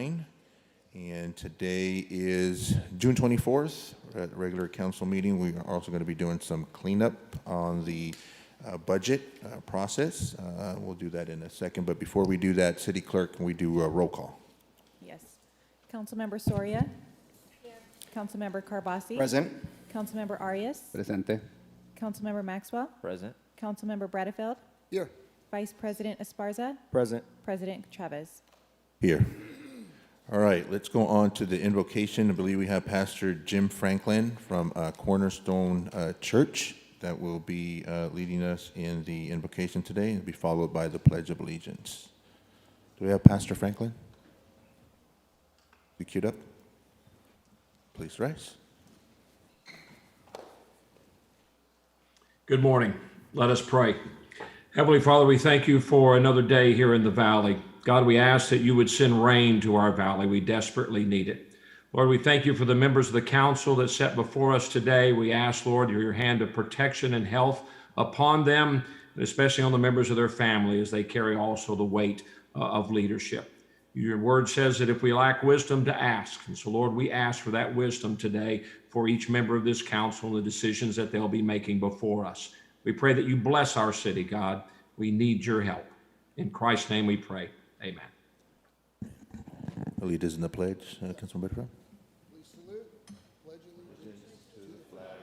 9. And today is June 24th. At the regular council meeting, we are also going to be doing some cleanup on the budget process. We'll do that in a second. But before we do that, City Clerk, can we do a roll call? Yes. Councilmember Soria? Here. Councilmember Carbasi? Present. Councilmember Arias? Presente. Councilmember Maxwell? Present. Councilmember Bradefeld? Here. Vice President Esparza? Present. President Chavez? Here. All right, let's go on to the invocation. I believe we have Pastor Jim Franklin from Cornerstone Church that will be leading us in the invocation today, and will be followed by the Pledge of Allegiance. Do we have Pastor Franklin? Be queued up. Please rise. Good morning. Let us pray. Heavenly Father, we thank you for another day here in the valley. God, we ask that you would send rain to our valley. We desperately need it. Lord, we thank you for the members of the council that set before us today. We ask, Lord, your hand of protection and health upon them, and especially on the members of their family as they carry also the weight of leadership. Your word says that if we lack wisdom, to ask. And so, Lord, we ask for that wisdom today for each member of this council and the decisions that they'll be making before us. We pray that you bless our city, God. We need your help. In Christ's name we pray. Amen. The lead is in the pledge, Councilman Bradford. Please salute. Pledge allegiance to the flag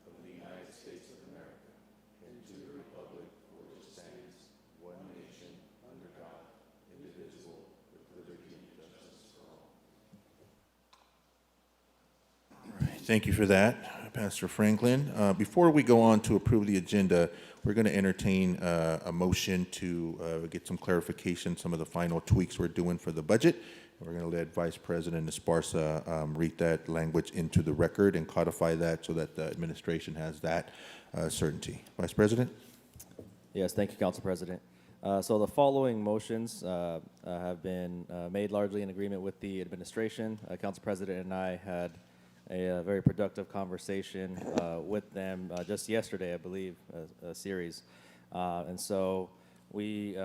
of the United States of America and to the republic for which it stands, one nation, under God, indivisible, with liberty and justice for all. All right, thank you for that, Pastor Franklin. Before we go on to approve the agenda, we're going to entertain a motion to get some clarification, some of the final tweaks we're doing for the budget. We're going to let Vice President Esparza read that language into the record and codify that so that the administration has that certainty. Vice President? Yes, thank you, Council President. So the following motions have been made largely in agreement with the administration. Council President and I had a very productive conversation with them just yesterday, I believe, a series. And so we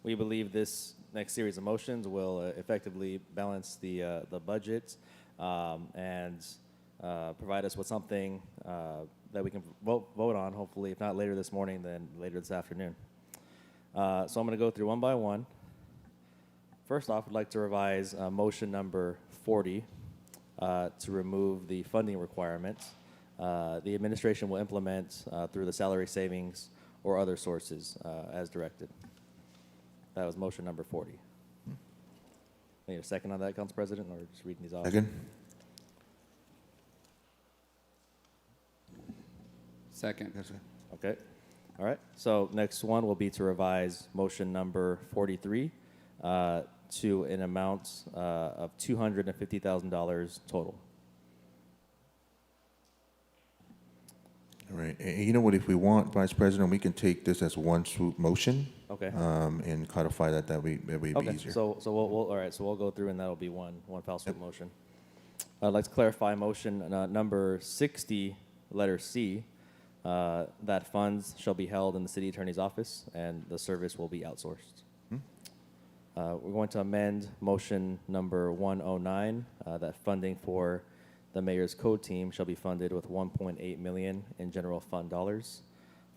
believe this next series of motions will effectively balance the budget and provide us with something that we can vote on, hopefully, if not later this morning, then later this afternoon. So I'm going to go through one by one. First off, I'd like to revise motion number 40 to remove the funding requirements. The administration will implement through the salary savings or other sources as directed. That was motion number 40. I need a second on that, Council President, or just reading these off? Second. Second. Okay. All right. So next one will be to revise motion number 43 to an amount of $250,000 total. All right. And you know what? If we want, Vice President, we can take this as one swoop motion. Okay. And codify that. That would be Okay. easier. So we'll all right. So we'll go through, and that'll be one foul swoop motion. I'd like to clarify motion number 60, letter C, that funds shall be held in the city attorney's office, and the service will be outsourced. We're going to amend motion number 109, that funding for the mayor's code team shall be funded with $1.8 million in general fund dollars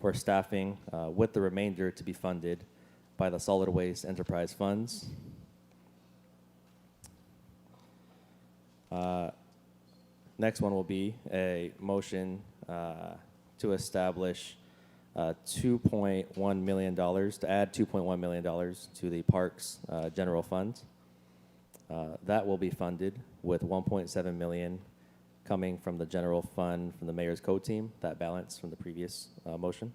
for staffing, with the remainder to be funded by the solid waste enterprise funds. Next one will be a motion to establish $2.1 million, to add $2.1 million to the parks general fund. That will be funded with $1.7 million coming from the general fund from the mayor's code team, that balance from the previous motion.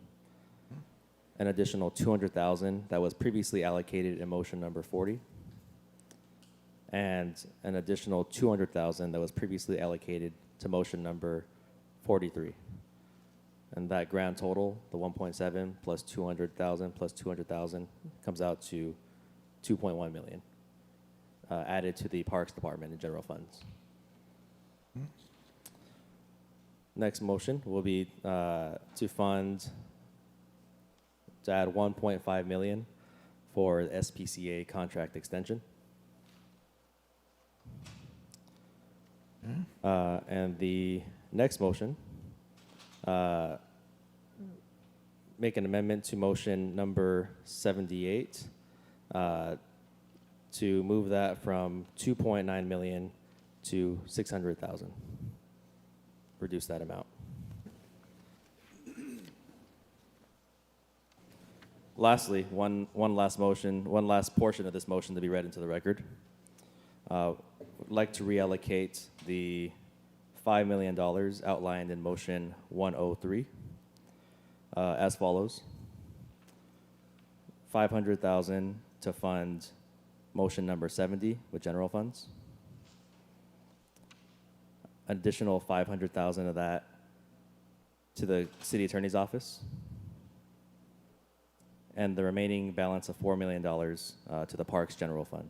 An additional $200,000 that was previously allocated in motion number 40. And an additional $200,000 that was previously allocated to motion number 43. And that grand total, the 1.7 plus 200,000 plus 200,000, comes out to 2.1 million added to the Parks Department and general funds. Next motion will be to add 1.5 million for the SPCA contract extension. And the next motion, make an amendment to motion number 78 to move that from 2.9 million to 600,000. Reduce that amount. Lastly, one last portion of this motion to be read into the record. Would like to reallocate the $5 million outlined in motion 103 as follows. 500,000 to fund motion number 70 with general funds. Additional 500,000 of that to the city attorney's office. And the remaining balance of $4 million to the parks general fund.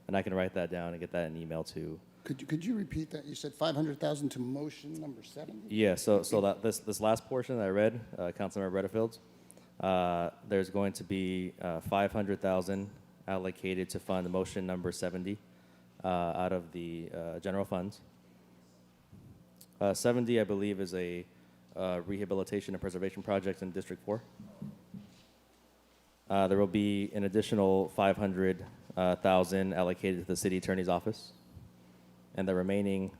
And I can write that down and get that in email too. Could you repeat that? You said 500,000 to motion number 70? Yeah, so that this last portion that I read, Councilmember Butterfield, there's going to be 500,000 allocated to fund motion number 70 out of the general funds. 70, I believe, is a rehabilitation and preservation project in District 4. There will be an additional 500,000 allocated to the city attorney's office, and the remaining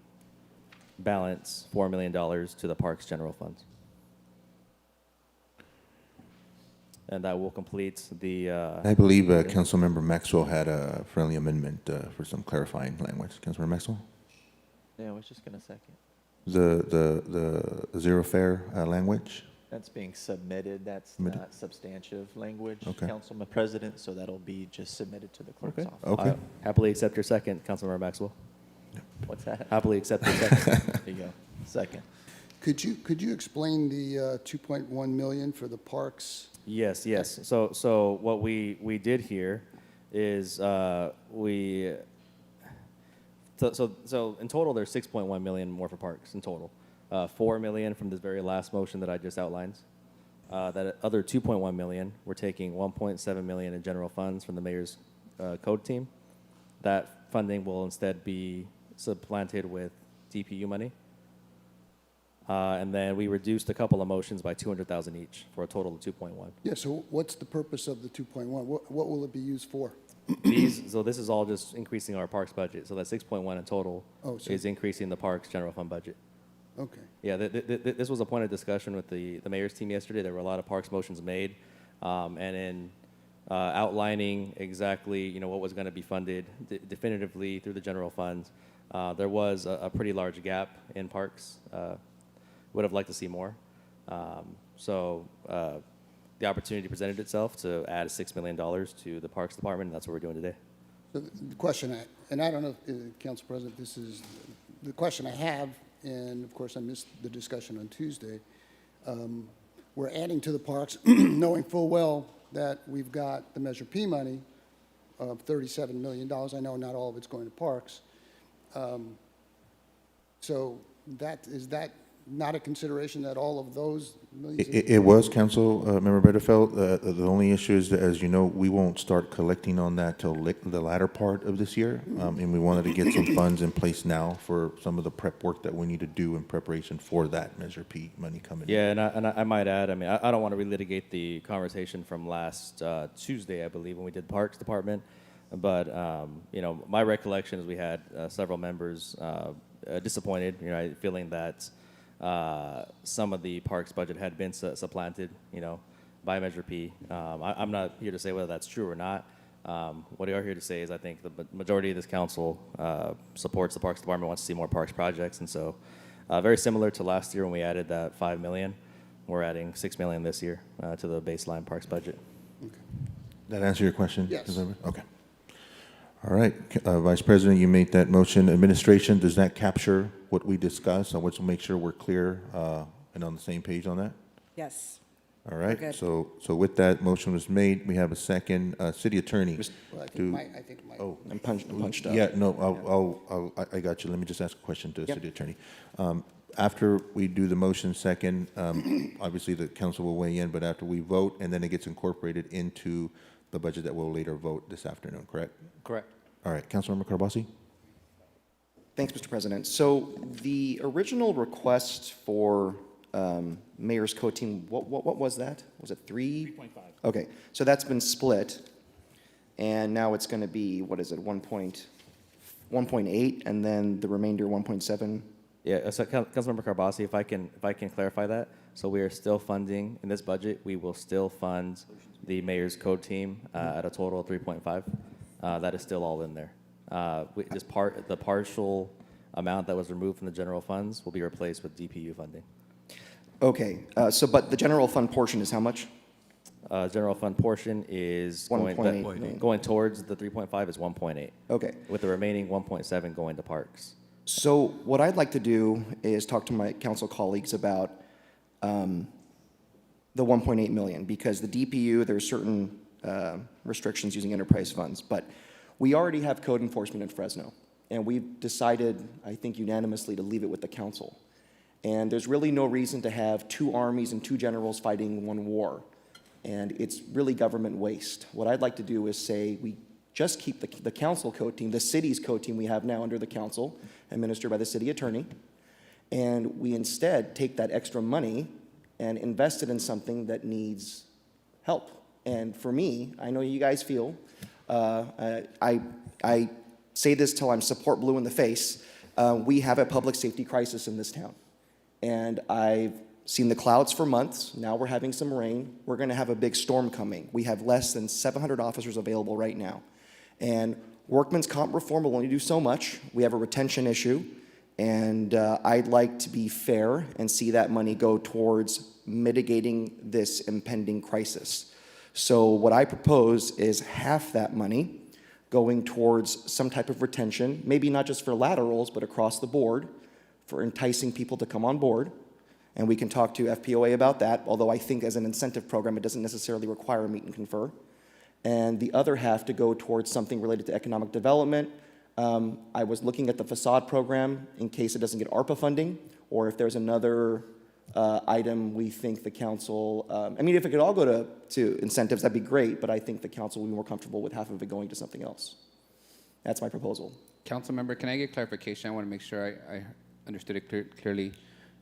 balance, $4 million, to the parks general fund. And that will complete the. I believe Councilmember Maxwell had a friendly amendment for some clarifying language. Councilmember Maxwell? Yeah, I was just going to second. The zero fare language? That's being submitted. That's Submitted. not substantive language, Okay. Councilman President, so that'll be just submitted to the clerk's Okay. office. Okay. Happily accept your second, Councilmember Maxwell. What's that? Happily accept your second. There you go. Second. Could you explain the 2.1 million for the parks? Yes, yes. So what we did here is so in total there's 6.1 million more for parks in total. 4 million from this very last motion that I just outlined. That other 2.1 million, we're taking 1.7 million in general funds from the mayor's code team. That funding will instead be supplanted with DPU money. And then we reduced a couple of motions by 200,000 each for a total of 2.1. Yeah, so what's the purpose of the 2.1? What will it be used for? So this is all just increasing our parks budget. So that 6.1 in total Oh, so- is increasing the parks general fund budget. Okay. Yeah, this was a point of discussion with the mayor's team yesterday. There were a lot of parks motions made, and in outlining exactly what was going to be funded definitively through the general funds, there was a pretty large gap in parks. Would have liked to see more. So the opportunity presented itself to add $6 million to the Parks Department, and that's what we're doing today. So the question, and I don't know, Council President, this is the question I have, and of course I missed the discussion on Tuesday. We're adding to the parks, knowing full well that we've got the Measure P money of $37 million. I know not all of it's going to parks. So is that not a consideration that all of those millions? It was, Councilmember Butterfield. The only issue is that, as you know, we won't start collecting on that till the latter part of this year. And we wanted to get some funds in place now for some of the prep work that we need to do in preparation for that Measure P money coming in. Yeah, and I might add, I mean, I don't want to relitigate the conversation from last Tuesday, I believe, when we did Parks Department. But, my recollection is we had several members disappointed, feeling that some of the parks budget had been supplanted, by Measure P. I'm not here to say whether that's true or not. What I are here to say is I think the majority of this council supports the Parks Department, wants to see more parks projects, and so very similar to last year when we added that $5 million, we're adding $6 million this year to the baseline parks budget. That answer your question? Yes. Councilmember? Okay. All right, Vice President, you made that motion. Administration, does that capture what we discussed? I want to make sure we're clear and on the same page on that. Yes. All right. Good. So with that motion was made, we have a second. City Attorney. Well, I do- think Mike. Oh, I'm punched up. yeah. No, I got you. Let me just ask a question to the City Attorney. After we do the motion second, obviously the council will weigh in, but after we vote, and then it gets incorporated into the budget that we'll later vote this afternoon. Correct? Correct. All right, Councilmember Carbasi? Thanks, Mr. President. So the original request for mayor's co-team, what was that? Was it 3.5? Okay, so that's been split, and now it's going to be, what is it, 1.8, and then the remainder 1.7? Yeah, so Councilmember Carbasi, if I can clarify that. So we are still funding, in this budget, we will still fund the mayor's code team at a total of 3.5. That is still all in there. The partial amount that was removed from the general funds will be replaced with DPU funding. Okay, but the general fund portion is how much? General fund portion is 1.8 million. going towards the 3.5 is 1.8, Okay. with the remaining 1.7 going to parks. So what I'd like to do is talk to my council colleagues about the 1.8 million, because the DPU, there's certain restrictions using enterprise funds, but we already have code enforcement in Fresno, and we've decided, I think unanimously, to leave it with the council. And there's really no reason to have two armies and two generals fighting one war, and it's really government waste. What I'd like to do is say we just keep the council code team, the city's code team we have now under the council, administered by the city attorney, and we instead take that extra money and invest it in something that needs help. And for me, I know you guys feel, I say this till I'm support blue in the face, we have a public safety crisis in this town. And I've seen the clouds for months. Now we're having some rain. We're going to have a big storm coming. We have less than 700 officers available right now. And workman's comp reform will only do so much. We have a retention issue. And I'd like to be fair and see that money go towards mitigating this impending crisis. So what I propose is half that money going towards some type of retention, maybe not just for laterals, but across the board, for enticing people to come on board. And we can talk to FPOA about that, although I think as an incentive program, it doesn't necessarily require a meet and confer. And the other half to go towards something related to economic development. I was looking at the facade program in case it doesn't get ARPA funding, or if there's another item we think the council, I mean, if it could all go to incentives, that'd be great, but I think the council will be more comfortable with half of it going to something else. That's my proposal. Council member, can I get clarification? I want to make sure I understood it clearly.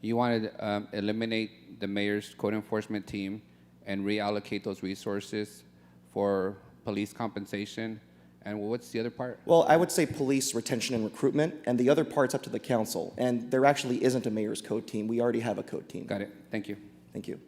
You wanted to eliminate the mayor's code enforcement team and reallocate those resources for police compensation. And what's the other part? Well, I would say police retention and recruitment, and the other part's up to the council. And there actually isn't a mayor's code team. We already have a code team. Got it. Thank you. Thank you.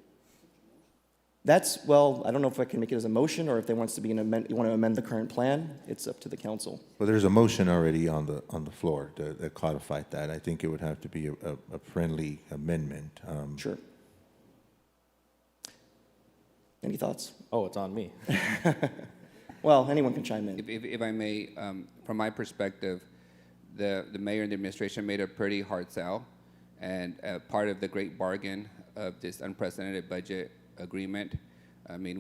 That's, well, I don't know if I can make it as a motion or if there wants to be you want to amend the current plan. It's up to the council. Well, there's a motion already on the floor that codified that. I think it would have to be a friendly amendment. Sure. Any thoughts? Oh, it's on me. Well, anyone can chime in. If I may, from my perspective, the mayor and the administration made a pretty hard sell, and part of the great bargain of this unprecedented budget agreement. I mean,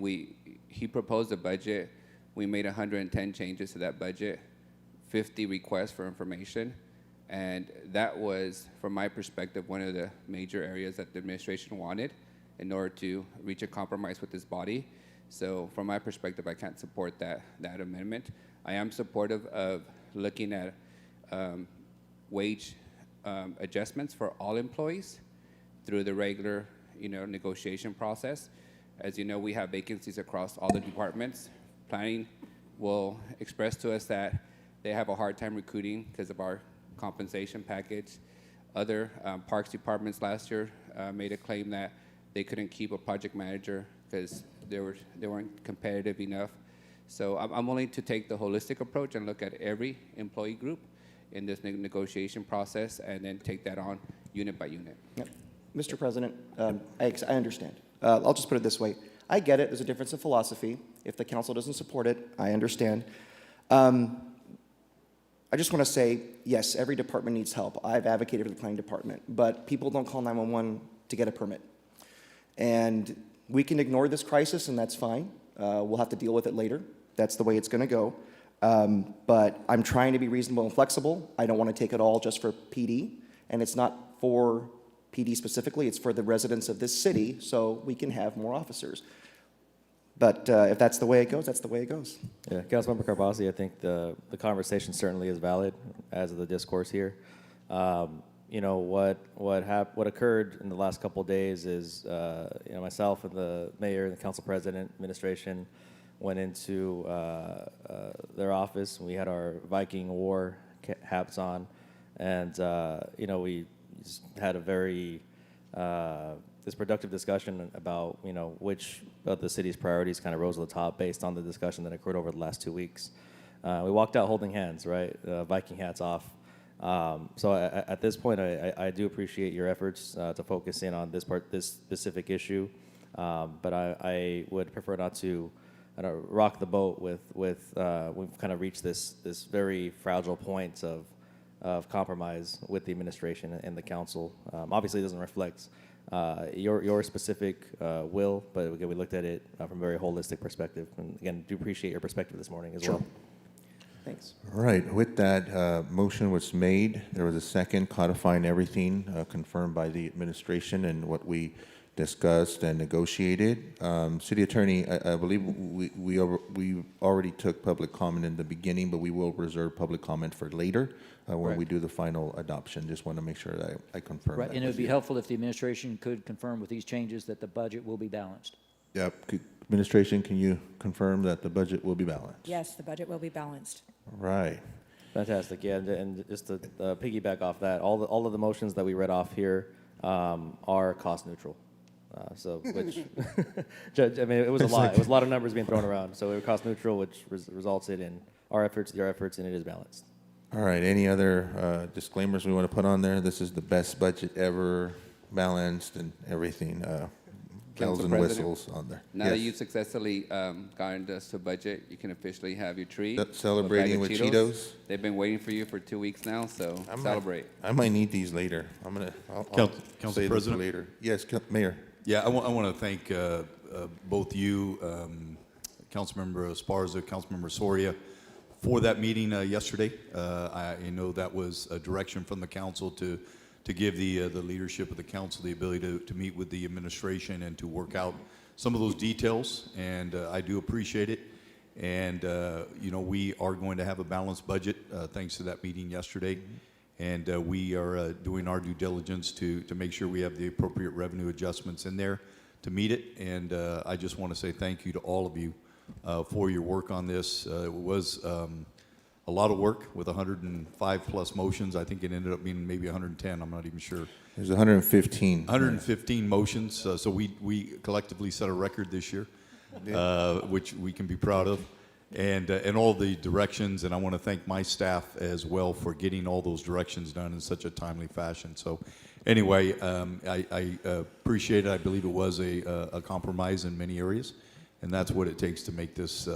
he proposed a budget. We made 110 changes to that budget, 50 requests for information, and that was, from my perspective, one of the major areas that the administration wanted in order to reach a compromise with this body. So from my perspective, I can't support that amendment. I am supportive of looking at wage adjustments for all employees through the regular negotiation process. As you know, we have vacancies across all the departments. Planning will express to us that they have a hard time recruiting because of our compensation package. Other parks departments last year made a claim that they couldn't keep a project manager because they weren't competitive enough. So I'm willing to take the holistic approach and look at every employee group in this negotiation process and then take that on unit by unit. Yep. Mr. President, I understand. I'll just put it this way. I get it. There's a difference in philosophy. If the council doesn't support it, I understand. I just want to say, yes, every department needs help. I've advocated for the planning department, but people don't call 911 to get a permit. And we can ignore this crisis, and that's fine. We'll have to deal with it later. That's the way it's going to go. But I'm trying to be reasonable and flexible. I don't want to take it all just for PD, and it's not for PD specifically. It's for the residents of this city, so we can have more officers. But if that's the way it goes, that's the way it goes. Yeah, Councilmember Carbasi, I think the conversation certainly is valid as of the discourse here. You know, what occurred in the last couple of days is, you know, myself and the mayor and the council president administration went into their office. We had our Viking War hats on, and you know, we just had a very this productive discussion about, you know, which of the city's priorities kind of rose to the top based on the discussion that occurred over the last 2 weeks. We walked out holding hands, right? Viking hats off. So at this point, I do appreciate your efforts to focus in on this specific issue, but I would prefer not to rock the boat with we've kind of reached this very fragile point of compromise with the administration and the council. Obviously, it doesn't reflect your specific will, but again, we looked at it from a very holistic perspective. And again, do appreciate your perspective this morning as well. Thanks. All right, with that, motion was made. There was a second codifying everything confirmed by the administration and what we discussed and negotiated. City Attorney, I believe we already took public comment in the beginning, but we will reserve public comment for later when we do the final adoption. Just want to make sure that I confirm Right, that and it would with be you. helpful if the administration could confirm with these changes that the budget will be balanced. Yep. Administration, can you confirm that the budget will be balanced? Yes, the budget will be balanced. All right. Fantastic. Yeah, and just to piggyback off that, all of the motions that we read off here are cost neutral. So, which, Judge, I mean, it was a lot. It was a lot of numbers being thrown around. So it was cost neutral, which resulted in our efforts, your efforts, and it is balanced. All right, any other disclaimers we want to put on there? This is the best budget ever, balanced and everything, bells Council and President, whistles on there. Now that Yes. you've successfully gotten us to budget, you can officially have your treat. Celebrating a bag with of Cheetos? They've been waiting for you for 2 weeks now, so celebrate. I might need these later. I'll Council say this President? later. Yes, Mayor. Yeah, I want to thank both you, Councilmember Esparza, Councilmember Soria, for that meeting yesterday. I know that was a direction from the council to give the leadership of the council the ability to meet with the administration and to work out some of those details, and I do appreciate it. And you know, we are going to have a balanced budget thanks to that meeting yesterday. And we are doing our due diligence to make sure we have the appropriate revenue adjustments in there to meet it. And I just want to say thank you to all of you for your work on this. It was a lot of work with 105 plus motions. I think it ended up being maybe 110. I'm not even sure. There's 115. 115 motions. So we collectively set a record this year, which we can be proud of. And all the directions, and I want to thank my staff as well for getting all those directions done in such a timely fashion. So anyway, I appreciate it. I believe it was a compromise in many areas, and that's what it takes to make this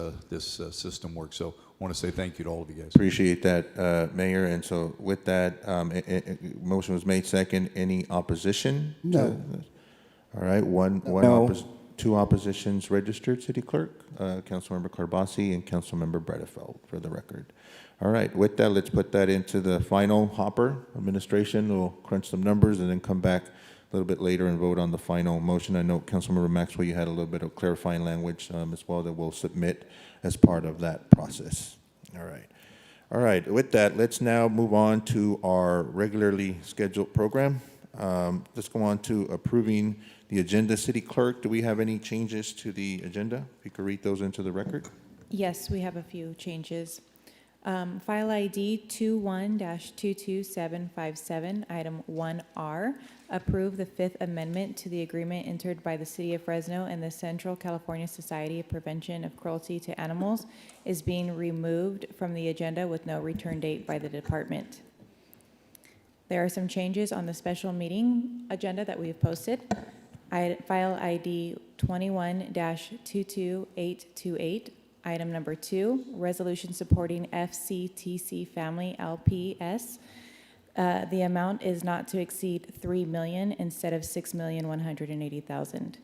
system work. So I want to say thank you to all of you guys. Appreciate that, Mayor. And so with that, motion was made second. Any opposition? No. All right, No. two oppositions registered, City Clerk, Councilmember Carbasi and Councilmember Bredefeld, for the record. All right, with that, let's put that into the final hopper. Administration will crunch some numbers and then come back a little bit later and vote on the final motion. I know, Councilmember Maxwell, you had a little bit of clarifying language as well that we'll submit as part of that process. All right. All right, with that, let's now move on to our regularly scheduled program. Let's go on to approving the agenda. City Clerk, do we have any changes to the agenda? If you could read those into the record. Yes, we have a few changes. File ID 21-22757, item 1R, approve the Fifth Amendment to the agreement entered by the City of Fresno and the Central California Society of Prevention of Cruelty to Animals, is being removed from the agenda with no return date by the department. There are some changes on the special meeting agenda that we have posted. File ID 21-22828, item number 2, resolution supporting FCTC Family LPS. The amount is not to exceed $3 million instead of $6,180,000.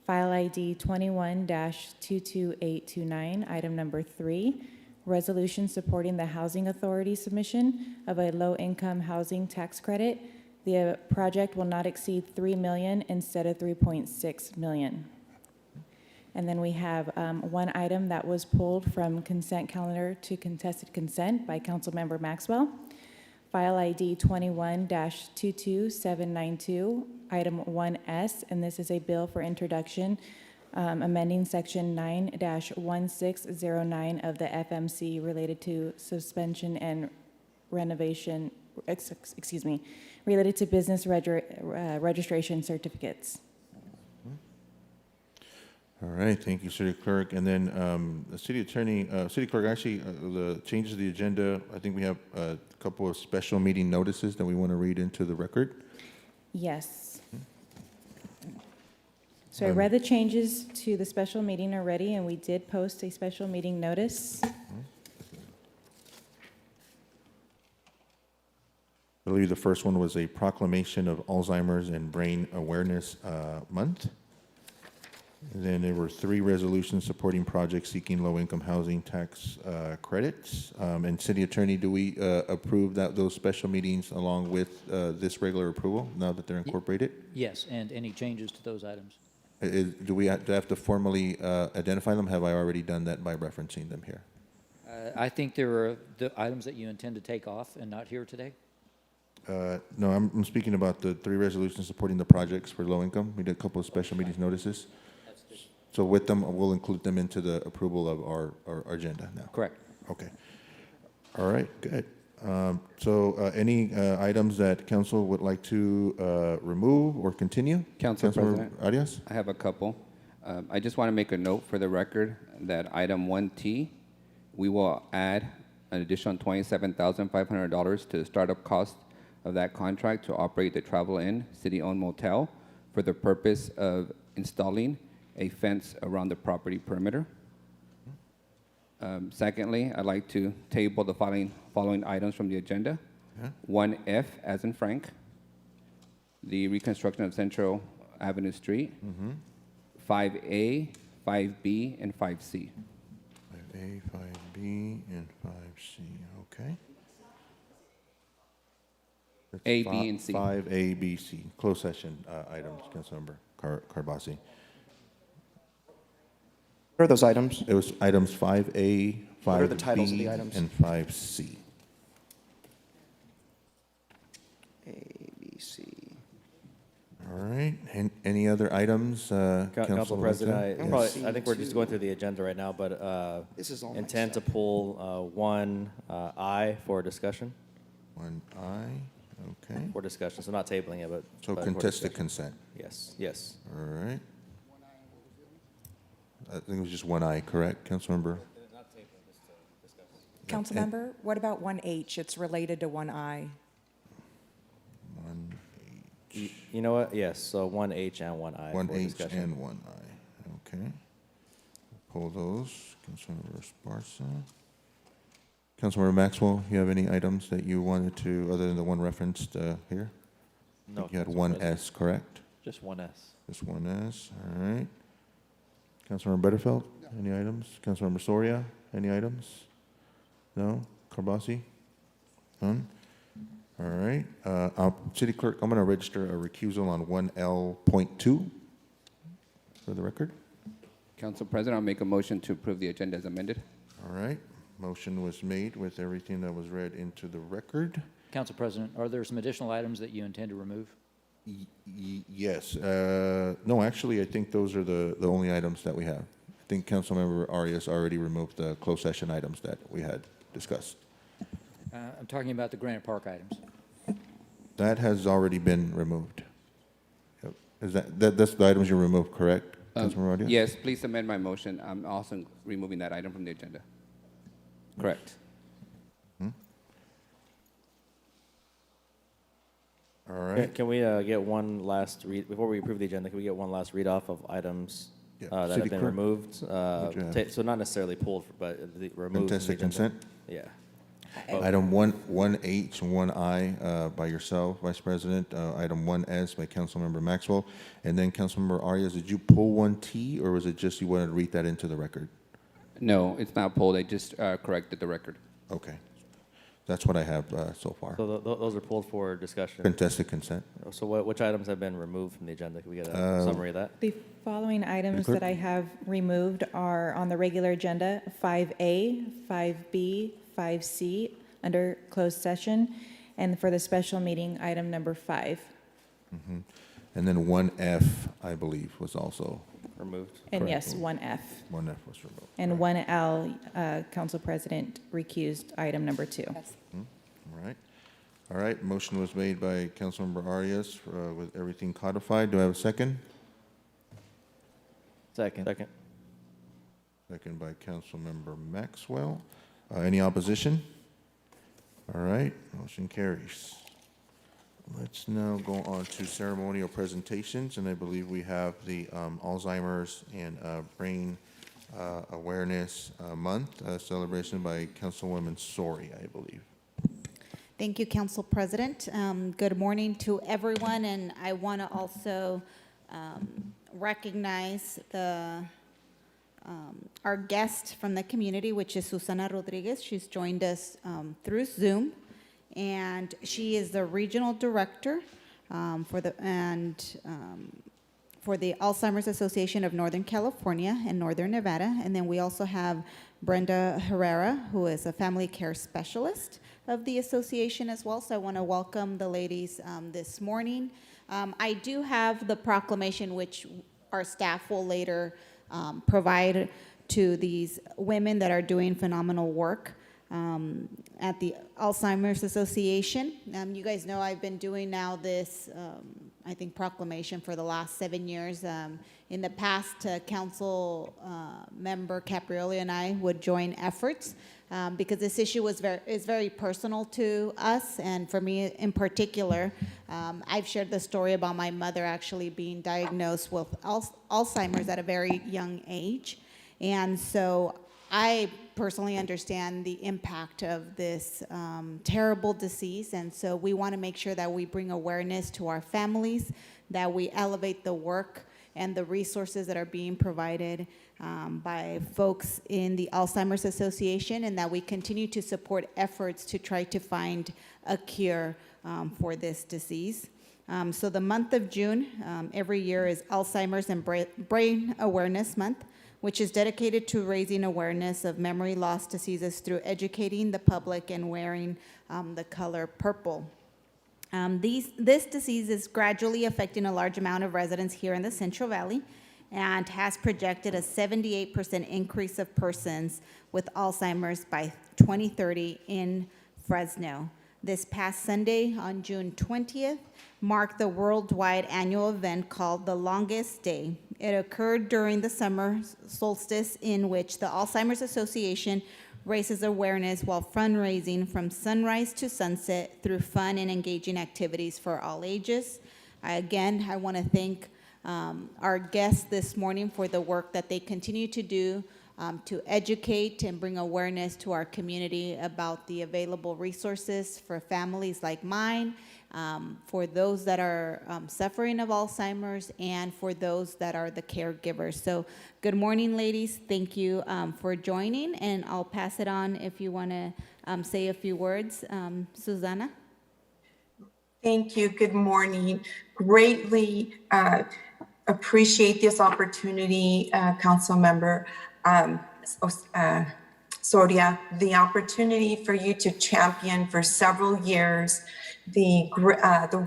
File ID 21-22829, item number 3, resolution supporting the Housing Authority submission of a low-income housing tax credit. The project will not exceed $3 million instead of $3.6 million. And then we have one item that was pulled from consent calendar to contested consent by Councilmember Maxwell. File ID 21-22792, item 1S, and this is a bill for introduction, amending section 9-1609 of the FMC related to suspension and renovation, related to business registration certificates. All right, thank you, City Clerk. And then the City Attorney, City Clerk, actually, the changes to the agenda, I think we have a couple of special meeting notices that we want to read into the record. Yes. So I read the changes to the special meeting already, and we did post a special meeting notice. I believe the first one was a proclamation of Alzheimer's and Brain Awareness Month. And then there were 3 resolutions supporting projects seeking low-income housing tax credits. And City Attorney, do we approve those special meetings along with this regular approval now that they're incorporated? Yes, and any changes to those items? Do we have to formally identify them? Have I already done that by referencing them here? I think there are the items that you intend to take off and not here today. No, I'm speaking about the 3 resolutions supporting the projects for low income. We did a couple of special meetings notices. So with them, we'll include them into the approval of our agenda now. Correct. Okay. All right, good. So any items that council would like to remove or continue? Council Councilmember President. Arias? I have a couple. I just want to make a note for the record that item 1T, we will add an additional $27,500 to the startup cost of that contract to operate the Travel Inn city-owned motel for the purpose of installing a fence around the property perimeter. Secondly, I'd like to table the following items from the agenda. 1F, as in Frank, the reconstruction of Central Avenue Street. 5A, 5B, and 5C. 5A, 5B, and 5C, okay. That's A, B, and C. 5A, B, C, closed session items, Councilmember Carbasi. What are those items? It was items 5A, 5B, What are the titles of the items? and 5C. A, B, C. All right, and any other items? Council President, Yes. I think we're just going through the agenda right now, but This is all my intend to stuff. pull 1I for discussion, 1I, okay. for discussion, so not tabling it, but. So but for contested discussion. consent. Yes. All right. I think it was just 1I, correct, Councilmember? Councilmember, what about 1H? It's related to 1I. 1H. You know what? Yes, so 1H and 1I for 1H discussion. and 1I, okay. Pull those, Councilmember Esparza. Councilmember Maxwell, you have any items that you wanted to, other than the one referenced here? I No, think you had Council 1S, correct? Just 1S. Just 1S, all right. Councilmember Butterfield, any items? Councilmember Soria, any items? No? Carbasi? None? All right. City Clerk, I'm going to register a recusal on 1L.2 for the record. Council President, I'll make a motion to approve the agenda as amended. All right. Motion was made with everything that was read into the record. Council President, are there some additional items that you intend to remove? Yes. No, actually, I think those are the only items that we have. I think Councilmember Arias already removed the closed session items that we had discussed. I'm talking about the Granite Park items. That has already been removed. Yep. Is that's the items you removed, correct, Councilmember Arias? Yes, please amend my motion. I'm also removing that item from the agenda. Correct. All right. Can we get one last read, before we approve the agenda, can we get one last read off of items Yeah. that City have been Clerk, removed? what'd you have? So not necessarily pulled, but removed. from the Contested agenda. consent? Yeah. Item 1H and 1I by yourself, Vice President. Item 1S by Councilmember Maxwell. And then Councilmember Arias, did you pull 1T, or was it just you wanted to read that into the record? No, it's not pulled. I just corrected the record. Okay. That's what I have so far. So those are pulled for discussion. Contested consent. So which items have been removed from the agenda? Can we get a summary of that? The following items Clerk? that I have removed are on the regular agenda, 5A, 5B, 5C, under closed session, and for the special meeting, item number 5. And then 1F, I believe, was also, Removed. And yes, 1F. 1F was removed. And 1L, Council President recused item number 2. All right. All right, motion was made by Councilmember Arias with everything codified. Do I have a second? Second. Second. Second by Councilmember Maxwell. Any opposition? All right, motion carries. Let's now go on to ceremonial presentations, and I believe we have the Alzheimer's and Brain Awareness Month celebration by Councilwoman Sori, I believe. Thank you, Council President. Good morning to everyone, and I want to also recognize our guest from the community, which is Susana Rodriguez. She's joined us through Zoom, and she is the Regional Director for the Alzheimer's Association of Northern California and Northern Nevada. And then we also have Brenda Herrera, who is a Family Care Specialist of the association as well. So I want to welcome the ladies this morning. I do have the proclamation, which our staff will later provide to these women that are doing phenomenal work at the Alzheimer's Association. You guys know I've been doing now this, I think, proclamation for the last 7 years. In the past, Council Member Caprioli and I would join efforts because this issue is very personal to us, and for me in particular. I've shared the story about my mother actually being diagnosed with Alzheimer's at a very young age, and so I personally understand the impact of this terrible disease, and so we want to make sure that we bring awareness to our families, that we elevate the work and the resources that are being provided by folks in the Alzheimer's Association, and that we continue to support efforts to try to find a cure for this disease. So the month of June every year is Alzheimer's and Brain Awareness Month, which is dedicated to raising awareness of memory loss diseases through educating the public and wearing the color purple. This disease is gradually affecting a large amount of residents here in the Central Valley and has projected a 78% increase of persons with Alzheimer's by 2030 in Fresno. This past Sunday, on June 20th, marked the worldwide annual event called The Longest Day. It occurred during the summer solstice, in which the Alzheimer's Association raises awareness while fundraising from sunrise to sunset through fun and engaging activities for all ages. Again, I want to thank our guests this morning for the work that they continue to do to educate and bring awareness to our community about the available resources for families like mine, for those that are suffering of Alzheimer's, and for those that are the caregivers. So good morning, ladies. Thank you for joining, and I'll pass it on if you want to say a few words. Susana? Thank you. Good morning. Greatly appreciate this opportunity, Council Member Soria, the opportunity for you to champion for several years the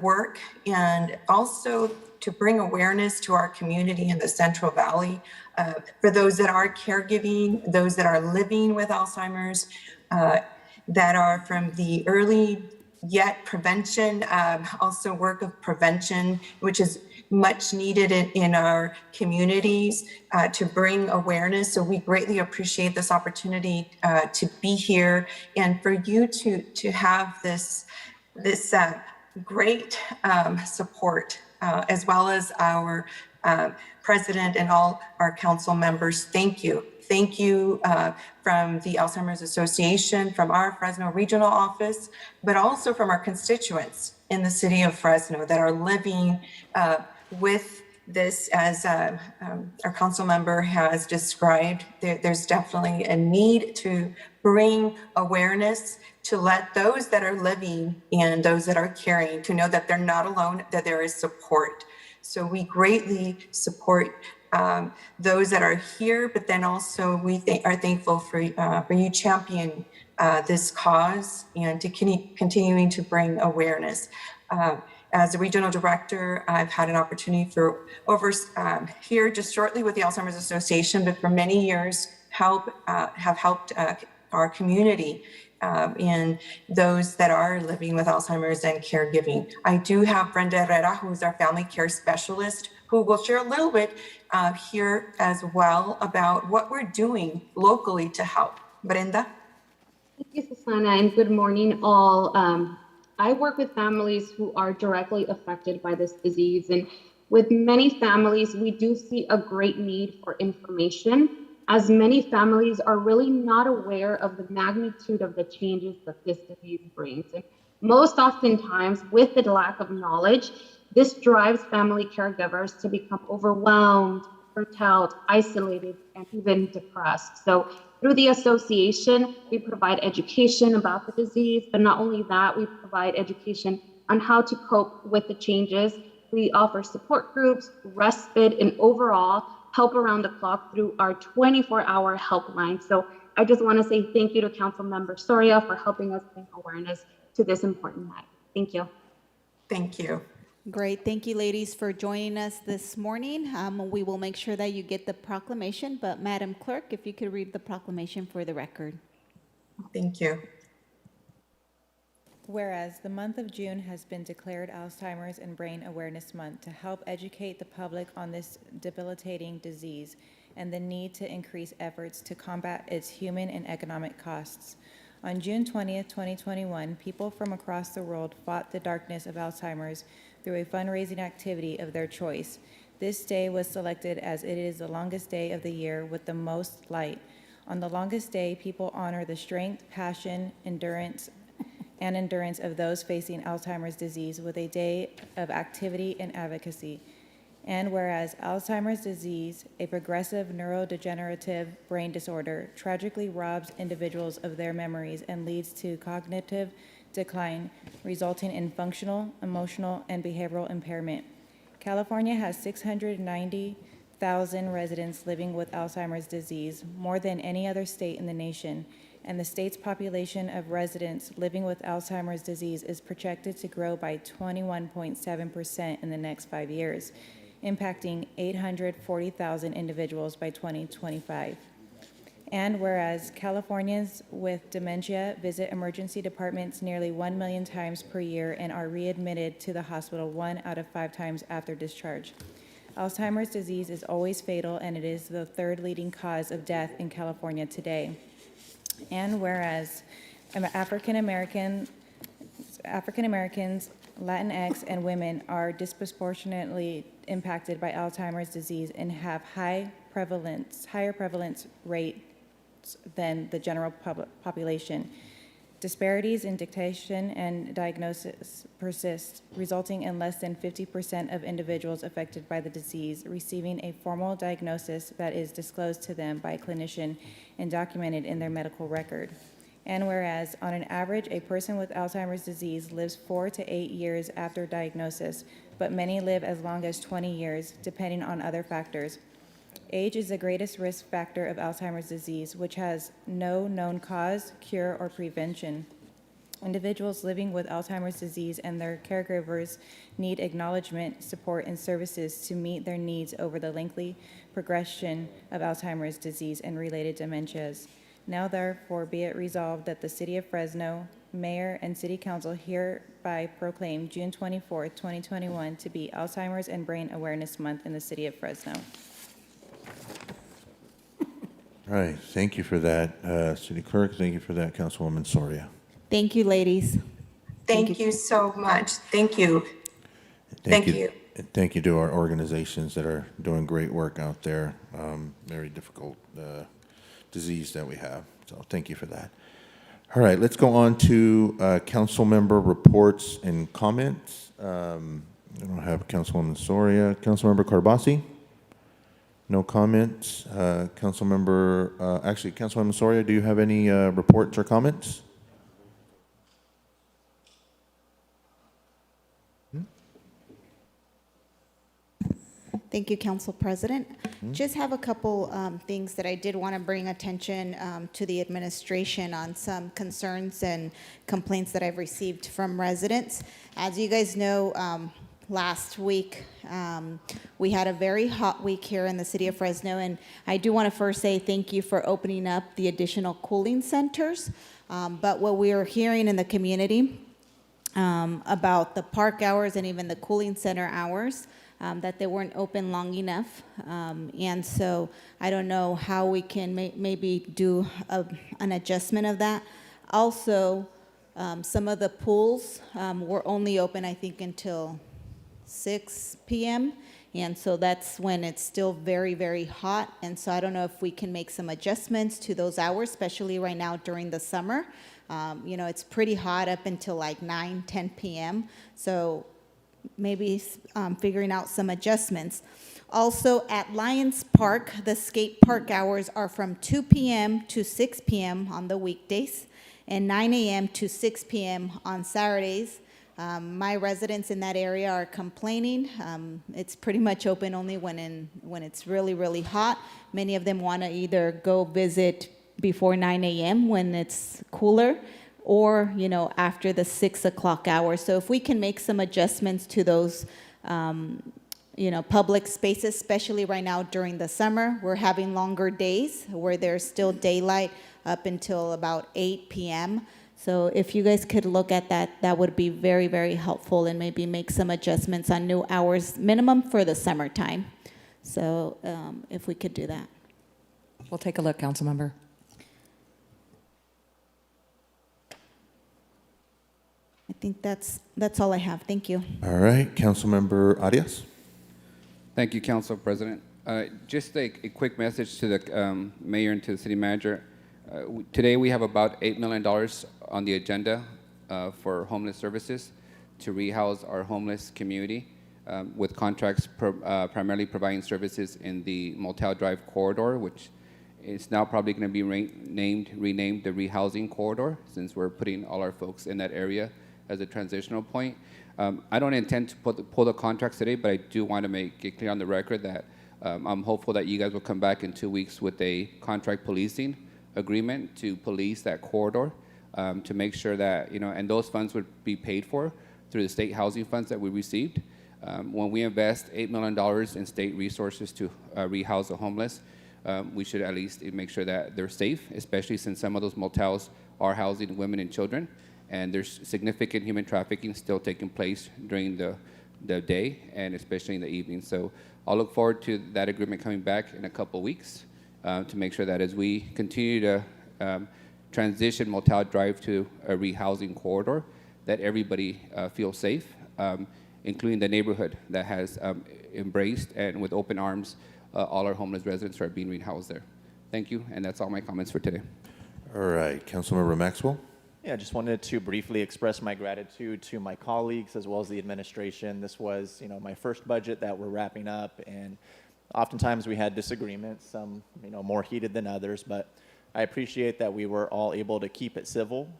work, and also to bring awareness to our community in the Central Valley for those that are caregiving, those that are living with Alzheimer's, that are from the early yet prevention, also work of prevention, which is much needed in our communities to bring awareness. So we greatly appreciate this opportunity to be here, and for you to have this great support, as well as our president and all our council members. Thank you. Thank you from the Alzheimer's Association, from our Fresno regional office, but also from our constituents in the city of Fresno that are living with this, as our council member has described, there's definitely a need to bring awareness to let those that are living and those that are caring to know that they're not alone, that there is support. So we greatly support those that are here, but then also we are thankful for you championing this cause and to continuing to bring awareness. As a regional director, I've had an opportunity for over here just shortly with the Alzheimer's Association, but for many years have helped our community and those that are living with Alzheimer's and caregiving. I do have Brenda Herrera, who's our family care specialist, who will share a little bit here as well about what we're doing locally to help. Brenda? Thank you, Susana, and good morning, all. I work with families who are directly affected by this disease, and with many families, we do see a great need for information, as many families are really not aware of the magnitude of the changes that this disease brings. And most oftentimes, with the lack of knowledge, this drives family caregivers to become overwhelmed, burnt out, isolated, and even depressed. So through the association, we provide education about the disease, but not only that, we provide education on how to cope with the changes. We offer support groups, respite, and overall help around the clock through our 24-hour helpline. So I just want to say thank you to Councilmember Soria for helping us bring awareness to this important matter. Thank you. Thank you. Great. Thank you, ladies, for joining us this morning. We will make sure that you get the proclamation, but Madam Clerk, if you could read the proclamation for the record. Thank you. Whereas the month of June has been declared Alzheimer's and Brain Awareness Month to help educate the public on this debilitating disease and the need to increase efforts to combat its human and economic costs. On June 20th, 2021, people from across the world fought the darkness of Alzheimer's through a fundraising activity of their choice. This day was selected as it is the longest day of the year with the most light. On the longest day, people honor the strength, passion, endurance of those facing Alzheimer's disease with a day of activity and advocacy. And whereas Alzheimer's disease, a progressive neurodegenerative brain disorder, tragically robs individuals of their memories and leads to cognitive decline, resulting in functional, emotional, and behavioral impairment. California has 690,000 residents living with Alzheimer's disease, more than any other state in the nation, and the state's population of residents living with Alzheimer's disease is projected to grow by 21.7% in the next 5 years, impacting 840,000 individuals by 2025. And whereas Californians with dementia visit emergency departments nearly 1 million times per year and are readmitted to the hospital 1 out of 5 times after discharge. Alzheimer's disease is always fatal, and it is the 3rd leading cause of death in California today. And whereas African Americans, Latinx, and women are disproportionately impacted by Alzheimer's disease and have higher prevalence rate than the general population. Disparities in detection and diagnosis persist, resulting in less than 50% of individuals affected by the disease receiving a formal diagnosis that is disclosed to them by a clinician and documented in their medical record. And whereas, on an average, a person with Alzheimer's disease lives 4 to 8 years after diagnosis, but many live as long as 20 years, depending on other factors. Age is the greatest risk factor of Alzheimer's disease, which has no known cause, cure, or prevention. Individuals living with Alzheimer's disease and their caregivers need acknowledgement, support, and services to meet their needs over the lengthy progression of Alzheimer's disease and related dementias. Now therefore be it resolved that the City of Fresno, Mayor, and City Council hereby proclaim June 24, 2021 to be Alzheimer's and Brain Awareness Month in the City of Fresno. All right, thank you for that, City Clerk. Thank you for that, Councilwoman Soria. Thank you, ladies. Thank you so much. Thank you. Thank you. And thank you to our organizations that are doing great work out there. Very difficult disease that we have. So thank you for that. All right, let's go on to council member reports and comments. I don't have Councilwoman Soria. Councilmember Carbasi? No comments. Councilwoman Soria, do you have any reports or comments? Thank you, Council President. Just have a couple things that I did want to bring attention to the administration on some concerns and complaints that I've received from residents. As you guys know, last week we had a very hot week here in the city of Fresno, and I do want to first say thank you for opening up the additional cooling centers. But what we are hearing in the community about the park hours and even the cooling center hours, that they weren't open long enough. And so I don't know how we can maybe do an adjustment of that. Also, some of the pools were only open, I think, until 6 p.m. And so that's when it's still very, very hot. And so I don't know if we can make some adjustments to those hours, especially right now during the summer. You know, it's pretty hot up until like 9, 10 p.m. So maybe figuring out some adjustments. Also, at Lions Park, the skate park hours are from 2 p.m. to 6 p.m. on the weekdays and 9 a.m. to 6 p.m. on Saturdays. My residents in that area are complaining. It's pretty much open only when it's really, really hot. Many of them want to either go visit before 9 a.m. when it's cooler, or, you know, after the 6 o'clock hour. So if we can make some adjustments to those, you know, public spaces, especially right now during the summer, we're having longer days where there's still daylight up until about 8 p.m. So if you guys could look at that, that would be very, very helpful, and maybe make some adjustments on new hours minimum for the summertime. So if we could do that. We'll take a look, Councilmember. I think that's all I have. Thank you. All right, Councilmember Arias? Thank you, Council President. Just a quick message to the mayor and to the city manager. Today we have about $8 million on the agenda for homeless services to rehouse our homeless community with contracts primarily providing services in the Motel Drive corridor, which is now probably going to be renamed the rehousing corridor, since we're putting all our folks in that area as a transitional point. I don't intend to pull the contracts today, but I do want to make it clear on the record that I'm hopeful that you guys will come back in 2 weeks with a contract policing agreement to police that corridor, to make sure that, you know, and those funds would be paid for through the state housing funds that we received. When we invest $8 million in state resources to rehouse the homeless, we should at least make sure that they're safe, especially since some of those motels are housing women and children, and there's significant human trafficking still taking place during the day and especially in the evening. So I'll look forward to that agreement coming back in a couple weeks to make sure that as we continue to transition Motel Drive to a rehousing corridor, that everybody feels safe, including the neighborhood that has embraced and with open arms all our homeless residents who are being rehoused there. Thank you, and that's all my comments for today. All right, Councilmember Maxwell? Yeah, I just wanted to briefly express my gratitude to my colleagues as well as the administration. This was, you know, my first budget that we're wrapping up, and oftentimes we had disagreements, some, you know, more heated than others, but I appreciate that we were all able to keep it civil,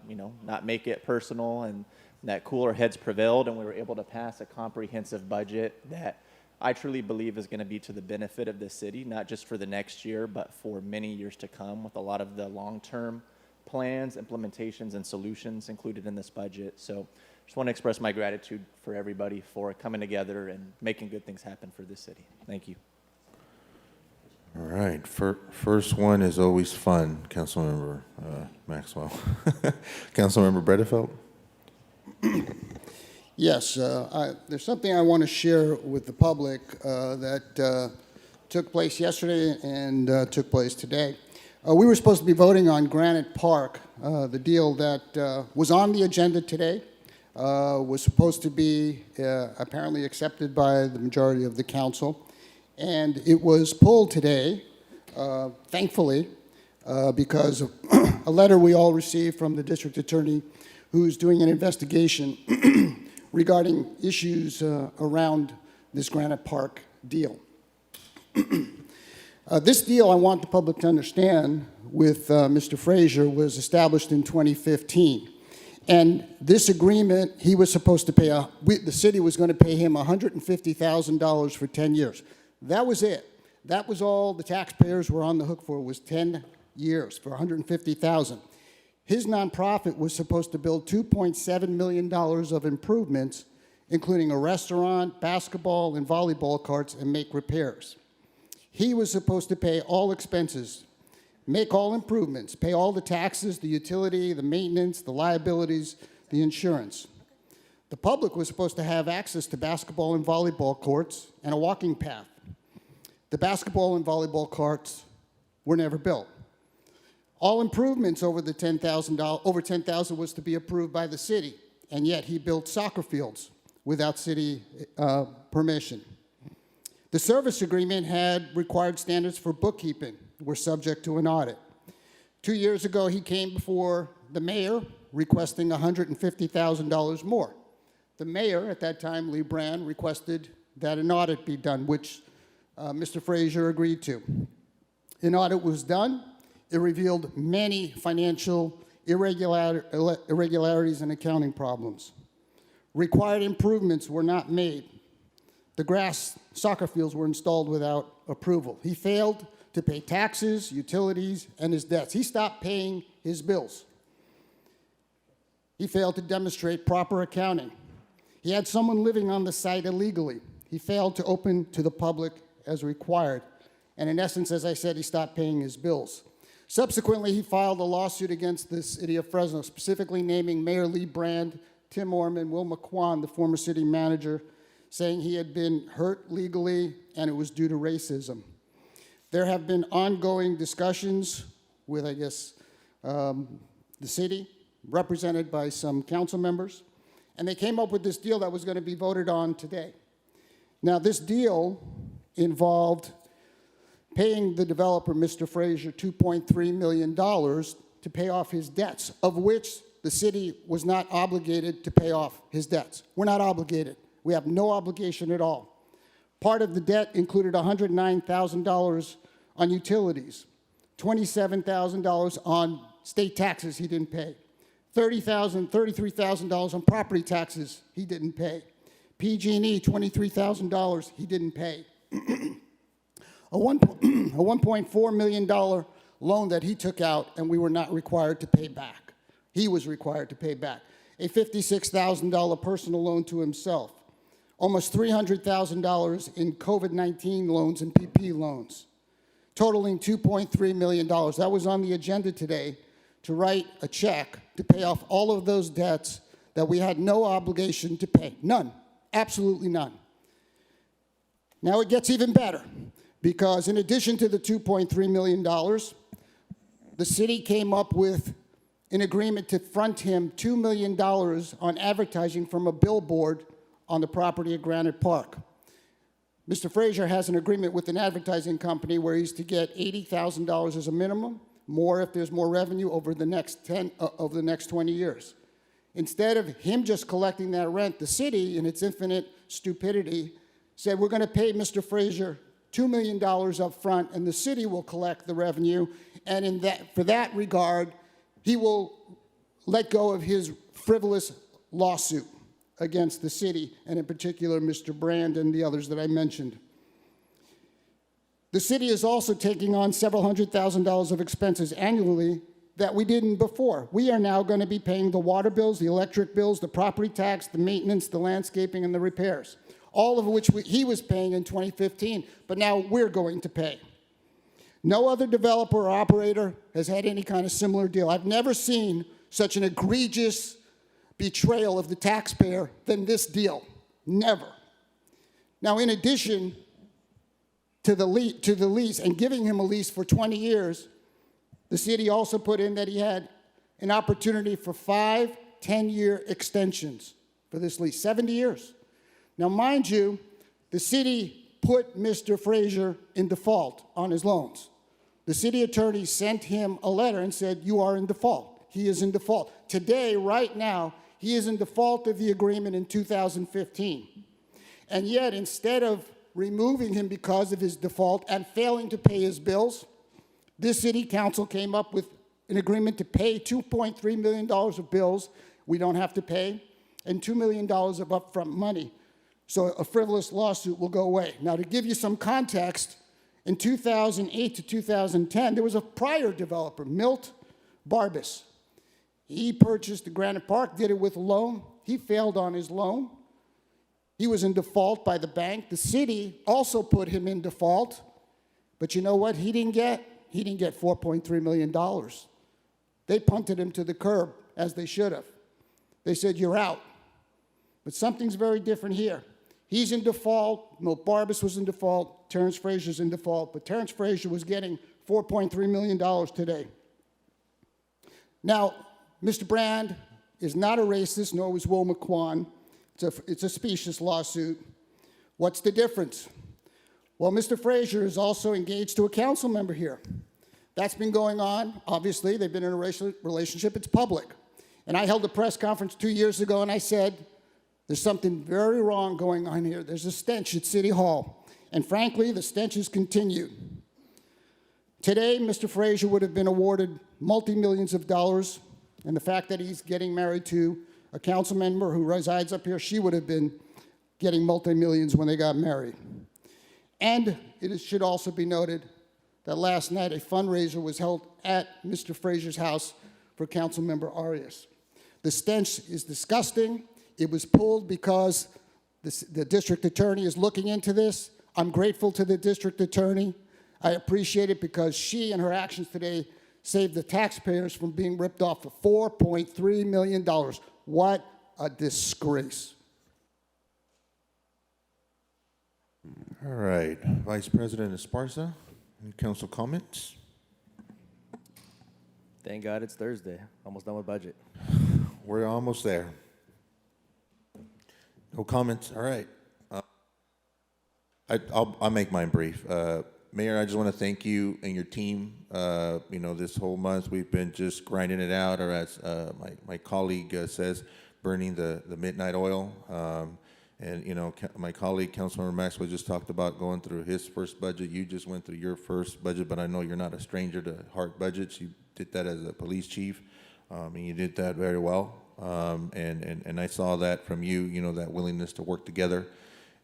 you know, not make it personal, and that cooler heads prevailed, and we were able to pass a comprehensive budget that I truly believe is going to be to the benefit of the city, not just for the next year, but for many years to come, with a lot of the long-term plans, implementations, and solutions included in this budget. So just want to express my gratitude for everybody for coming together and making good things happen for this city. Thank you. All right, first one is always fun, Councilmember Maxwell. Councilmember Bredefeld? Yes, there's something I want to share with the public that took place yesterday and took place today. We were supposed to be voting on Granite Park. The deal that was on the agenda today was supposed to be apparently accepted by the majority of the council. And it was pulled today, thankfully, because of a letter we all received from the district attorney who's doing an investigation regarding issues around this Granite Park deal. This deal, I want the public to understand, with Mr. Frazier was established in 2015. And this agreement, he was supposed to pay, the city was going to pay him $150,000 for 10 years. That was it. That was all the taxpayers were on the hook for, was 10 years for $150,000. His nonprofit was supposed to build $2.7 million of improvements, including a restaurant, basketball, and volleyball courts, and make repairs. He was supposed to pay all expenses, make all improvements, pay all the taxes, the utility, the maintenance, the liabilities, the insurance. The public was supposed to have access to basketball and volleyball courts and a walking path. The basketball and volleyball courts were never built. All improvements over the $10,000 was to be approved by the city, and yet he built soccer fields without city permission. The service agreement had required standards for bookkeeping, were subject to an audit. 2 years ago, he came before the mayor requesting $150,000 more. The mayor at that time, Lee Brand, requested that an audit be done, which Mr. Frazier agreed to. An audit was done. It revealed many financial irregularities and accounting problems. Required improvements were not made. The grass soccer fields were installed without approval. He failed to pay taxes, utilities, and his debts. He stopped paying his bills. He failed to demonstrate proper accounting. He had someone living on the site illegally. He failed to open to the public as required. And in essence, as I said, he stopped paying his bills. Subsequently, he filed a lawsuit against the city of Fresno, specifically naming Mayor Lee Brand, Tim Orman, Will McQuan, the former city manager, saying he had been hurt legally and it was due to racism. There have been ongoing discussions with, I guess, the city, represented by some council members, and they came up with this deal that was going to be voted on today. Now, this deal involved paying the developer, Mr. Frazier, $2.3 million to pay off his debts, of which the city was not obligated to pay off his debts. We're not obligated. We have no obligation at all. Part of the debt included $109,000 on utilities, $27,000 on state taxes he didn't pay, $33,000 on property taxes he didn't pay, PG&E, $23,000 he didn't pay, a $1.4 million loan that he took out and we were not required to pay back. He was required to pay back. A $56,000 personal loan to himself. Almost $300,000 in COVID-19 loans and PP loans, totaling $2.3 million. That was on the agenda today, to write a check to pay off all of those debts that we had no obligation to pay. None. Absolutely none. Now it gets even better, because in addition to the $2.3 million, the city came up with an agreement to front him $2 million on advertising from a billboard on the property of Granite Park. Mr. Frazier has an agreement with an advertising company where he's to get $80,000 as a minimum, more if there's more revenue over the next 20 years. Instead of him just collecting that rent, the city, in its infinite stupidity, said, we're going to pay Mr. Frazier $2 million up front, and the city will collect the revenue, and for that regard, he will let go of his frivolous lawsuit against the city, and in particular, Mr. Brand and the others that I mentioned. The city is also taking on several $100,000 of expenses annually that we didn't before. We are now going to be paying the water bills, the electric bills, the property tax, the maintenance, the landscaping, and the repairs, all of which he was paying in 2015, but now we're going to pay. No other developer or operator has had any kind of similar deal. I've never seen such an egregious betrayal of the taxpayer than this deal. Never. Now, in addition to the lease and giving him a lease for 20 years, the city also put in that he had an opportunity for 5 10-year extensions for this lease, 70 years. Now, mind you, the city put Mr. Frazier in default on his loans. The city attorney sent him a letter and said, you are in default. He is in default. Today, right now, he is in default of the agreement in 2015. And yet, instead of removing him because of his default and failing to pay his bills, this city council came up with an agreement to pay $2.3 million of bills we don't have to pay and $2 million of upfront money. So a frivolous lawsuit will go away. Now, to give you some context, in 2008 to 2010, there was a prior developer, Milt Barbas. He purchased the Granite Park, did it with a loan. He failed on his loan. He was in default by the bank. The city also put him in default. But you know what he didn't get? He didn't get $4.3 million. They punted him to the curb, as they should have. They said, you're out. But something's very different here. He's in default. Milt Barbas was in default. Terrence Frazier's in default. But Terrence Frazier was getting $4.3 million today. Now, Mr. Brand is not a racist, nor was Will McQuan. It's a specious lawsuit. What's the difference? Well, Mr. Frazier is also engaged to a council member here. That's been going on. Obviously, they've been in a racial relationship. It's public. And I held a press conference 2 years ago, and I said, there's something very wrong going on here. There's a stench at City Hall. And frankly, the stench has continued. Today, Mr. Frazier would have been awarded multi-millions of dollars, and the fact that he's getting married to a council member who resides up here, she would have been getting multi-millions when they got married. And it should also be noted that last night a fundraiser was held at Mr. Frazier's house for council member Arias. The stench is disgusting. It was pulled because the district attorney is looking into this. I'm grateful to the district attorney. I appreciate it because she and her actions today saved the taxpayers from being ripped off for $4.3 million. What a disgrace. All right, Vice President Esparza, any council comments? Thank God it's Thursday. Almost done with budget. We're almost there. No comments, all right. I'll make mine brief. Mayor, I just want to thank you and your team. This whole month we've been just grinding it out, or as my colleague says, burning the midnight oil. My colleague, Councilmember Maxwell, just talked about going through his first budget. You just went through your first budget, but I know you're not a stranger to hard budgets. You did that as a police chief, and you did that very well. And I saw that from you, that willingness to work together.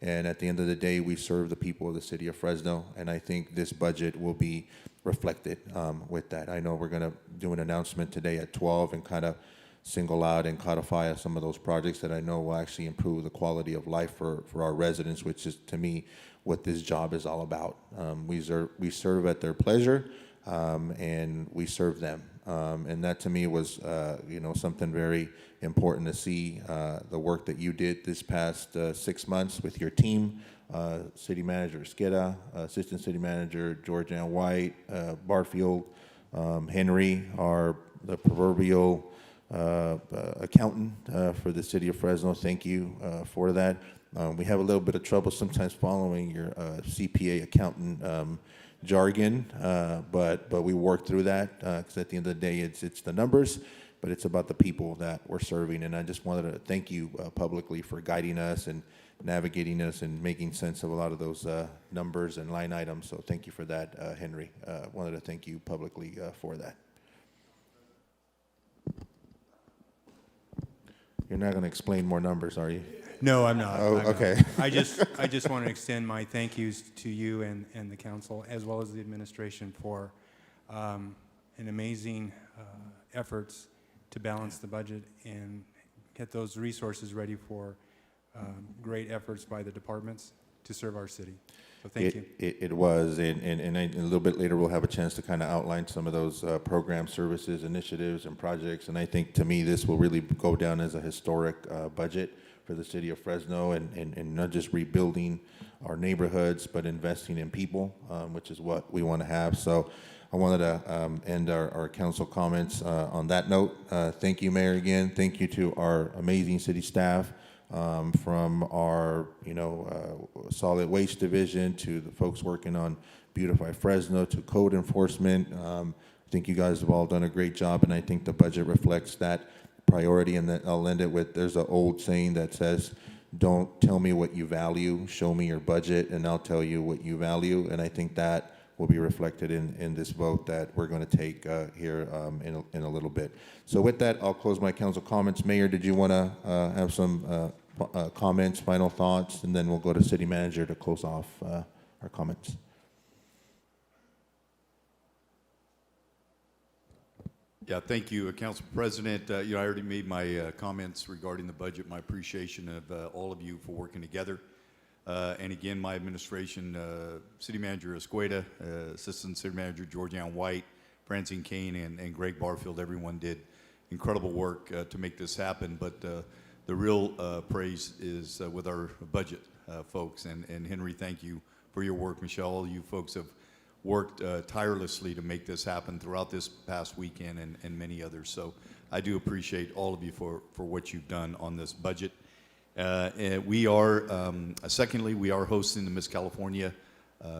And at the end of the day, we serve the people of the city of Fresno, and I think this budget will be reflected with that. I know we're going to do an announcement today at 12 and kind of single out and codify some of those projects that I know will actually improve the quality of life for our residents, which is, to me, what this job is all about. We serve at their pleasure, and we serve them. And that, to me, was something very important to see, the work that you did this past 6 months with your team, City Manager Esqueda, Assistant City Manager Georgianne White, Barfield, Henry, the proverbial accountant for the city of Fresno. Thank you for that. We have a little bit of trouble sometimes following your CPA accountant jargon, but we work through that because at the end of the day, it's the numbers, but it's about the people that we're serving. And I just wanted to thank you publicly for guiding us and navigating us and making sense of a lot of those numbers and line items. So thank you for that, Henry. Wanted to thank you publicly for that. You're not going to explain more numbers, are you? No, I'm not. Oh, I'm okay. not. I just want to extend my thank yous to you and the council, as well as the administration, for an amazing efforts to balance the budget and get those resources ready for great efforts by the departments to serve our city. So thank you. It was, and a little bit later we'll have a chance to kind of outline some of those program services, initiatives, and projects. And I think, to me, this will really go down as a historic budget for the city of Fresno, and not just rebuilding our neighborhoods, but investing in people, which is what we want to have. So I wanted to end our council comments on that note. Thank you, Mayor, again. Thank you to our amazing city staff, from our solid waste division to the folks working on Beautify Fresno to code enforcement. I think you guys have all done a great job, and I think the budget reflects that priority, and then I'll end it with, there's an old saying that says, don't tell me what you value, show me your budget, and I'll tell you what you value. And I think that will be reflected in this vote that we're going to take here in a little bit. So with that, I'll close my council comments. Mayor, did you want to have some comments, final thoughts, and then we'll go to city manager to close off our comments. Yeah, thank you, Council President. I already made my comments regarding the budget, my appreciation of all of you for working together. And again, my administration, City Manager Escueda, Assistant City Manager Georgianne White, Francine Kane, and Greg Barfield, everyone did incredible work to make this happen. But the real praise is with our budget folks. And Henry, thank you for your work. Michelle, all you folks have worked tirelessly to make this happen throughout this past weekend and many others. So I do appreciate all of you for what you've done on this budget. And we are, secondly, we are hosting the Miss California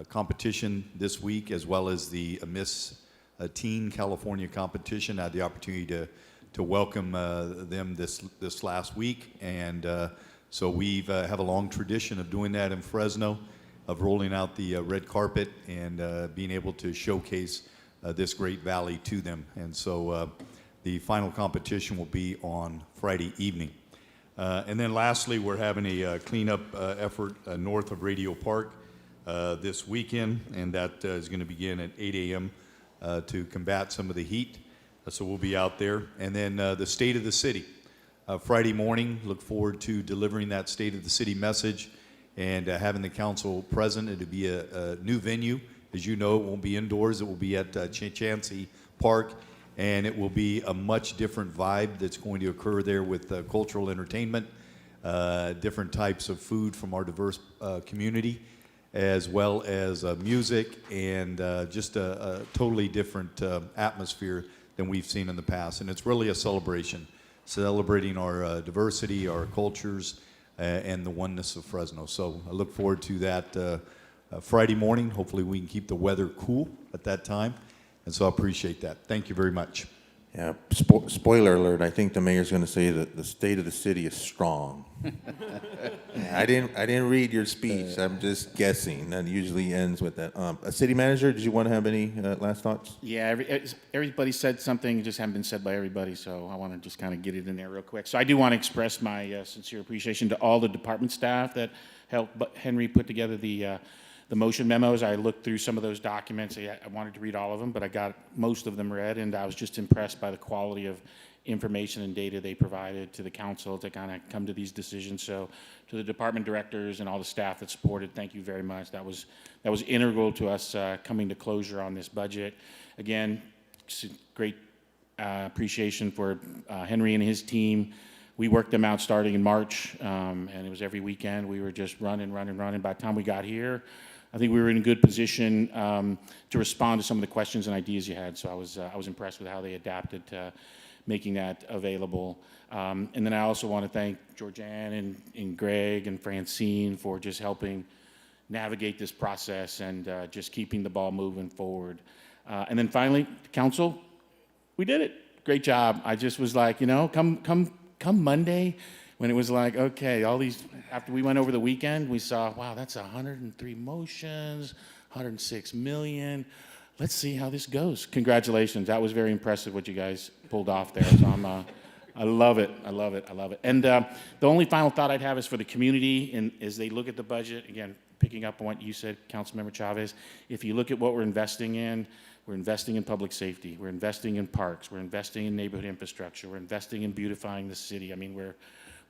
competition this week, as well as the Miss Teen California competition. I had the opportunity to welcome them this last week. And so we've have a long tradition of doing that in Fresno, of rolling out the red carpet and being able to showcase this great valley to them. And so the final competition will be on Friday evening. And then lastly, we're having a cleanup effort north of Radio Park this weekend, and that is going to begin at 8 a.m. To combat some of the heat. So we'll be out there. And then the State of the City. Friday morning, look forward to delivering that State of the City message and having the council present. It'll be a new venue. As you know, it won't be indoors. It will be at Chansey Park. And it will be a much different vibe that's going to occur there with cultural entertainment, different types of food from our diverse community, as well as music, and just a totally different atmosphere than we've seen in the past. And it's really a celebration, celebrating our diversity, our cultures, and the oneness of Fresno. So I look forward to that Friday morning. Hopefully we can keep the weather cool at that time. And so I appreciate that. Thank you very much. Yeah, spoiler alert, I think the mayor's going to say that the state of the city is strong. I didn't read your speech. I'm just guessing. That usually ends with that. City manager, did you want to have any last thoughts? Yeah, everybody said something, just haven't been said by everybody, so I want to just kind of get it in there real quick. So I do want to express my sincere appreciation to all the department staff that helped Henry put together the motion memos. I looked through some of those documents. I wanted to read all of them, but I got most of them read, and I was just impressed by the quality of information and data they provided to the council to kind of come to these decisions. So to the department directors and all the staff that supported, thank you very much. That was integral to us coming to closure on this budget. Again, great appreciation for Henry and his team. We worked them out starting in March, and it was every weekend. We were just running. By the time we got here, I think we were in a good position to respond to some of the questions and ideas you had. So I was impressed with how they adapted to making that available. And then I also want to thank Georgianne and Greg and Francine for just helping navigate this process and just keeping the ball moving forward. And then finally, council, we did it. Great job. I just was like, come Monday, when it was like, okay, all these, after we went over the weekend, we saw, wow, that's 103 motions, 106 million. Let's see how this goes. Congratulations. That was very impressive what you guys pulled off there. So I love it. I love it. I love it. And the only final thought I'd have is for the community, and as they look at the budget, again, picking up on what you said, Councilmember Chavez, if you look at what we're investing in public safety, we're investing in parks, we're investing in neighborhood infrastructure, we're investing in beautifying the city. I mean, we're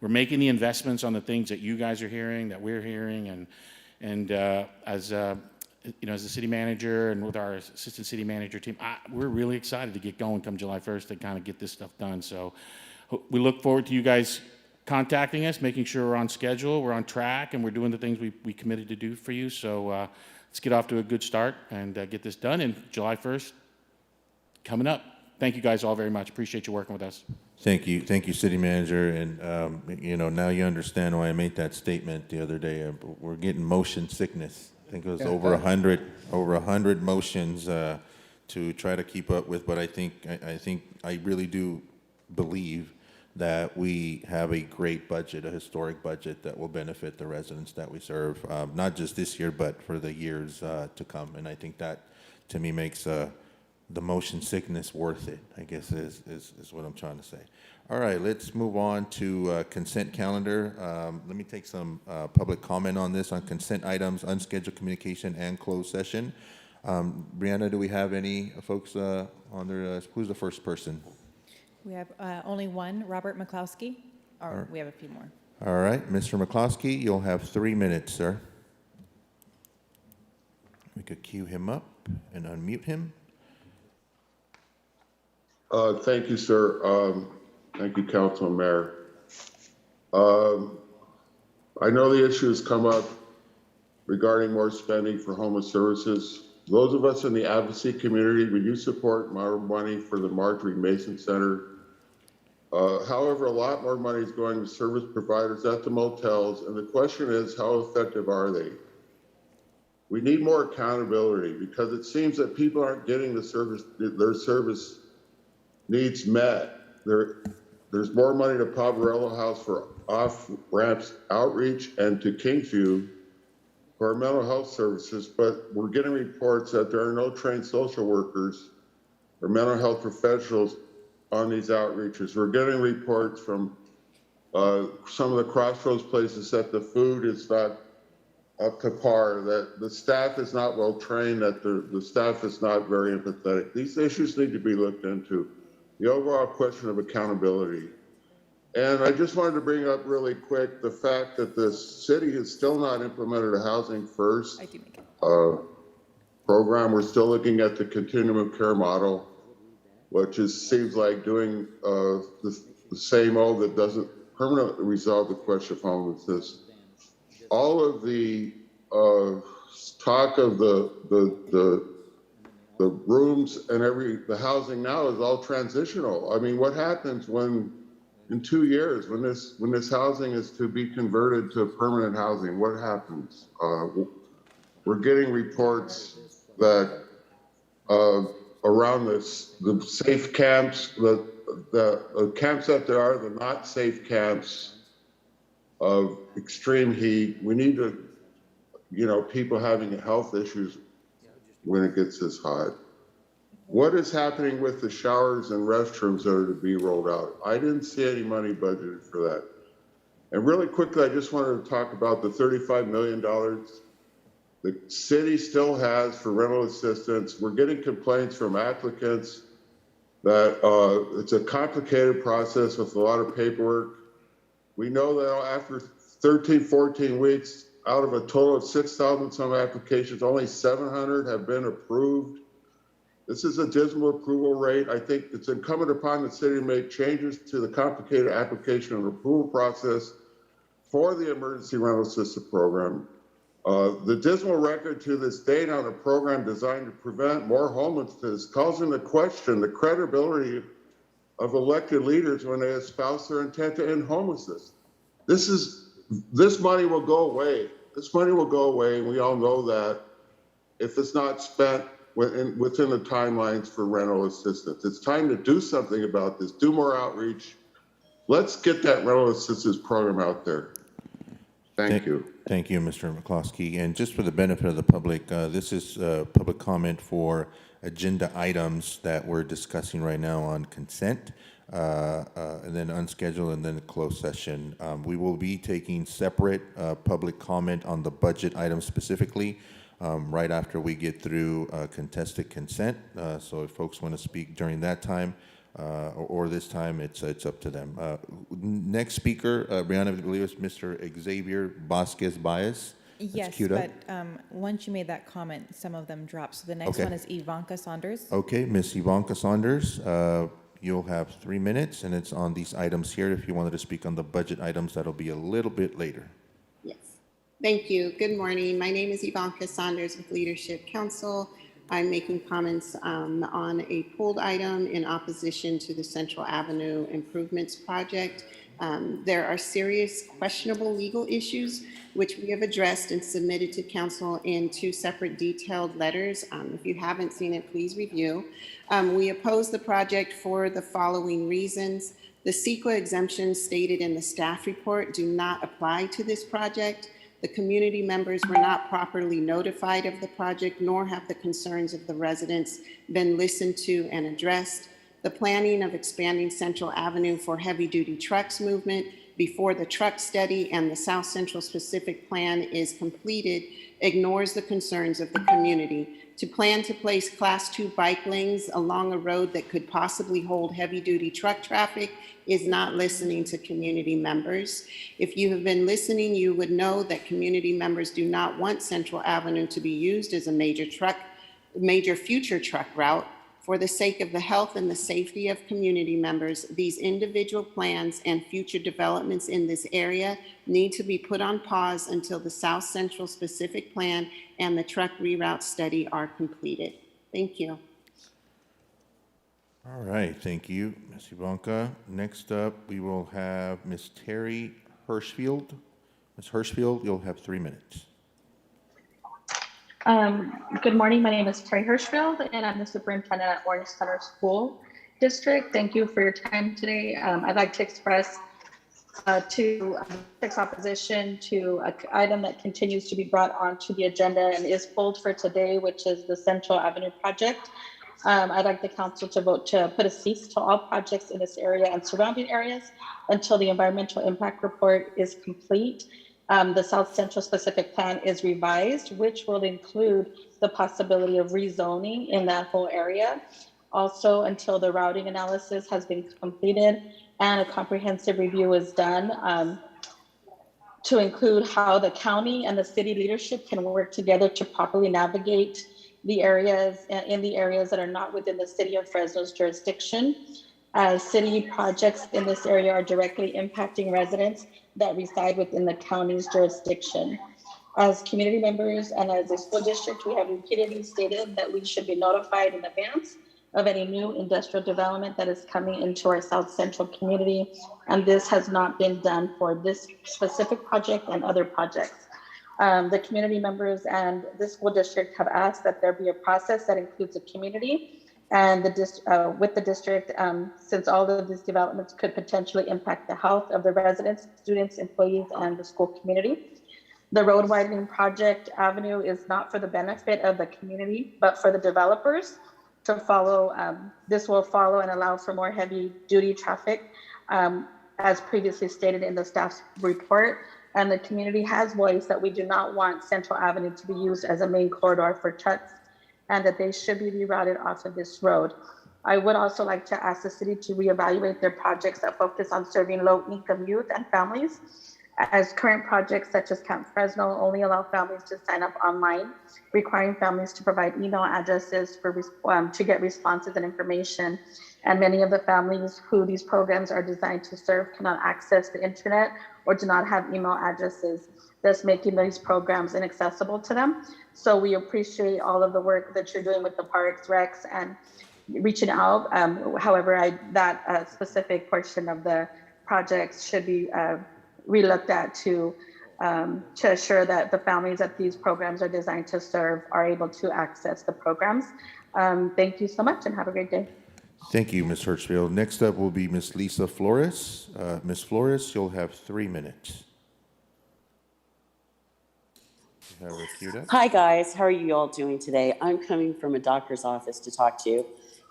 making the investments on the things that you guys are hearing, that we're hearing, and as the city manager and with our assistant city manager team, we're really excited to get going come July 1st to kind of get this stuff done. So we look forward to you guys contacting us, making sure we're on schedule, we're on track, and we're doing the things we committed to do for you. So let's get off to a good start and get this done. And July 1st coming up. Thank you guys all very much. Appreciate you working with us. Thank you, city manager. And now you understand why I made that statement the other day. We're getting motion sickness. I think it was over 100 motions to try to keep up with. But I think I really do believe that we have a great budget, a historic budget that will benefit the residents that we serve, not just this year, but for the years to come. And I think that, to me, makes the motion sickness worth it, I guess is what I'm trying to say. All right, let's move on to consent calendar. Let me take some public comment on this, on consent items, unscheduled communication, and closed session. Brianna, do we have any folks on there? Who's the first person? We have only one, Robert McCloskey, or we have a few more. All right, Mr. McCloskey, you'll have 3 minutes, sir. We could cue him up and unmute him. Thank you, sir. Thank you, Council and Mayor. I know the issue has come up regarding more spending for homeless services. Those of us in the advocacy community, we do support more money for the Marjorie Mason Center. However, a lot more money is going to service providers at the motels, and the question is, how effective are they? We need more accountability because it seems that people aren't getting the service, their service needs met. There's more money to Poverello House for off-ramps outreach and to Kingview for our mental health services, but we're getting reports that there are no trained social workers or mental health professionals on these outreaches. We're getting reports from some of the Crossroads places that the food is not up to par, that the staff is not well trained, that the staff is not very empathetic. These issues need to be looked into. The overall question of accountability. And I just wanted to bring up really quick the fact that the city has still not implemented a Housing First program. We're still looking at the continuum of care model, which seems like doing the same old that doesn't permanently resolve the question of homelessness. All of the talk of the rooms and the housing now is all transitional. I mean, what happens when in 2 years, when this housing is to be converted to permanent housing, what happens? We're getting reports that around the safe camps, the camps that there are, the not safe camps of extreme heat, we need to, people having health issues when it gets this hot. What is happening with the showers and restrooms that are to be rolled out? I didn't see any money budgeted for that. And really quickly, I just wanted to talk about the $35 million the city still has for rental assistance. We're getting complaints from applicants that it's a complicated process with a lot of paperwork. We know that after 13, 14 weeks, out of a total of 6,000 some applications, only 700 have been approved. This is a dismal approval rate. I think it's incumbent upon the city to make changes to the complicated application and approval process for the emergency rental assistance program. The dismal record to this date on a program designed to prevent more homelessness calls into question the credibility of elected leaders when they espouse their intent to end homelessness. This money will go away. This money will go away, and we all know that if it's not spent within the timelines for rental assistance. It's time to do something about this, do more outreach. Let's get that rental assistance program out there. Thank you. Thank you, Mr. McCloskey. And just for the benefit of the public, this is public comment for agenda items that we're discussing right now on consent, and then unscheduled, and then closed session. We will be taking separate public comment on the budget items specifically right after we get through contested consent. So if folks want to speak during that time or this time, it's up to them. Next speaker, Brianna, I believe it's Mr. Xavier Vasquez Baez. Yes, but once you made that comment, some of them dropped. So the next one is Ivanka Saunders. Okay, Miss Ivanka Saunders, you'll have 3 minutes, and it's on these items here. If you wanted to speak on the budget items, that'll be a little bit later. Yes. Thank you. Good morning. My name is Ivanka Saunders with Leadership Council. I'm making comments on a pulled item in opposition to the Central Avenue Improvements Project. There are serious questionable legal issues which we have addressed and submitted to council in 2 separate detailed letters. If you haven't seen it, please review. We oppose the project for the following reasons. The CEQA exemptions stated in the staff report do not apply to this project. The community members were not properly notified of the project, nor have the concerns of the residents been listened to and addressed. The planning of expanding Central Avenue for heavy-duty trucks movement before the truck study and the South Central specific plan is completed ignores the concerns of the community. To plan to place Class 2 bike lanes along a road that could possibly hold heavy-duty truck traffic is not listening to community members. If you have been listening, you would know that community members do not want Central Avenue to be used as a major future truck route. For the sake of the health and the safety of community members, these individual plans and future developments in this area need to be put on pause until the South Central specific plan and the truck reroute study are completed. Thank you. All right, thank you, Ms. Ivanka. Next up, we will have Ms. Terry Hirschfield. Ms. Hirschfield, you'll have 3 minutes. Good morning. My name is Terry Hirschfield, and I'm the superintendent at Orange Center School District. Thank you for your time today. I'd like to express opposition to an item that continues to be brought onto the agenda and is pulled for today, which is the Central Avenue project. I'd like the council to vote to put a cease to all projects in this area and surrounding areas until the environmental impact report is complete. The South Central specific plan is revised, which will include the possibility of rezoning in that whole area. Also, until the routing analysis has been completed and a comprehensive review is done to include how the county and the city leadership can work together to properly navigate the areas that are not within the city of Fresno's jurisdiction. City projects in this area are directly impacting residents that reside within the county's jurisdiction. As community members and as a school district, we have repeatedly stated that we should be notified in advance of any new industrial development that is coming into our South Central community. And this has not been done for this specific project and other projects. The community members and the school district have asked that there be a process that includes the community and with the district, since all of these developments could potentially impact the health of the residents, students, employees, and the school community. The road widening project avenue is not for the benefit of the community, but for the developers to follow. This will follow and allow for more heavy duty traffic, as previously stated in the staff's report. And the community has voiced that we do not want Central Avenue to be used as a main corridor for trucks, and that they should be rerouted off of this road. I would also like to ask the city to reevaluate their projects that focus on serving low-income youth and families, as current projects such as Camp Fresno only allow families to sign up online, requiring families to provide email addresses to get responses and information. And many of the families who these programs are designed to serve cannot access the internet or do not have email addresses, thus making these programs inaccessible to them. So we appreciate all of the work that you're doing with the Parks, Recs, and reaching out. However, that specific portion of the projects should be relooked at to assure that the families that these programs are designed to serve are able to access the programs. Thank you so much and have a great day. Thank you, Ms. Hirschfield. Next up will be Ms. Lisa Flores. Ms. Flores, you'll have 3 minutes. You have her queued up. Hi, guys. How are you all doing today? I'm coming from a doctor's office to talk to you.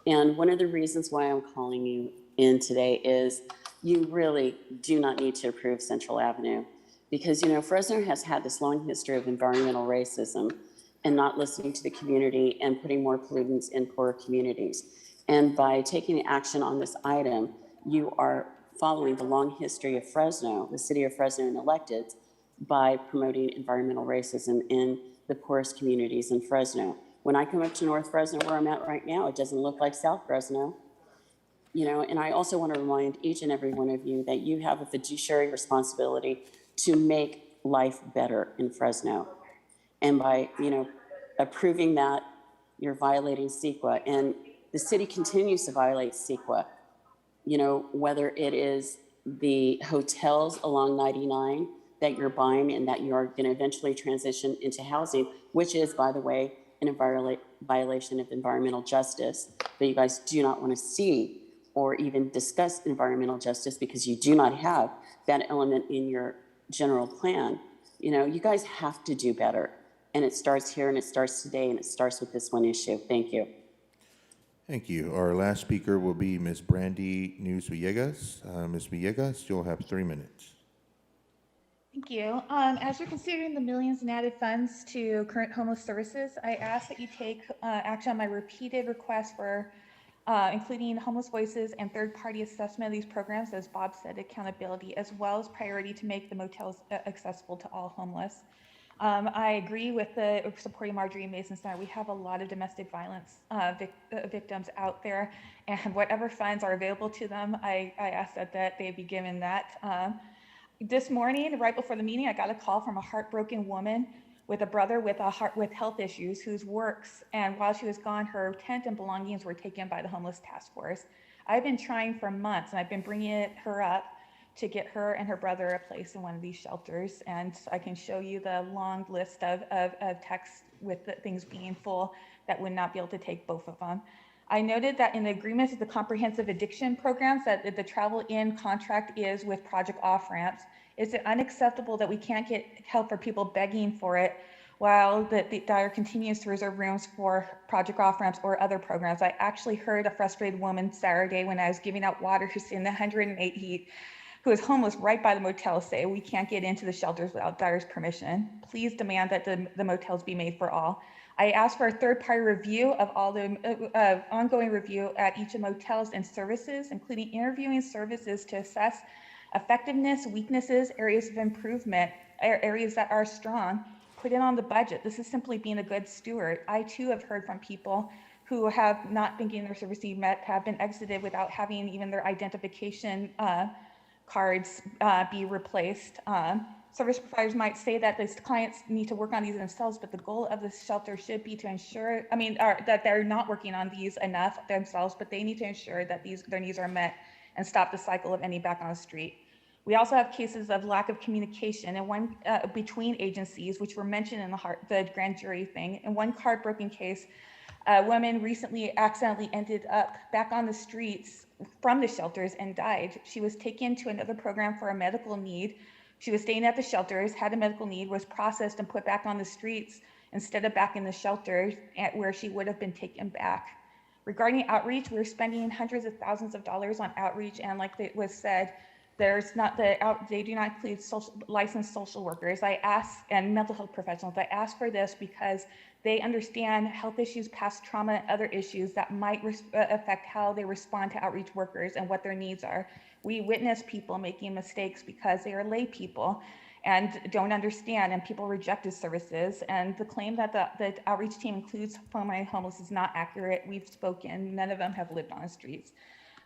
And one of the reasons why I'm calling you in today is you really do not need to approve Central Avenue. Because, you know, Fresno has had this long history of environmental racism and not listening to the community and putting more pollutants in poorer communities. And by taking action on this item, you are following the long history of Fresno, the city of Fresno and electeds, by promoting environmental racism in the poorest communities in Fresno. When I come up to North Fresno, where I'm at right now, it doesn't look like South Fresno. You know, and I also want to remind each and every one of you that you have a fiduciary responsibility to make life better in Fresno. And by, you know, approving that, you're violating CEQA. And the city continues to violate CEQA. You know, whether it is the hotels along 99 that you're buying and that you are going to eventually transition into housing, which is, by the way, a violation of environmental justice that you guys do not want to see. or even discuss environmental justice because you do not have that element in your general plan, you know, you guys have to do better. And it starts here, and it starts today, and it starts with this one issue. Thank you. Thank you. Our last speaker will be Ms. Brandy News Villegas. Ms. Villegas, you'll have 3 minutes. Thank you. As you're considering the millions in added funds to current homeless services, I ask that you take action on my repeated request for including Homeless Voices and third-party assessment of these programs, as Bob said, accountability, as well as priority to make the motels accessible to all homeless. I agree with supporting Marjorie Mason Snyder. We have a lot of domestic violence victims out there, and whatever funds are available to them, I ask that they be given that. This morning, right before the meeting, I got a call from a heartbroken woman with a brother with health issues whose works, and while she was gone, her tent and belongings were taken by the homeless task force. I've been trying for months, and I've been bringing her up to get her and her brother a place in one of these shelters, and I can show you the long list of texts with the things being full that would not be able to take both of them. I noted that in the agreements with the comprehensive addiction programs that the travel in contract is with Project Off-Ramps. Is it unacceptable that we can't get help for people begging for it while the Dyer continues to reserve rooms for Project Off-Ramps or other programs? I actually heard a frustrated woman Saturday when I was giving out water who's in the 108 heat, who is homeless right by the motel, say we can't get into the shelters without Dyer's permission. Please demand that the motels be made for all. I asked for a third-party review of all the ongoing review at each of motels and services, including interviewing services to assess effectiveness, weaknesses, areas of improvement, areas that are strong. Put it on the budget. This is simply being a good steward. I too have heard from people who have not been getting their services met, have been exited without having even their identification cards be replaced. Service providers might say that these clients need to work on these themselves, but the goal of the shelter should be to ensure, that they're not working on these enough themselves, but they need to ensure that their needs are met and stop the cycle of ending back on the street. We also have cases of lack of communication and between agencies, which were mentioned in the grand jury thing. In one heartbroken case, a woman recently accidentally ended up back on the streets from the shelters and died. She was taken to another program for a medical need. She was staying at the shelters, had a medical need, was processed and put back on the streets instead of back in the shelters where she would have been taken back. Regarding outreach, we're spending hundreds of thousands of dollars on outreach, and like it was said, they do not include licensed social workers. And mental health professionals. I ask for this because they understand health issues, past trauma, and other issues that might affect how they respond to outreach workers and what their needs are. We witness people making mistakes because they are lay people and don't understand, and people reject his services. And the claim that the outreach team includes formerly homeless is not accurate. We've spoken, none of them have lived on the streets.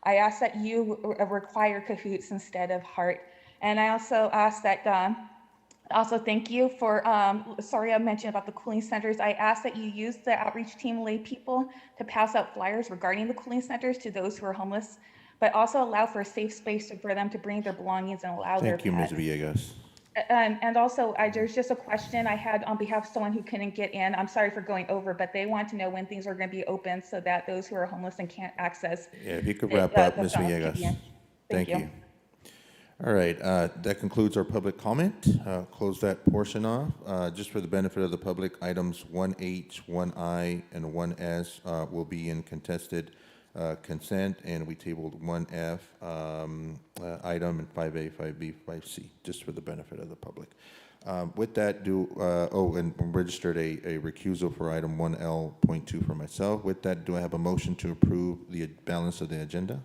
I ask that you require CAHOOTS instead of HEART. And I also ask that, also thank you for, sorry I mentioned about the cooling centers. I ask that you use the outreach team lay people to pass out flyers regarding the cooling centers to those who are homeless, but also allow for a safe space for them to bring their belongings and allow their Thank you, Ms. pets. Villegas. And also, there's just a question I had on behalf of someone who couldn't get in. I'm sorry for going over, but they want to know when things are going to be open so that those who are homeless and can't access. Yeah, if you could wrap up, the Ms. jobs can Villegas. be in. Thank you. All right, that concludes our public comment. Close that portion off. Just for the benefit of the public, items 1H, 1I, and 1S will be in contested consent, and we tabled 1F item and 5A, 5B, 5C, just for the benefit of the public. With that, and registered a recusal for item 1L.2 for myself. With that, do I have a motion to approve the balance of the agenda?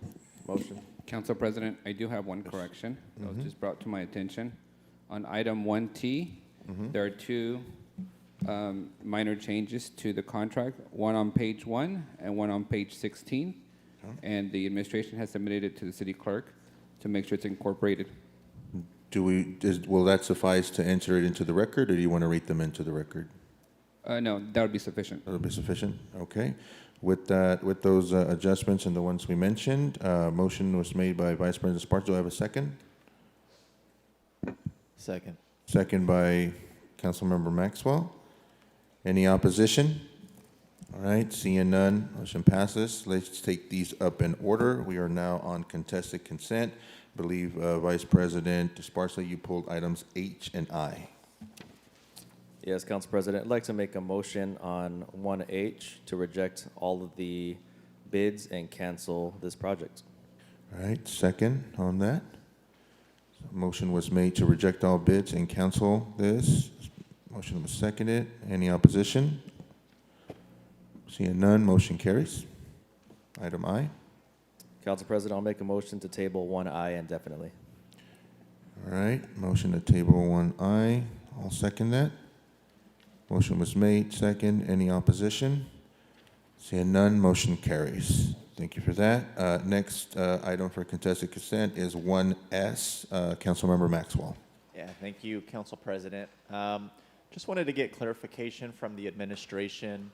Motion. Council President, I do have one correction that was just brought to my attention. On item 1T, there are two minor changes to the contract, one on page 1 and one on page 16. And the administration has submitted it to the city clerk to make sure it's incorporated. Will that suffice to enter it into the record, or do you want to read them into the record? No, that would be sufficient. That would be sufficient, okay. With that, with those adjustments and the ones we mentioned, motion was made by Vice President Sparks. Do I have a second? Second. Second by Councilmember Maxwell. Any opposition? All right, seeing none, motion passes. Let's take these up in order. We are now on contested consent. I believe Vice President Esparza, you pulled items H and I. Yes, Council President, I'd like to make a motion on 1H to reject all of the bids and cancel this project. All right, second on that. Motion was made to reject all bids and cancel this. Motion was seconded. Any opposition? Seeing none, motion carries. Item I. Council President, I'll make a motion to table 1I indefinitely. All right, motion to table 1I. I'll second that. Motion was made, second. Any opposition? Seeing none, motion carries. Thank you for that. Next item for contested consent is 1S. Councilmember Maxwell. Yeah, thank you, Council President. Just wanted to get clarification from the administration.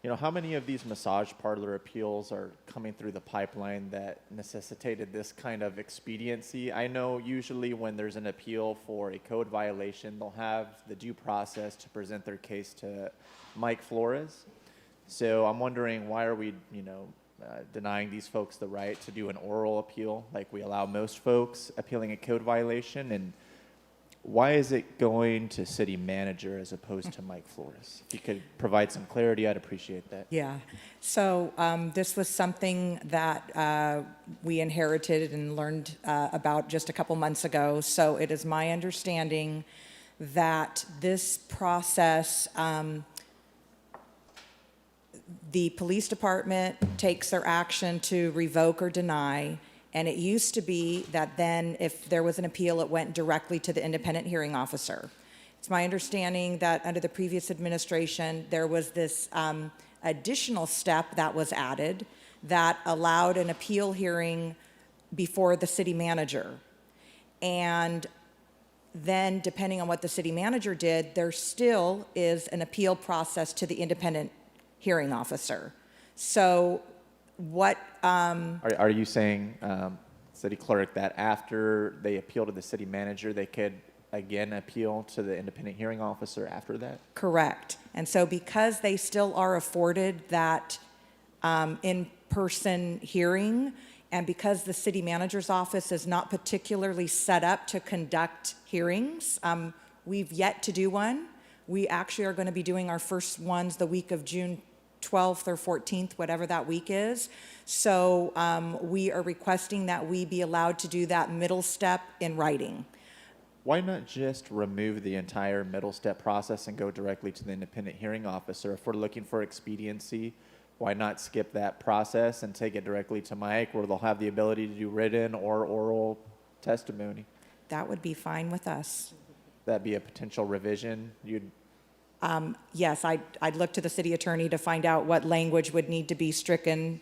You know, how many of these massage parlor appeals are coming through the pipeline that necessitated this kind of expediency? I know usually when there's an appeal for a code violation, they'll have the due process to present their case to Mike Flores. So I'm wondering, why are we, denying these folks the right to do an oral appeal like we allow most folks appealing a code violation? And why is it going to city manager as opposed to Mike Flores? If you could provide some clarity, I'd appreciate that. Yeah. So this was something that we inherited and learned about just a couple months ago. So it is my understanding that this process, the police department takes their action to revoke or deny. And it used to be that then if there was an appeal, it went directly to the independent hearing officer. It's my understanding that under the previous administration, there was this additional step that was added that allowed an appeal hearing before the city manager. And then depending on what the city manager did, there still is an appeal process to the independent hearing officer. So what... Are you saying, city clerk, that after they appeal to the city manager, they could again appeal to the independent hearing officer after that? Correct. And so because they still are afforded that in-person hearing, and because the city manager's office is not particularly set up to conduct hearings, we've yet to do one. We actually are going to be doing our first ones the week of June 12th or 14th, whatever that week is. So we are requesting that we be allowed to do that middle step in writing. Why not just remove the entire middle step process and go directly to the independent hearing officer? If we're looking for expediency, why not skip that process and take it directly to Mike, where they'll have the ability to do written or oral testimony? That would be fine with us. That'd be a potential revision. Yes, I'd look to the city attorney to find out what language would need to be stricken.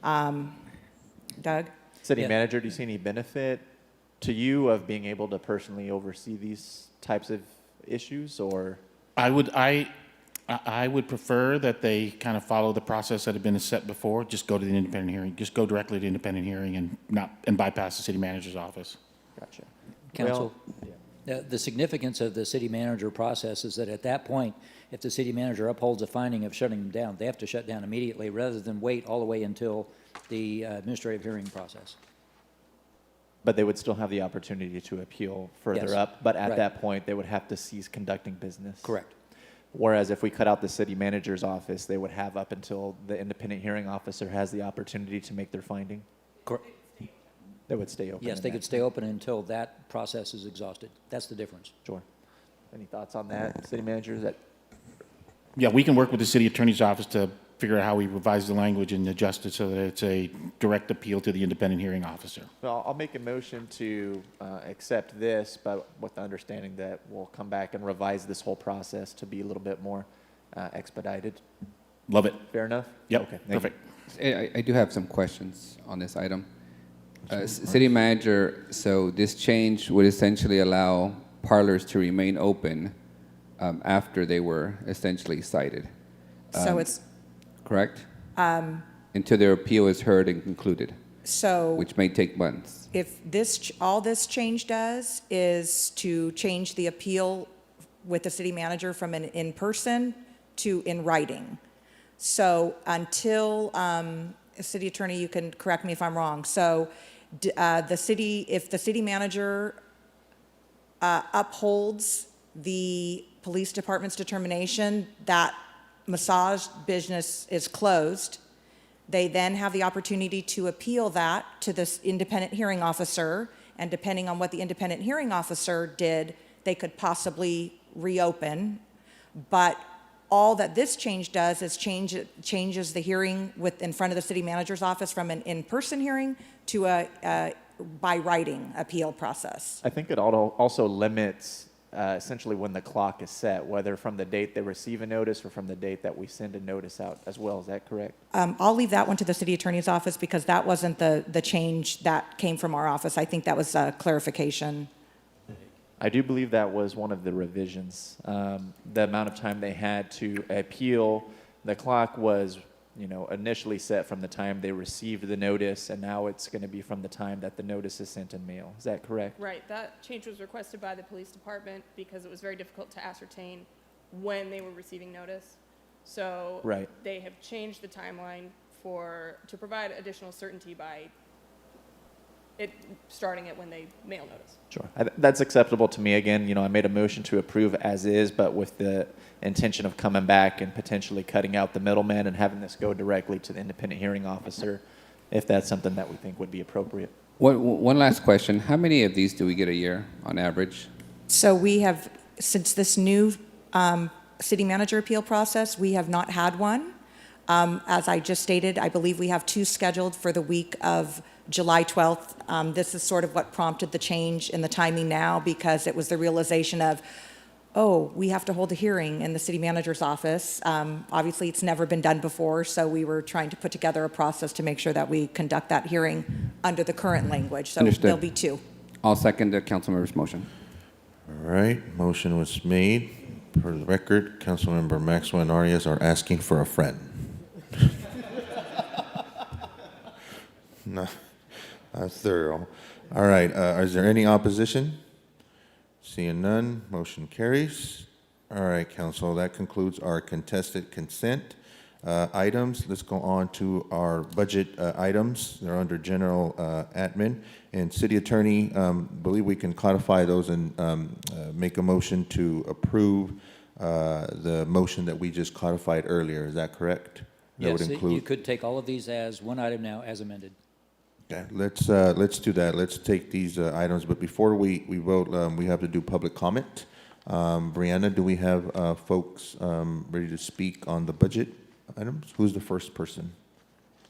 Doug? City manager, do you see any benefit to you of being able to personally oversee these types of issues, or? I would prefer that they kind of follow the process that had been set before. Just go to the independent hearing. Just go directly to the independent hearing and bypass the city manager's office. Gotcha. Council, the significance of the city manager process is that at that point, if the city manager upholds a finding of shutting them down, they have to shut down immediately rather than wait all the way until the administrative hearing process. But they would still have the opportunity to appeal further up, but at that point, they would have to cease conducting business. Correct. Whereas if we cut out the city manager's office, they would have up until the independent hearing officer has the opportunity to make their finding. Correct. They would stay open. Yes, they could stay open until that process is exhausted. That's the difference. Sure. Any thoughts on that, city manager? Is that? Yeah, we can work with the city attorney's office to figure out how we revise the language and adjust it so that it's a direct appeal to the independent hearing officer. Well, I'll make a motion to accept this, but with the understanding that we'll come back and revise this whole process to be a little bit more expedited. Love it. Fair enough? Yep, Okay, perfect. I do have some questions on this item. City manager, so this change would essentially allow parlors to remain open after they were essentially cited. So it's... Correct? Until their appeal is heard and concluded. So... Which may take months. If this, all this change does is to change the appeal with the city manager from an in-person to in writing. So until, city attorney, you can correct me if I'm wrong. So if the city manager upholds the police department's determination that massage business is closed, they then have the opportunity to appeal that to this independent hearing officer, and depending on what the independent hearing officer did, they could possibly reopen. But all that this change does is changes the hearing in front of the city manager's office from an in-person hearing to a by writing appeal process. I think it also limits essentially when the clock is set, whether from the date they receive a notice or from the date that we send a notice out as well. Is that correct? I'll leave that one to the city attorney's office because that wasn't the change that came from our office. I think that was a clarification. I do believe that was one of the revisions. The amount of time they had to appeal, the clock was, initially set from the time they received the notice, and now it's going to be from the time that the notice is sent in mail. Is that correct? Right. That change was requested by the police department because it was very difficult to ascertain when they were receiving notice. So right. They have changed the timeline to provide additional certainty by it starting it when they mail notice. Sure. That's acceptable to me. Again, I made a motion to approve as is, but with the intention of coming back and potentially cutting out the middleman and having this go directly to the independent hearing officer, if that's something that we think would be appropriate. One last question. How many of these do we get a year on average? So we have, since this new city manager appeal process, we have not had one. As I just stated, I believe we have 2 scheduled for the week of July 12th. This is sort of what prompted the change in the timing now, because it was the realization of, we have to hold a hearing in the city manager's office. Obviously, it's never been done before, so we were trying to put together a process to make sure that we conduct that hearing under the current language. So Understood. there'll be 2. I'll second the council member's motion. All right, motion was made. For the record, Councilmember Maxwell and Arias are asking for a friend. No, that's thorough. All right, is there any opposition? Seeing none, motion carries. All right, council, that concludes our contested consent items. Let's go on to our budget items. They're under general admin. And city attorney, believe we can codify those and make a motion to approve the motion that we just codified earlier. Is that correct? That Yes, would include. you could take all of these as one item now as amended. Okay, let's do that. Let's take these items, but before we vote, we have to do public comment. Brianna, do we have folks ready to speak on the budget items? Who's the first person?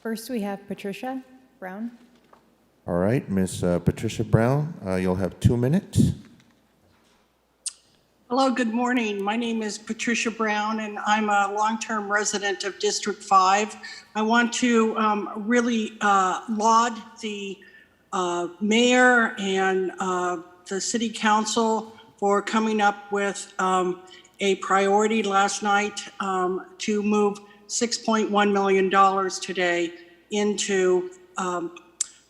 First, we have Patricia Brown. All right, Miss Patricia Brown, you'll have 2 minutes. Hello, good morning. My name is Patricia Brown, and I'm a long-term resident of District 5. I want to really laud the mayor and the city council for coming up with a priority last night to move $6.1 million today into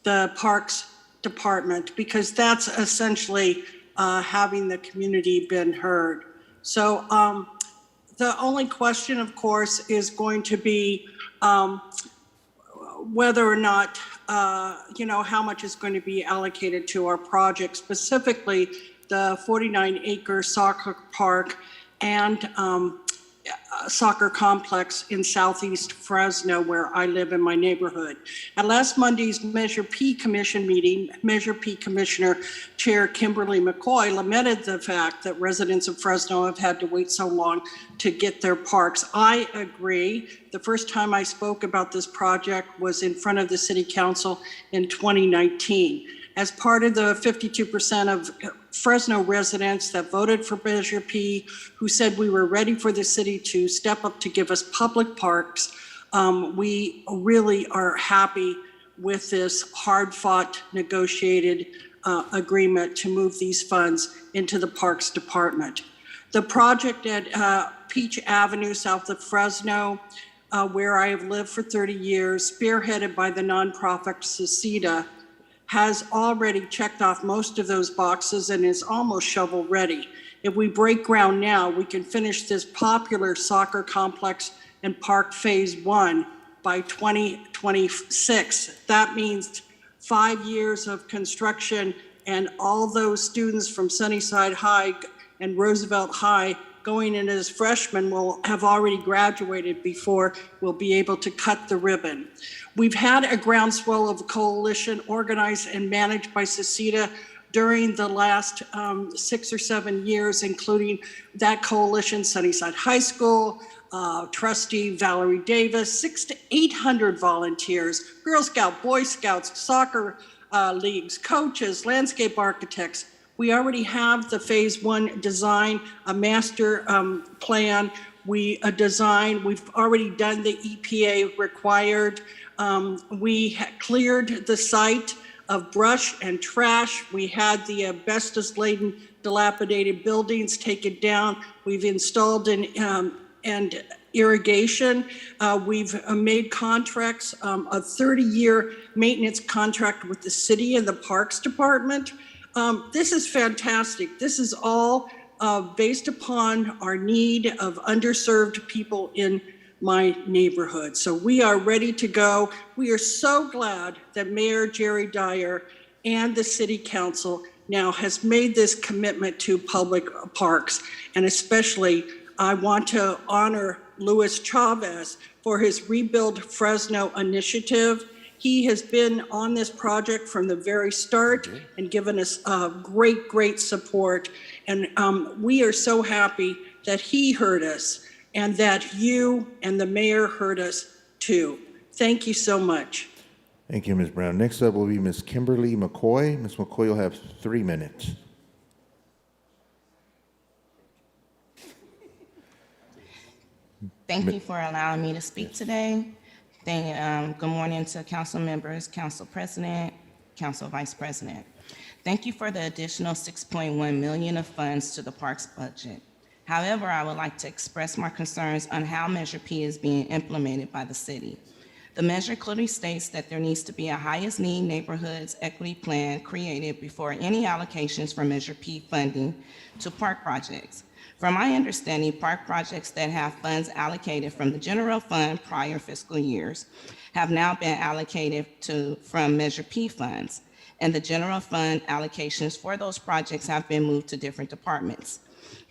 the Parks Department, because that's essentially having the community been heard. So the only question, of course, is going to be whether or not, how much is going to be allocated to our project, specifically the 49-acre soccer park and soccer complex in southeast Fresno, where I live in my neighborhood. At last Monday's Measure P Commission meeting, Measure P Commissioner Chair Kimberly McCoy lamented the fact that residents of Fresno have had to wait so long to get their parks. I agree. The first time I spoke about this project was in front of the City Council in 2019. As part of the 52% of Fresno residents that voted for Measure P, who said we were ready for the city to step up to give us public parks, we really are happy with this hard-fought, negotiated agreement to move these funds into the Parks Department. The project at Peach Avenue, south of Fresno, where I have lived for 30 years, spearheaded by the nonprofit Seceda, has already checked off most of those boxes and is almost shovel ready. If we break ground now, we can finish this popular soccer complex and Park Phase 1 by 2026. That means 5 years of construction, and all those students from Sunnyside High and Roosevelt High going in as freshmen will have already graduated before we'll be able to cut the ribbon. We've had a groundswell of coalition organized and managed by SECITA during the last 6 or 7 years, including that coalition, Sunnyside High School, trustee Valerie Davis, 600 to 800 volunteers, Girl Scout, Boy Scouts, soccer leagues, coaches, landscape architects. We already have the Phase 1 design, a master plan. We've already done the EPA required. We cleared the site of brush and trash. We had the asbestos-laden, dilapidated buildings taken down. We've installed and irrigation. We've made contracts, a 30-year maintenance contract with the city and the Parks Department. This is fantastic. This is all based upon our need of underserved people in my neighborhood. So we are ready to go. We are so glad that Mayor Jerry Dyer and the City Council now has made this commitment to public parks. And especially, I want to honor Luis Chavez for his Rebuild Fresno initiative. He has been on this project from the very start and given us great support. And we are so happy that he heard us and that you and the mayor heard us too. Thank you so much. Thank you, Ms. Brown. Next up will be Ms. Kimberly McCoy. Ms. McCoy, you'll have 3 minutes. Thank you for allowing me to speak today. Good morning to council members, council president, council vice president. Thank you for the additional $6.1 million of funds to the parks budget. However, I would like to express my concerns on how Measure P is being implemented by the city. The measure clearly states that there needs to be a highest need neighborhoods equity plan created before any allocations for Measure P funding to park projects. From my understanding, park projects that have funds allocated from the general fund prior fiscal years have now been allocated from Measure P funds, and the general fund allocations for those projects have been moved to different departments.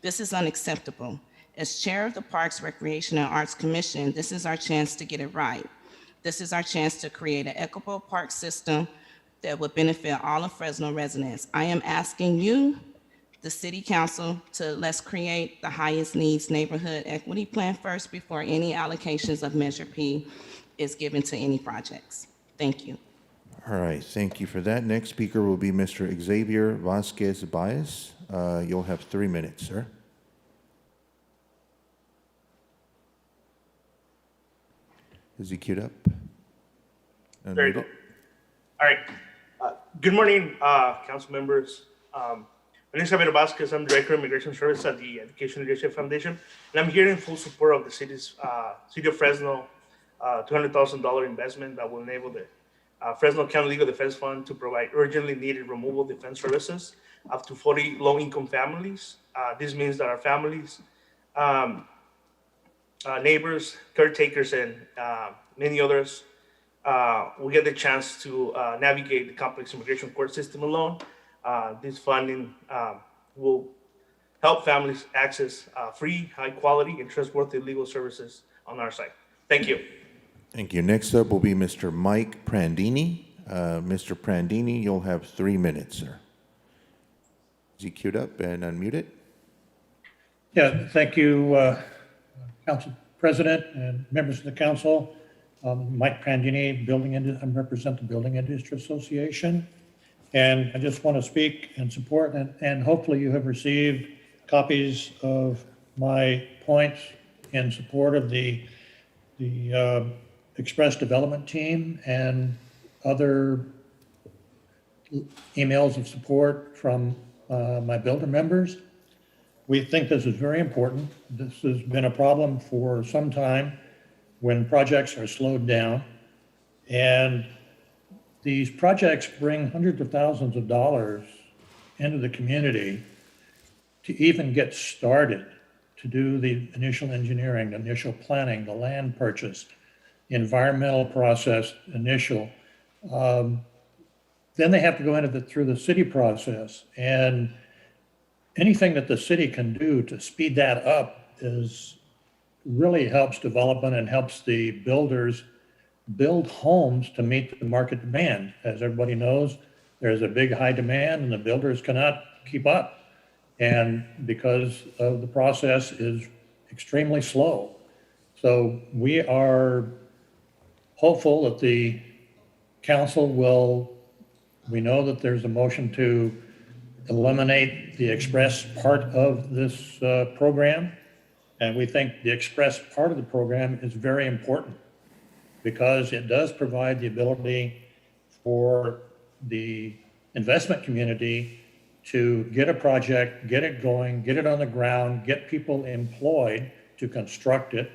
This is unacceptable. As chair of the Parks, Recreation, and Arts Commission, this is our chance to get it right. This is our chance to create an equitable park system that would benefit all of Fresno residents. I am asking you, the City Council, to let's create the highest needs neighborhood equity plan first before any allocations of Measure P is given to any projects. Thank you. All right, thank you for that. Next speaker will be Mr. Xavier Vasquez Baez. You'll have 3 minutes, sir. Is he queued up? There you go. All right. Good morning, council members. My name is Javier Vasquez. I'm Director of Immigration Service at the Education Leadership Foundation, and I'm here in full support of the City of Fresno $200,000 investment that will enable the Fresno County Legal Defense Fund to provide urgently needed removal defense services up to 40 low-income families. This means that our families, neighbors, caretakers, and many others will get the chance to navigate the complex immigration court system alone. This funding will help families access free, high quality, and trustworthy legal services on our side. Thank you. Thank you. Next up will be Mr. Mike Prandini. Mr. Prandini, you'll have 3 minutes, sir. Is he queued up and unmuted? Yeah, thank you, Council President and members of the council. Mike Prandini, I represent the Building Industry Association. And I just want to speak and support, and hopefully you have received copies of my points in support of the Express Development Team and other emails of support from my builder members. We think this is very important. This has been a problem for some time when projects are slowed down. And these projects bring hundreds of thousands of dollars into the community to even get started. to do the initial engineering, the initial planning, the land purchase, the environmental process, initial. Then they have to go through the city process. And anything that the city can do to speed that up really helps development and helps the builders build homes to meet the market demand. As everybody knows, there's a big high demand and the builders cannot keep up. And because of the process is extremely slow. So we are hopeful that the council we know that there's a motion to eliminate the express part of this program. And we think the express part of the program is very important because it does provide the ability for the investment community to get a project, get it going, get it on the ground, get people employed to construct it,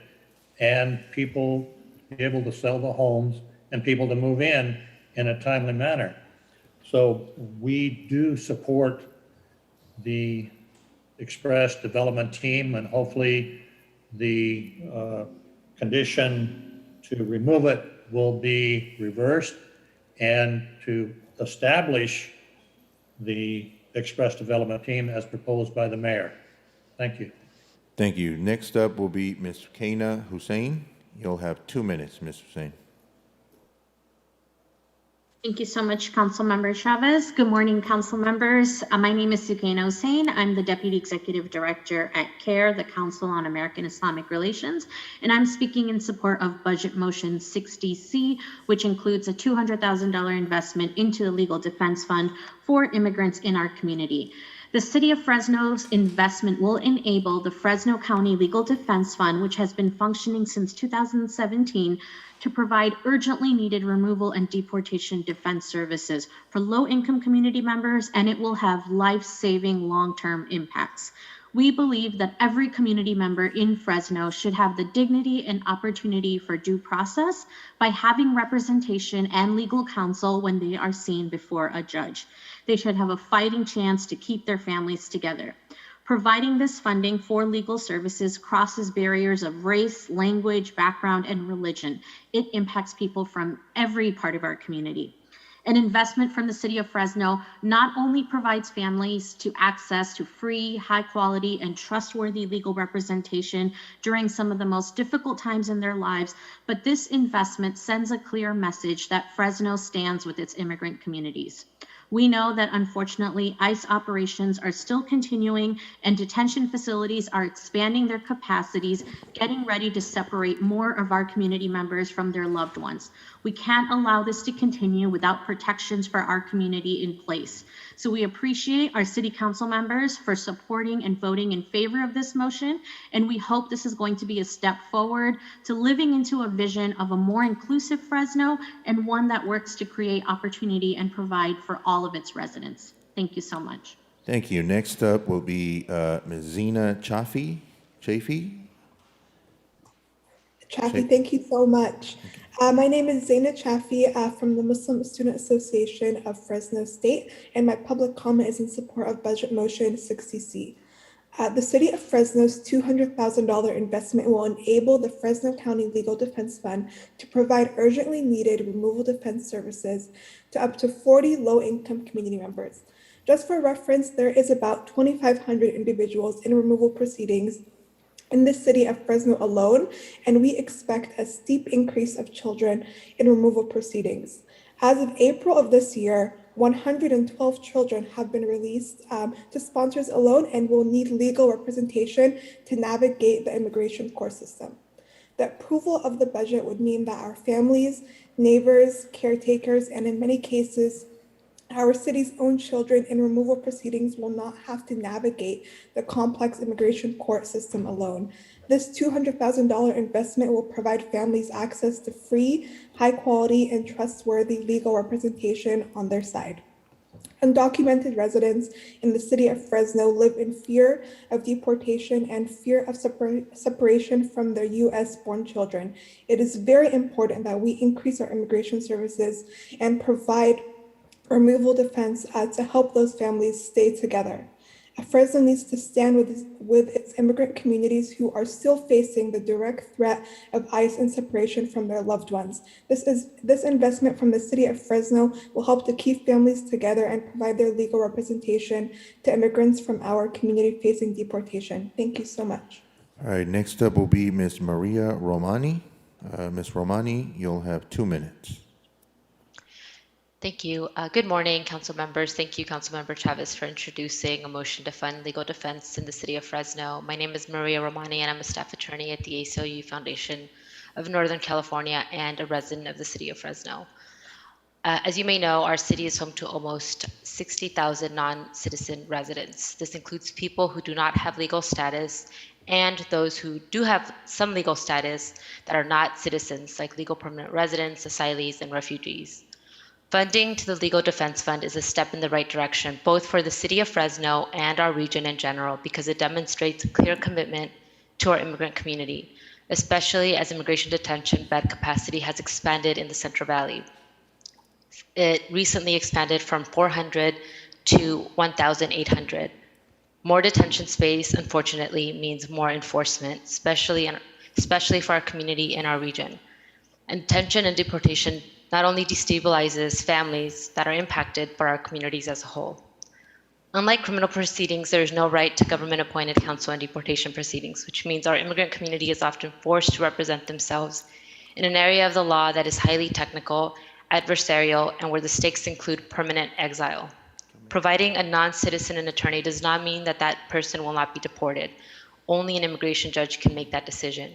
and people be able to sell the homes and people to move in a timely manner. So we do support the Express Development Team, and hopefully the condition to remove it will be reversed and to establish the Express Development Team as proposed by the mayor. Thank you. Thank you. Next up will be Ms. Kaina Hussein. You'll have 2 minutes, Ms. Hussein. Thank you so much, Councilmember Chavez. Good morning, council members. My name is Sukaina Hussein. I'm the Deputy Executive Director at CARE, the Council on American Islamic Relations, and I'm speaking in support of Budget Motion 60C, which includes a $200,000 investment into the Legal Defense Fund for immigrants in our community. The City of Fresno's investment will enable the Fresno County Legal Defense Fund, which has been functioning since 2017, to provide urgently needed removal and deportation defense services for low-income community members, and it will have life-saving long-term impacts. We believe that every community member in Fresno should have the dignity and opportunity for due process by having representation and legal counsel when they are seen before a judge. They should have a fighting chance to keep their families together. Providing this funding for legal services crosses barriers of race, language, background, and religion. It impacts people from every part of our community. An investment from the City of Fresno not only provides families to access to free, high quality, and trustworthy legal representation during some of the most difficult times in their lives, but this investment sends a clear message that Fresno stands with its immigrant communities. We know that unfortunately ICE operations are still continuing and detention facilities are expanding their capacities, getting ready to separate more of our community members from their loved ones. We can't allow this to continue without protections for our community in place. So we appreciate our city council members for supporting and voting in favor of this motion, and we hope this is going to be a step forward to living into a vision of a more inclusive Fresno and one that works to create opportunity and provide for all of its residents. Thank you so much. Thank you. Next up will be Ms. Zena Chafee. Chaffee, thank you so much. My name is Zaina Chaffee from the Muslim Student Association of Fresno State, and my public comment is in support of Budget Motion 60C. The City of Fresno's $200,000 investment will enable the Fresno County Legal Defense Fund to provide urgently needed removal defense services to up to 40 low-income community members. Just for reference, there is about 2,500 individuals in removal proceedings in the city of Fresno alone, and we expect a steep increase of children in removal proceedings. As of April of this year, 112 children have been released to sponsors alone and will need legal representation to navigate the immigration court system. The approval of the budget would mean that our families, neighbors, caretakers, and in many cases, our city's own children in removal proceedings will not have to navigate the complex immigration court system alone. This $200,000 investment will provide families access to free, high quality, and trustworthy legal representation on their side. Undocumented residents in the city of Fresno live in fear of deportation and fear of separation from their US-born children. It is very important that we increase our immigration services and provide removal defense to help those families stay together. Fresno needs to stand with its immigrant communities who are still facing the direct threat of ICE and separation from their loved ones. This investment from the city of Fresno will help to keep families together and provide their legal representation to immigrants from our community facing deportation. Thank you so much. All right, next up will be Ms. Maria Romani. Ms. Romani, you'll have 2 minutes. Thank you. Good morning, council members. Thank you, Councilmember Chavez, for introducing a motion to fund legal defense in the city of Fresno. My name is Maria Romani, and I'm a staff attorney at the ACLU Foundation of Northern California and a resident of the city of Fresno. As you may know, our city is home to almost 60,000 non-citizen residents. This includes people who do not have legal status and those who do have some legal status that are not citizens, like legal permanent residents, asylees, and refugees. Funding to the Legal Defense Fund is a step in the right direction, both for the city of Fresno and our region in general, because it demonstrates a clear commitment to our immigrant community, especially as immigration detention bed capacity has expanded in the Central Valley. It recently expanded from 400 to 1,800. More detention space, unfortunately, means more enforcement, especially for our community in our region. And detention and deportation not only destabilizes families that are impacted, but our communities as a whole. Unlike criminal proceedings, there is no right to government-appointed counsel in deportation proceedings, which means our immigrant community is often forced to represent themselves in an area of the law that is highly technical, adversarial, and where the stakes include permanent exile. Providing a non-citizen an attorney does not mean that that person will not be deported. Only an immigration judge can make that decision.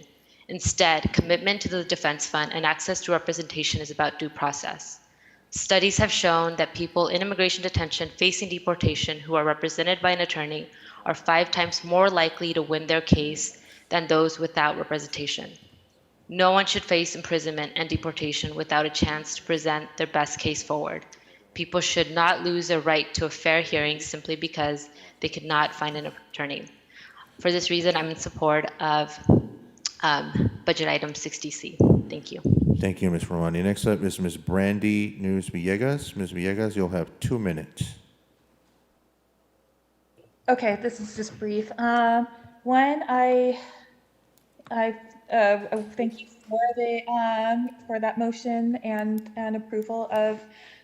Instead, commitment to the defense fund and access to representation is about due process. Studies have shown that people in immigration detention facing deportation who are represented by an attorney are 5 times more likely to win their case than those without representation. No one should face imprisonment and deportation without a chance to present their best case forward. People should not lose their right to a fair hearing simply because they could not find an attorney. For this reason, I'm in support of budget item 60C. Thank you. Thank you, Ms. Romani. Next up is Ms. Brandy News Villegas. Ms. Villegas, you'll have 2 minutes. Okay, this is just brief. One, I thank you for that motion and approval of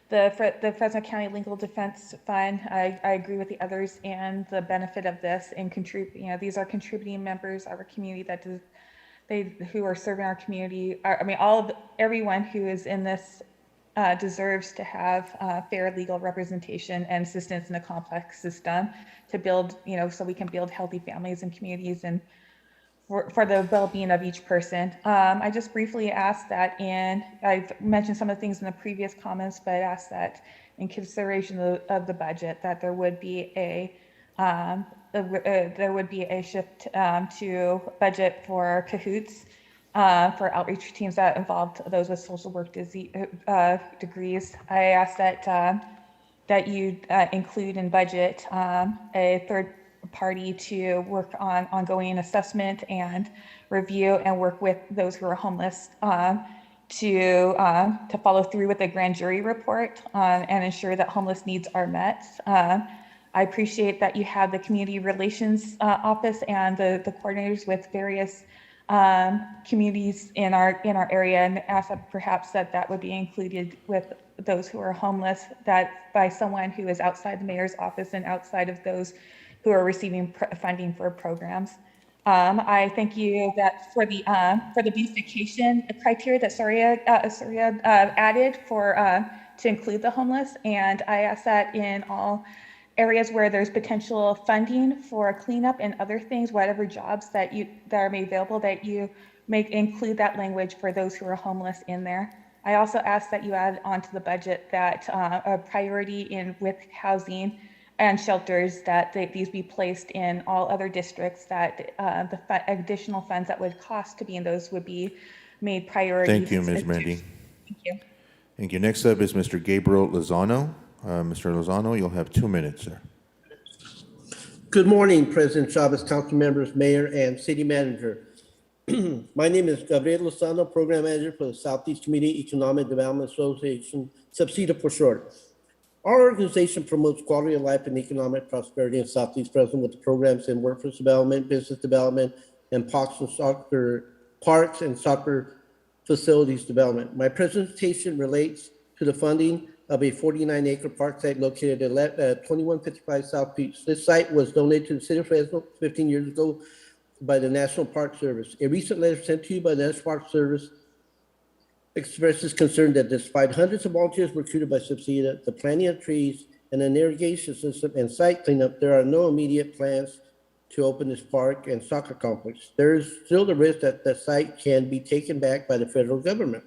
the Fresno County Legal Defense Fund. I agree with the others and the benefit of this and these are contributing members of our community who are serving our community. Everyone who is in this deserves to have fair legal representation and assistance in a complex system to build, so we can build healthy families and communities and for the well-being of each person. I just briefly asked that, and I've mentioned some of the things in the previous comments, but I asked that in consideration of the budget, that there would be a shift to budget for CAHOOTS for outreach teams that involved those with social work degrees. I asked that you include in budget a third party to work on ongoing assessment and review and work with those who are homeless to follow through with the grand jury report and ensure that homeless needs are met. I appreciate that you have the community relations office and the coordinators with various communities in our area, and ask that perhaps that would be included with those who are homeless, that by someone who is outside the mayor's office and outside of those who are receiving funding for programs. I thank you that for the beautification criteria that Soria added to include the homeless, and I ask that in all areas where there's potential funding for cleanup and other things, whatever jobs that are made available, that you may include that language for those who are homeless in there. I also ask that you add onto the budget that a priority with housing and shelters, that these be placed in all other districts, that the additional funds that would cost to be in those would be made priorities. Thank you, Ms. Brandy. Thank you. Thank you. Next up is Mr. Gabriel Lozano. Mr. Lozano, you'll have 2 minutes, sir. Good morning, President Chavez, council members, mayor, and city manager. My name is Gabriel Lozano, program manager for the Southeast Community Economic Development Association, SUBSEDA for short. Our organization promotes quality of life and economic prosperity in Southeast Fresno with the programs in workforce development, business development, and parks and soccer facilities development. My presentation relates to the funding of a 49-acre park site located at 2155 South Peach. This site was donated to the city of Fresno 15 years ago by the National Park Service. A recent letter sent to you by the National Park Service expresses concern that despite hundreds of volunteers recruited by Subsida, the planting of trees and an irrigation system and site cleanup, there are no immediate plans to open this park and soccer complex. There is still the risk that the site can be taken back by the federal government.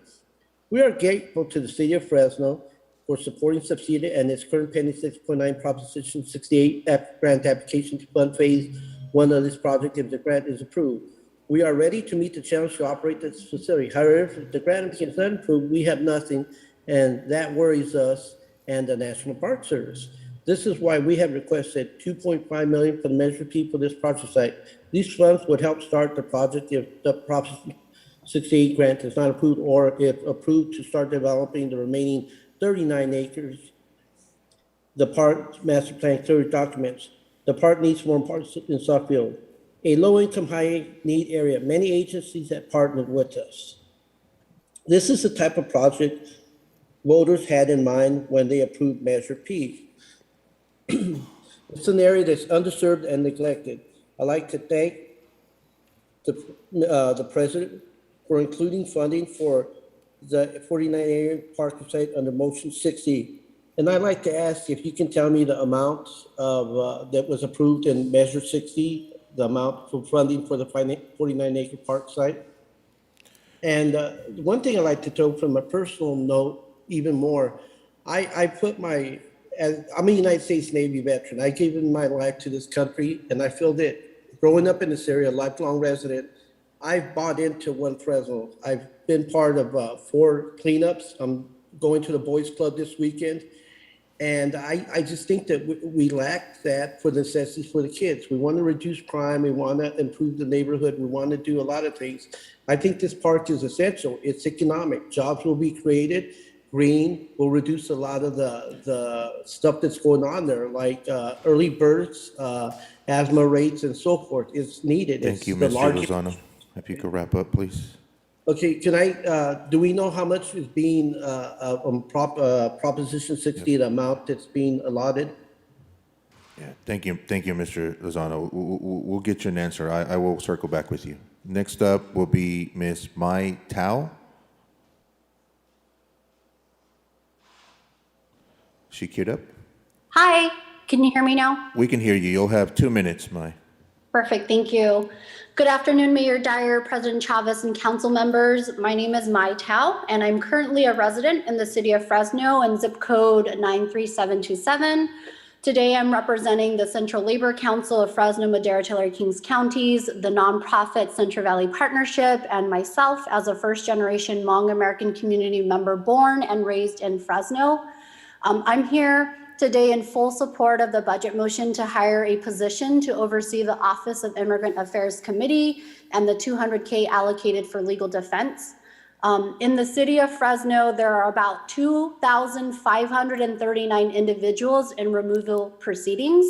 We are grateful to the city of Fresno for supporting Subsida and its current pending 6.9 Proposition 68 grant application to fund phase 1 of this project if the grant is approved. We are ready to meet the challenge to operate this facility. However, if the grant application is not approved, we have nothing, and that worries us and the National Park Service. This is why we have requested $2.5 million for the Measure P for this project site. These funds would help start the project if the Proposition 68 grant is not approved, or if approved, to start developing the remaining 39 acres. The park master plan clearly documents. The park needs more parks in Southfield, a low-income, high-need area. Many agencies have partnered with us. This is the type of project voters had in mind when they approved Measure P. It's an area that's underserved and neglected. I'd like to thank the president for including funding for the 49-acre park site under Motion 60. And I'd like to ask if you can tell me the amount of that was approved in Measure 60, the amount for funding for the 49-acre park site. And one thing I'd like to tell from a personal note, even more, I'm a United States Navy veteran. I gave my life to this country, and I feel that growing up in this area, a lifelong resident, I've bought into One Fresno. I've been part of 4 cleanups. I'm going to the Boys Club this weekend. And I just think that we lack that for the necessities for the kids. We want to reduce crime. We want to improve the neighborhood. We want to do a lot of things. I think this park is essential. It's economic. Jobs will be created. Green will reduce a lot of the stuff that's going on there, like early births, asthma rates, and so forth. It's needed. Thank you, Mr. Lozano. If you could wrap up, please. Okay, can do we know how much is being, on Proposition 60, the amount that's being allotted? Yeah, thank you, Mr. Lozano. We'll get you an answer. I will circle back with you. Next up will be Ms. Mai Tao. She queued up? Hi, can you hear me now? We can hear you. You'll have 2 minutes, Mai. Perfect, thank you. Good afternoon, Mayor Dyer, President Chavez, and council members. My name is Mai Tao, and I'm currently a resident in the city of Fresno and zip code 93727. Today, I'm representing the Central Labor Council of Fresno, Madera, Tulare, Kings counties, the nonprofit Central Valley Partnership, and myself as a first-generation Hmong American community member born and raised in Fresno. I'm here today in full support of the budget motion to hire a position to oversee the Office of Immigrant Affairs Committee and the $200K allocated for legal defense. In the city of Fresno, there are about 2,539 individuals in removal proceedings.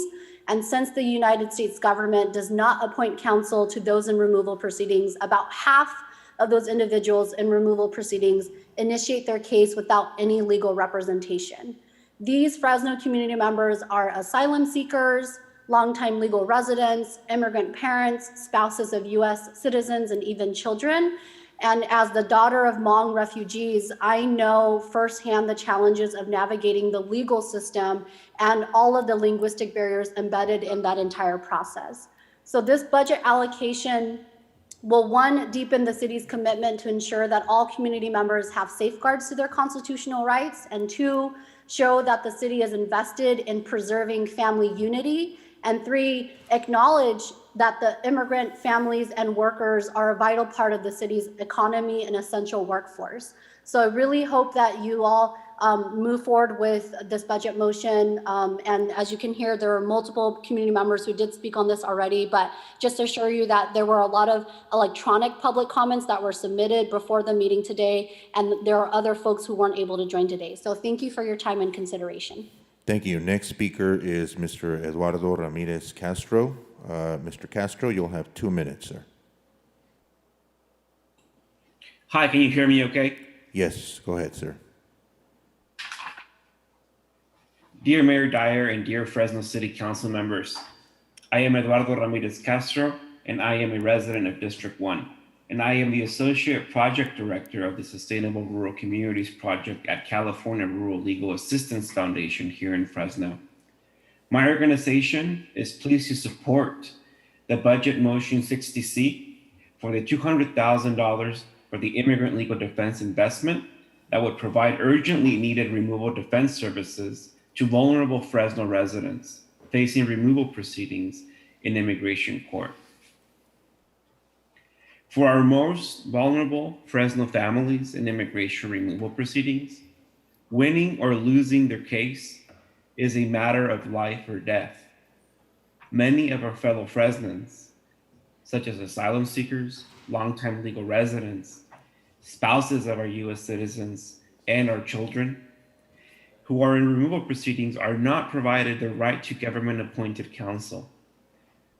And since the United States government does not appoint counsel to those in removal proceedings, about half of those individuals in removal proceedings initiate their case without any legal representation. These Fresno community members are asylum seekers, longtime legal residents, immigrant parents, spouses of US citizens, and even children. And as the daughter of Hmong refugees, I know firsthand the challenges of navigating the legal system and all of the linguistic barriers embedded in that entire process. So this budget allocation will, one, deepen the city's commitment to ensure that all community members have safeguards to their constitutional rights, and two, show that the city is invested in preserving family unity, and three, acknowledge that the immigrant families and workers are a vital part of the city's economy and essential workforce. So I really hope that you all move forward with this budget motion. And as you can hear, there are multiple community members who did speak on this already, but just to assure you that there were a lot of electronic public comments that were submitted before the meeting today, and there are other folks who weren't able to join today. So thank you for your time and consideration. Thank you. Next speaker is Mr. Eduardo Ramirez Castro. Mr. Castro, you'll have 2 minutes, sir. Hi, can you hear me okay? Yes, go ahead, sir. Dear Mayor Dyer and dear Fresno City Council members, I am Eduardo Ramirez Castro, and I am a resident of District 1, and I am the Associate Project Director of the Sustainable Rural Communities Project at California Rural Legal Assistance Foundation here in Fresno. My organization is pleased to support the Budget Motion 60C for the $200,000 for the Immigrant Legal Defense Investment that would provide urgently needed removal defense services to vulnerable Fresno residents facing removal proceedings in immigration court. For our most vulnerable Fresno families in immigration removal proceedings, winning or losing their case is a matter of life or death. Many of our fellow Fresnans, such as asylum seekers, longtime legal residents, spouses of our U.S. citizens, and our children, who are in removal proceedings are not provided the right to government-appointed counsel,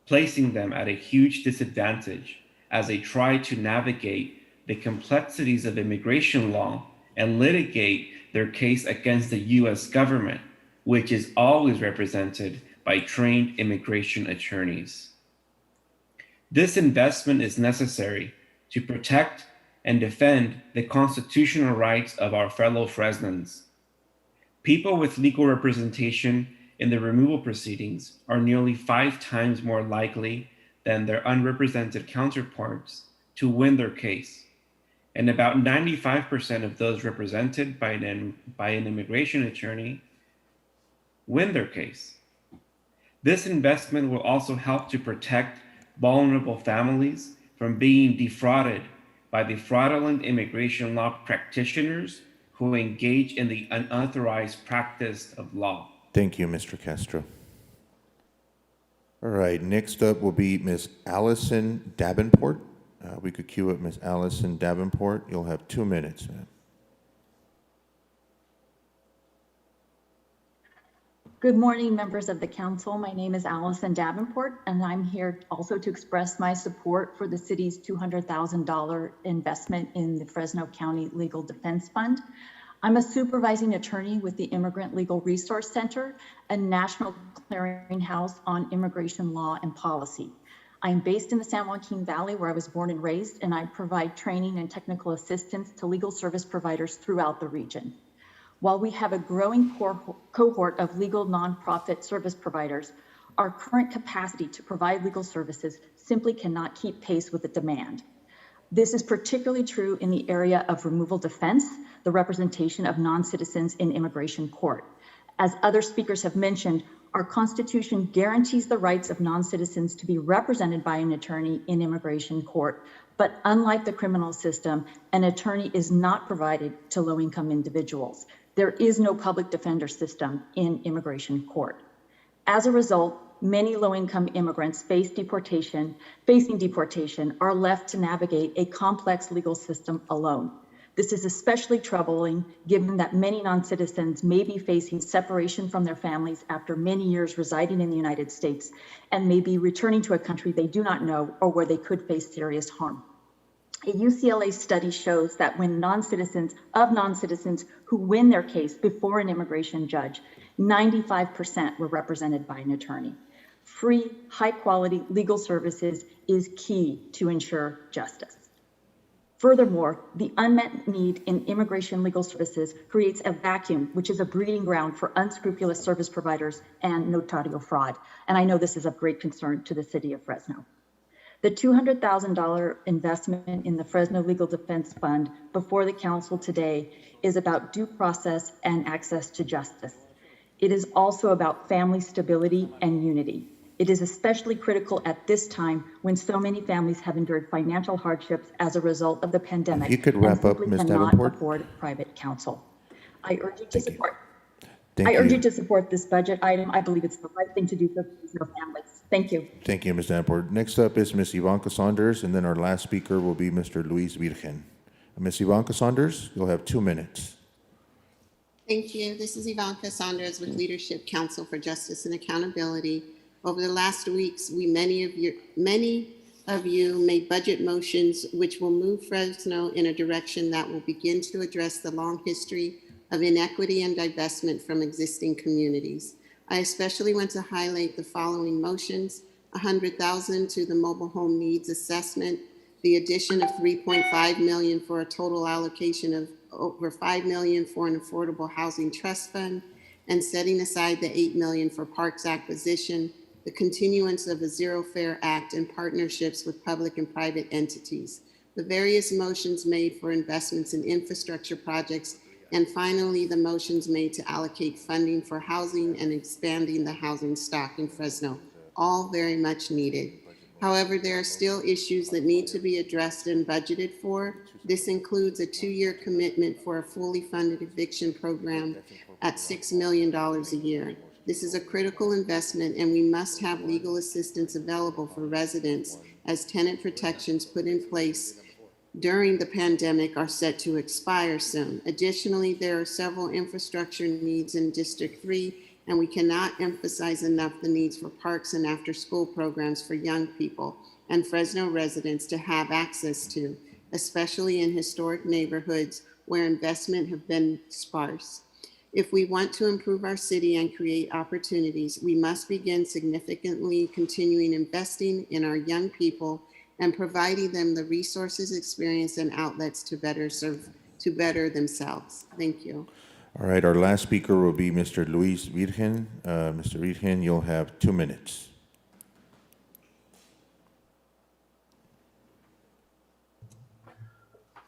placing them at a huge disadvantage as they try to navigate the complexities of immigration law and litigate their case against the U.S. government, which is always represented by trained immigration attorneys. This investment is necessary to protect and defend the constitutional rights of our fellow Fresnans. People with legal representation in the removal proceedings are nearly 5 times more likely than their unrepresented counterparts to win their case. And about 95% of those represented by an immigration attorney win their case. This investment will also help to protect vulnerable families from being defrauded by the fraudulent immigration law practitioners who engage in the unauthorized practice of law. Thank you, Mr. Castro. All right, next up will be Ms. Allison Davenport. We could cue up Ms. Allison Davenport. You'll have 2 minutes. Good morning, members of the council. My name is Allison Davenport, and I'm here also to express my support for the city's $200,000 investment in the Fresno County Legal Defense Fund. I'm a supervising attorney with the Immigrant Legal Resource Center, a national clearinghouse on immigration law and policy. I am based in the San Joaquin Valley, where I was born and raised, and I provide training and technical assistance to legal service providers throughout the region. While we have a growing cohort of legal nonprofit service providers, our current capacity to provide legal services simply cannot keep pace with the demand. This is particularly true in the area of removal defense, the representation of non-citizens in immigration court. As other speakers have mentioned, our Constitution guarantees the rights of non-citizens to be represented by an attorney in immigration court, but unlike the criminal system, an attorney is not provided to low-income individuals. There is no public defender system in immigration court. As a result, many low-income immigrants facing deportation are left to navigate a complex legal system alone. This is especially troubling given that many non-citizens may be facing separation from their families after many years residing in the United States and may be returning to a country they do not know or where they could face serious harm. A UCLA study shows that when non-citizens who win their case before an immigration judge, 95% were represented by an attorney. Free, high-quality legal services is key to ensure justice. Furthermore, the unmet need in immigration legal services creates a vacuum, which is a breeding ground for unscrupulous service providers and notario fraud. And I know this is of great concern to the city of Fresno. The $200,000 investment in the Fresno Legal Defense Fund before the council today is about due process and access to justice. It is also about family stability and unity. It is especially critical at this time when so many families have endured financial hardships as a result of the pandemic. If you could wrap up, simply Ms. cannot Davenport. afford private counsel. I urge you to support. Thank I urge you. you to support this budget item. I believe it's the right thing to do for your families. Thank you. Thank you, Ms. Davenport. Next up is Ms. Ivanka Saunders, and then our last speaker will be Mr. Luis Virgen. Ms. Ivanka Saunders, you'll have 2 minutes. Thank you. This is Ivanka Saunders with Leadership Council for Justice and Accountability. Over the last weeks, many of you made budget motions which will move Fresno in a direction that will begin to address the long history of inequity and divestment from existing communities. I especially want to highlight the following motions: $100,000 to the mobile home needs assessment, the addition of $3.5 million for a total allocation of over $5 million for an affordable housing trust fund, and setting aside the $8 million for parks acquisition, the continuance of a Zero Fare Act and partnerships with public and private entities, the various motions made for investments in infrastructure projects, and finally, the motions made to allocate funding for housing and expanding the housing stock in Fresno, all very much needed. However, there are still issues that need to be addressed and budgeted for. This includes a 2-year commitment for a fully funded eviction program at $6 million a year. This is a critical investment, and we must have legal assistance available for residents as tenant protections put in place during the pandemic are set to expire soon. Additionally, there are several infrastructure needs in District 3, and we cannot emphasize enough the needs for parks and after-school programs for young people and Fresno residents to have access to, especially in historic neighborhoods where investment have been sparse. If we want to improve our city and create opportunities, we must begin significantly continuing investing in our young people and providing them the resources, experience, and outlets to better themselves. Thank you. All right, our last speaker will be Mr. Luis Virgen. Mr. Virgen, you'll have 2 minutes.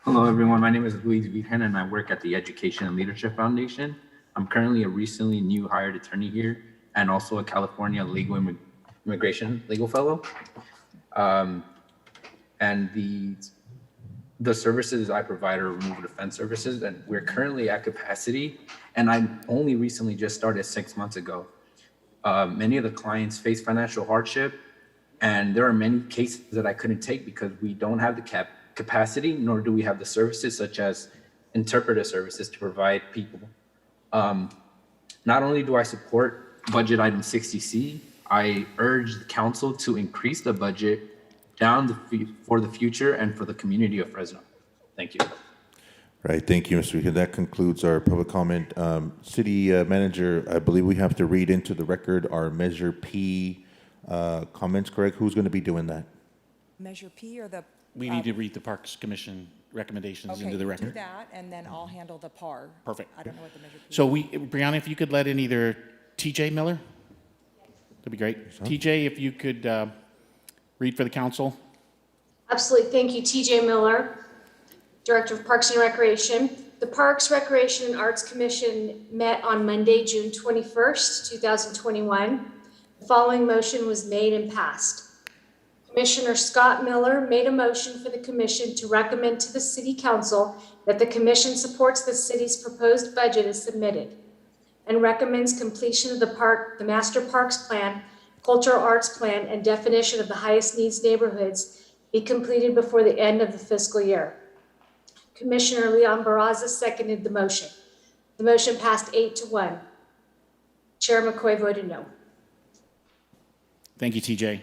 Hello, everyone. My name is Luis Virgen, and I work at the Education and Leadership Foundation. I'm currently a recently new hired attorney here and also a California immigration legal fellow. And the services I provide are removal defense services, and we're currently at capacity. And I only recently just started 6 months ago. Many of the clients face financial hardship, and there are many cases that I couldn't take because we don't have the capacity, nor do we have the services such as interpreter services to provide people. Not only do I support budget item 60C, I urge the council to increase the budget for the future and for the community of Fresno. Thank you. Right, thank you, Mr. Virgen. That concludes our public comment. City Manager, I believe we have to read into the record our Measure P comments, correct? Who's going to be doing that? Measure P or the? We need to read the Parks Commission recommendations into the Okay, record. do that, and then I'll handle the PAR. Perfect. I don't know what the Measure P. So Brianna, if you could let in either TJ Miller, that'd be great. TJ, if you could read for the council. Absolutely. Thank you. TJ Miller, Director of Parks and Recreation. The Parks, Recreation, and Arts Commission met on Monday, June 21st, 2021. The following motion was made and passed. Commissioner Scott Miller made a motion for the commission to recommend to the City Council that the commission supports the city's proposed budget as submitted and recommends completion of the Master Parks Plan, Cultural Arts Plan, and definition of the highest needs neighborhoods be completed before the end of the fiscal year. Commissioner Leon Barraza seconded the motion. The motion passed 8-1. Chair McCoy voted no. Thank you, TJ.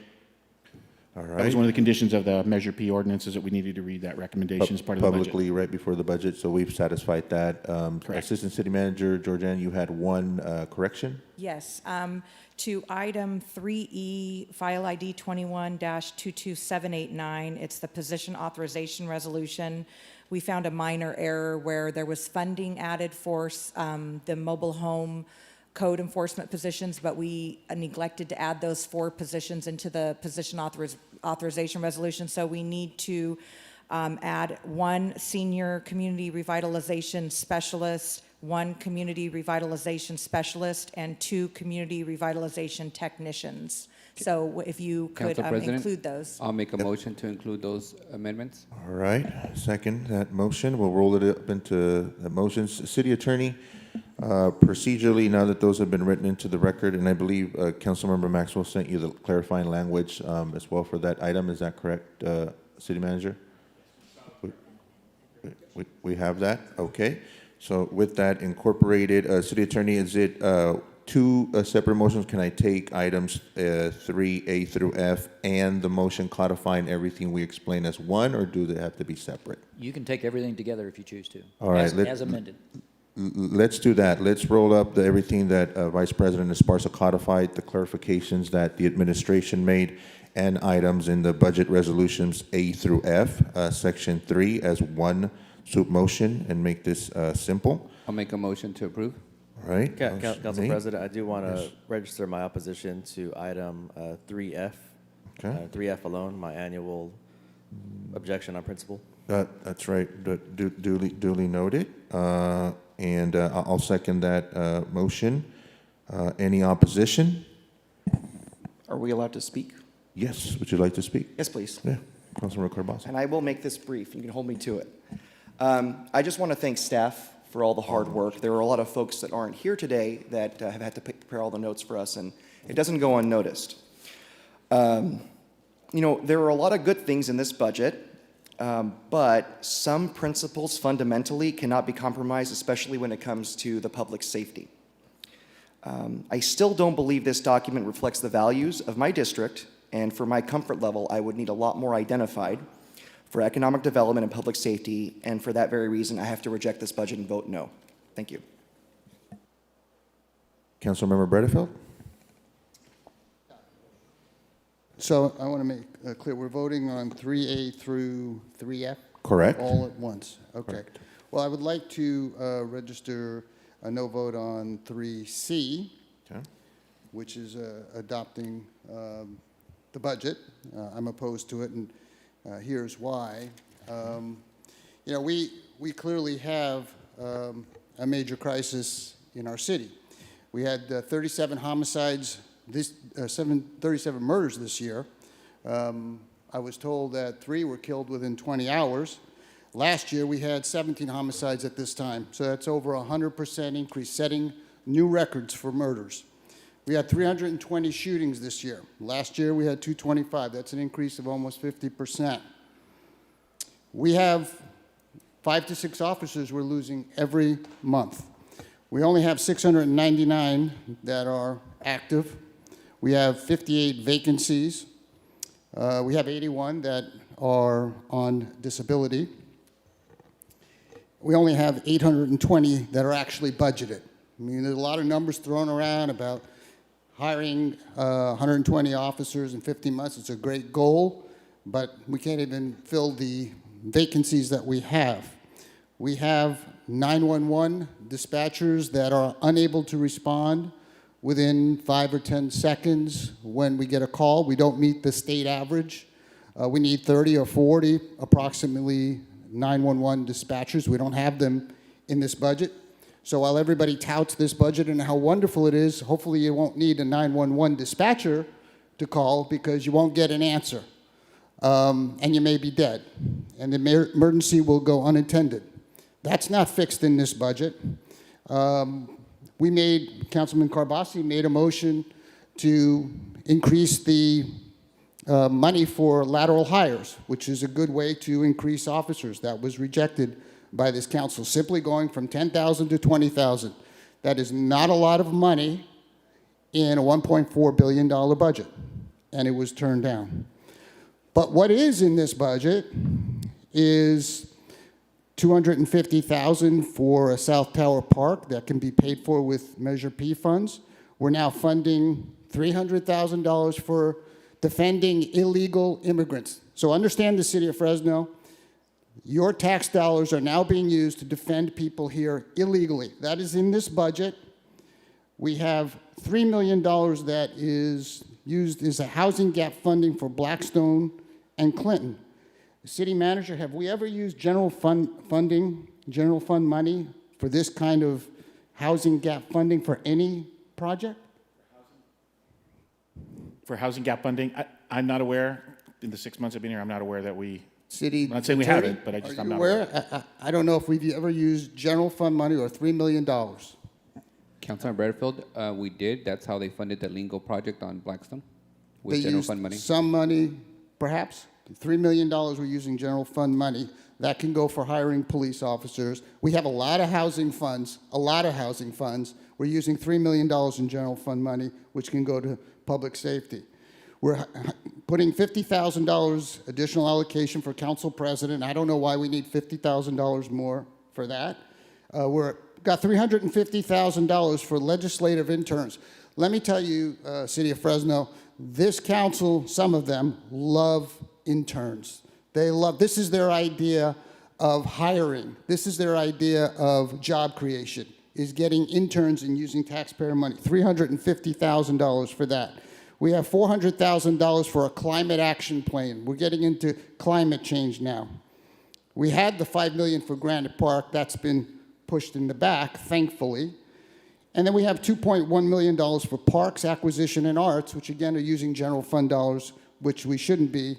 All That was right. one of the conditions of the Measure P ordinance is that we needed to read that recommendation as part of the budget. Publicly, right before the budget, so we've satisfied that. Assistant City Manager Georgianne, you had one correction? Yes, to item 3E, file ID 21-22789, it's the position authorization resolution. We found a minor error where there was funding added for the mobile home code enforcement positions, but we neglected to add those 4 positions into the position authorization resolution. So we need to add 1 senior community revitalization specialist, 1 community revitalization specialist, and 2 community revitalization technicians. So if you could Council President, include those. I'll make a motion to include those amendments. All right, second that motion. We'll roll it up into the motions. City Attorney, procedurally, now that those have been written into the record, and I believe Councilmember Maxwell sent you the clarifying language as well for that item. Is that correct, City Manager? We have that? Okay. So with that incorporated, City Attorney, is it two separate motions? Can I take items 3A through F and the motion codifying everything we explained as one, or do they have to be separate? You can take everything together if you choose to. All right, As amended. Let's do that. Let's roll up everything that Vice President Esparza codified, the clarifications that the administration made, and items in the budget resolutions A through F, Section 3, as one soup motion, and make this simple. I'll make a motion to approve. All right. Council made. President, I do want to register my opposition to item 3F. Okay. 3F alone, my annual objection on principle. That's right. Duly noted. And I'll second that motion. Any opposition? Are we allowed to speak? Yes. Would you like to speak? Yes, please. Yeah. Councilman Carbazzi. And I will make this brief. You can hold me to it. I just want to thank staff for all the hard work. There are a lot of folks that aren't here today that have had to prepare all the notes for us, and it doesn't go unnoticed. You know, there are a lot of good things in this budget, but some principles fundamentally cannot be compromised, especially when it comes to the public safety. I still don't believe this document reflects the values of my district, and for my comfort level, I would need a lot more identified for economic development and public safety, and for that very reason, I have to reject this budget and vote no. Thank you. Councilmember Bredefeld? So I want to make clear, we're voting on 3A through 3F? Correct. All at once, okay. Correct. Well, I would like to register a no vote on 3C, Okay. which is adopting the budget. I'm opposed to it, and here's why. You know, we clearly have a major crisis in our city. We had 37 homicides, 37 murders this year. I was told that 3 were killed within 20 hours. Last year, we had 17 homicides at this time, so that's over 100% increase, setting new records for murders. We had 320 shootings this year. Last year, we had 225. That's an increase of almost 50%. We have 5 to 6 officers we're losing every month. We only have 699 that are active. We have 58 vacancies. We have 81 that are on disability. We only have 820 that are actually budgeted. I mean, there's a lot of numbers thrown around about hiring 120 officers in 15 months. It's a great goal, but we can't even fill the vacancies that we have. We have 911 dispatchers that are unable to respond within 5 or 10 seconds when we get a call. We don't meet the state average. We need 30 or 40 approximately 911 dispatchers. We don't have them in this budget. So while everybody touts this budget and how wonderful it is, hopefully you won't need a 911 dispatcher to call because you won't get an answer. And you may be dead. And the emergency will go unattended. That's not fixed in this budget. Councilman Carbazzi made a motion to increase the money for lateral hires, which is a good way to increase officers. That was rejected by this council, simply going from 10,000 to 20,000. That is not a lot of money in a $1.4 billion budget, and it was turned down. But what is in this budget is $250,000 for a South Tower Park that can be paid for with Measure P funds. We're now funding $300,000 for defending illegal immigrants. So understand the city of Fresno, your tax dollars are now being used to defend people here illegally. That is in this budget. We have $3 million that is used as a housing gap funding for Blackstone and Clinton. City manager, have we ever used general fund money for this kind of housing gap funding for any project? For housing gap funding, I'm not aware, in the 6 months I've been here, I'm not aware that we, City I'm not saying we attorney, haven't, but I'm are not you aware. aware? I don't know if we've ever used general fund money or $3 million. Councilman Bradfield, we did. That's how they funded the Lingo project on Blackstone, with They general used fund money. some money, perhaps. $3 million we're using general fund money. That can go for hiring police officers. We have a lot of housing funds, We're using $3 million in general fund money, which can go to public safety. We're putting $50,000 additional allocation for council president. I don't know why we need $50,000 more for that. We're got $350,000 for legislative interns. Let me tell you, City of Fresno, this council, some of them, love interns. This is their idea of hiring. This is their idea of job creation, is getting interns and using taxpayer money. $350,000 for that. We have $400,000 for a climate action plan. We're getting into climate change now. We had the $5 million for Granite Park. That's been pushed in the back, thankfully. And then we have $2.1 million for parks, acquisition, and arts, which again are using general fund dollars, which we shouldn't be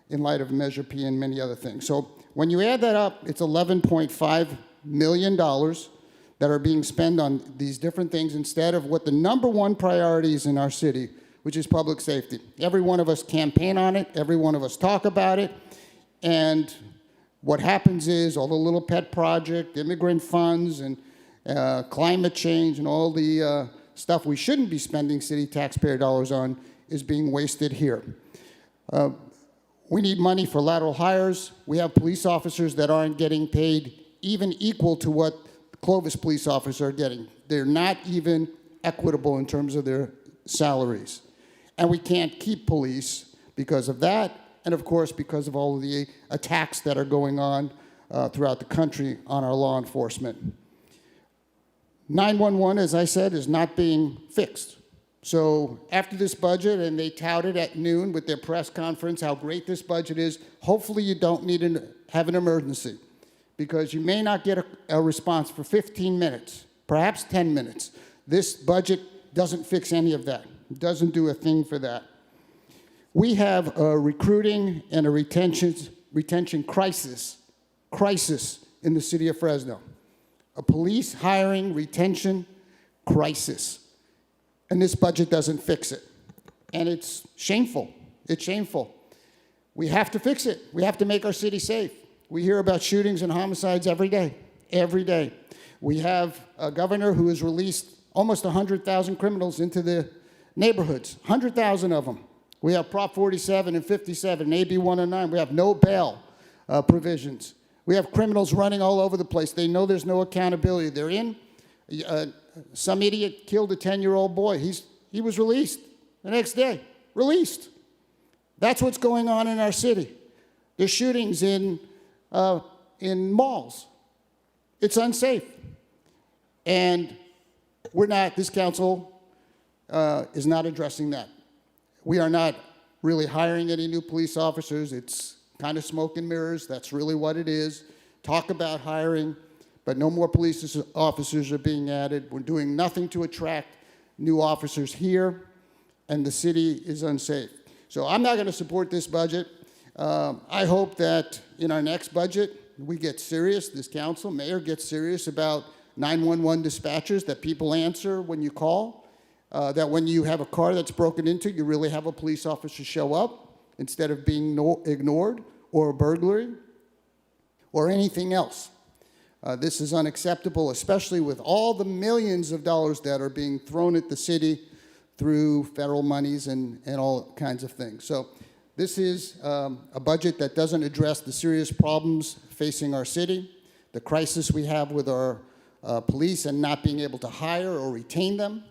in light of Measure P and many other things. So when you add that up, it's $11.5 million that are being spent on these different things instead of what the number one priority is in our city, which is public safety. Every one of us campaign on it. Every one of us talk about it. And what happens is all the little pet project, immigrant funds, and climate change, and all the stuff we shouldn't be spending city taxpayer dollars on is being wasted here. We need money for lateral hires. We have police officers that aren't getting paid even equal to what Clovis police officers are getting. They're not even equitable in terms of their salaries. And we can't keep police because of that, and of course because of all of the attacks that are going on throughout the country on our law enforcement. 911, as I said, is not being fixed. So after this budget, and they touted at noon with their press conference how great this budget is, hopefully you don't need to have an emergency, because you may not get a response for 15 minutes, perhaps 10 minutes. This budget doesn't fix any of that. It doesn't do a thing for that. We have a recruiting and a retention crisis in the city of Fresno. A police hiring retention crisis. And this budget doesn't fix it. And it's shameful. It's shameful. We have to fix it. We have to make our city safe. We hear about shootings and homicides every day. Every day. We have a governor who has released almost 100,000 criminals into the neighborhoods, 100,000 of them. We have Prop 47 and 57, and AB 109. We have no bail provisions. We have criminals running all over the place. They know there's no accountability. They're in. Some idiot killed a 10-year-old boy. He was released the next day. Released. That's what's going on in our city. There's shootings in malls. It's unsafe. And this council is not addressing that. We are not really hiring any new police officers. It's kind of smoke and mirrors. That's really what it is. Talk about hiring, but no more police officers are being added. We're doing nothing to attract new officers here, and the city is unsafe. So I'm not going to support this budget. I hope that in our next budget, we get serious, this council, mayor gets serious about 911 dispatchers, that people answer when you call, that when you have a car that's broken into, you really have a police officer show up instead of being ignored, or a burglary, or anything else. This is unacceptable, especially with all the millions of dollars that are being thrown at the city through federal monies and all kinds of things. So this is a budget that doesn't address the serious problems facing our city, the crisis we have with our police and not being able to hire or retain them,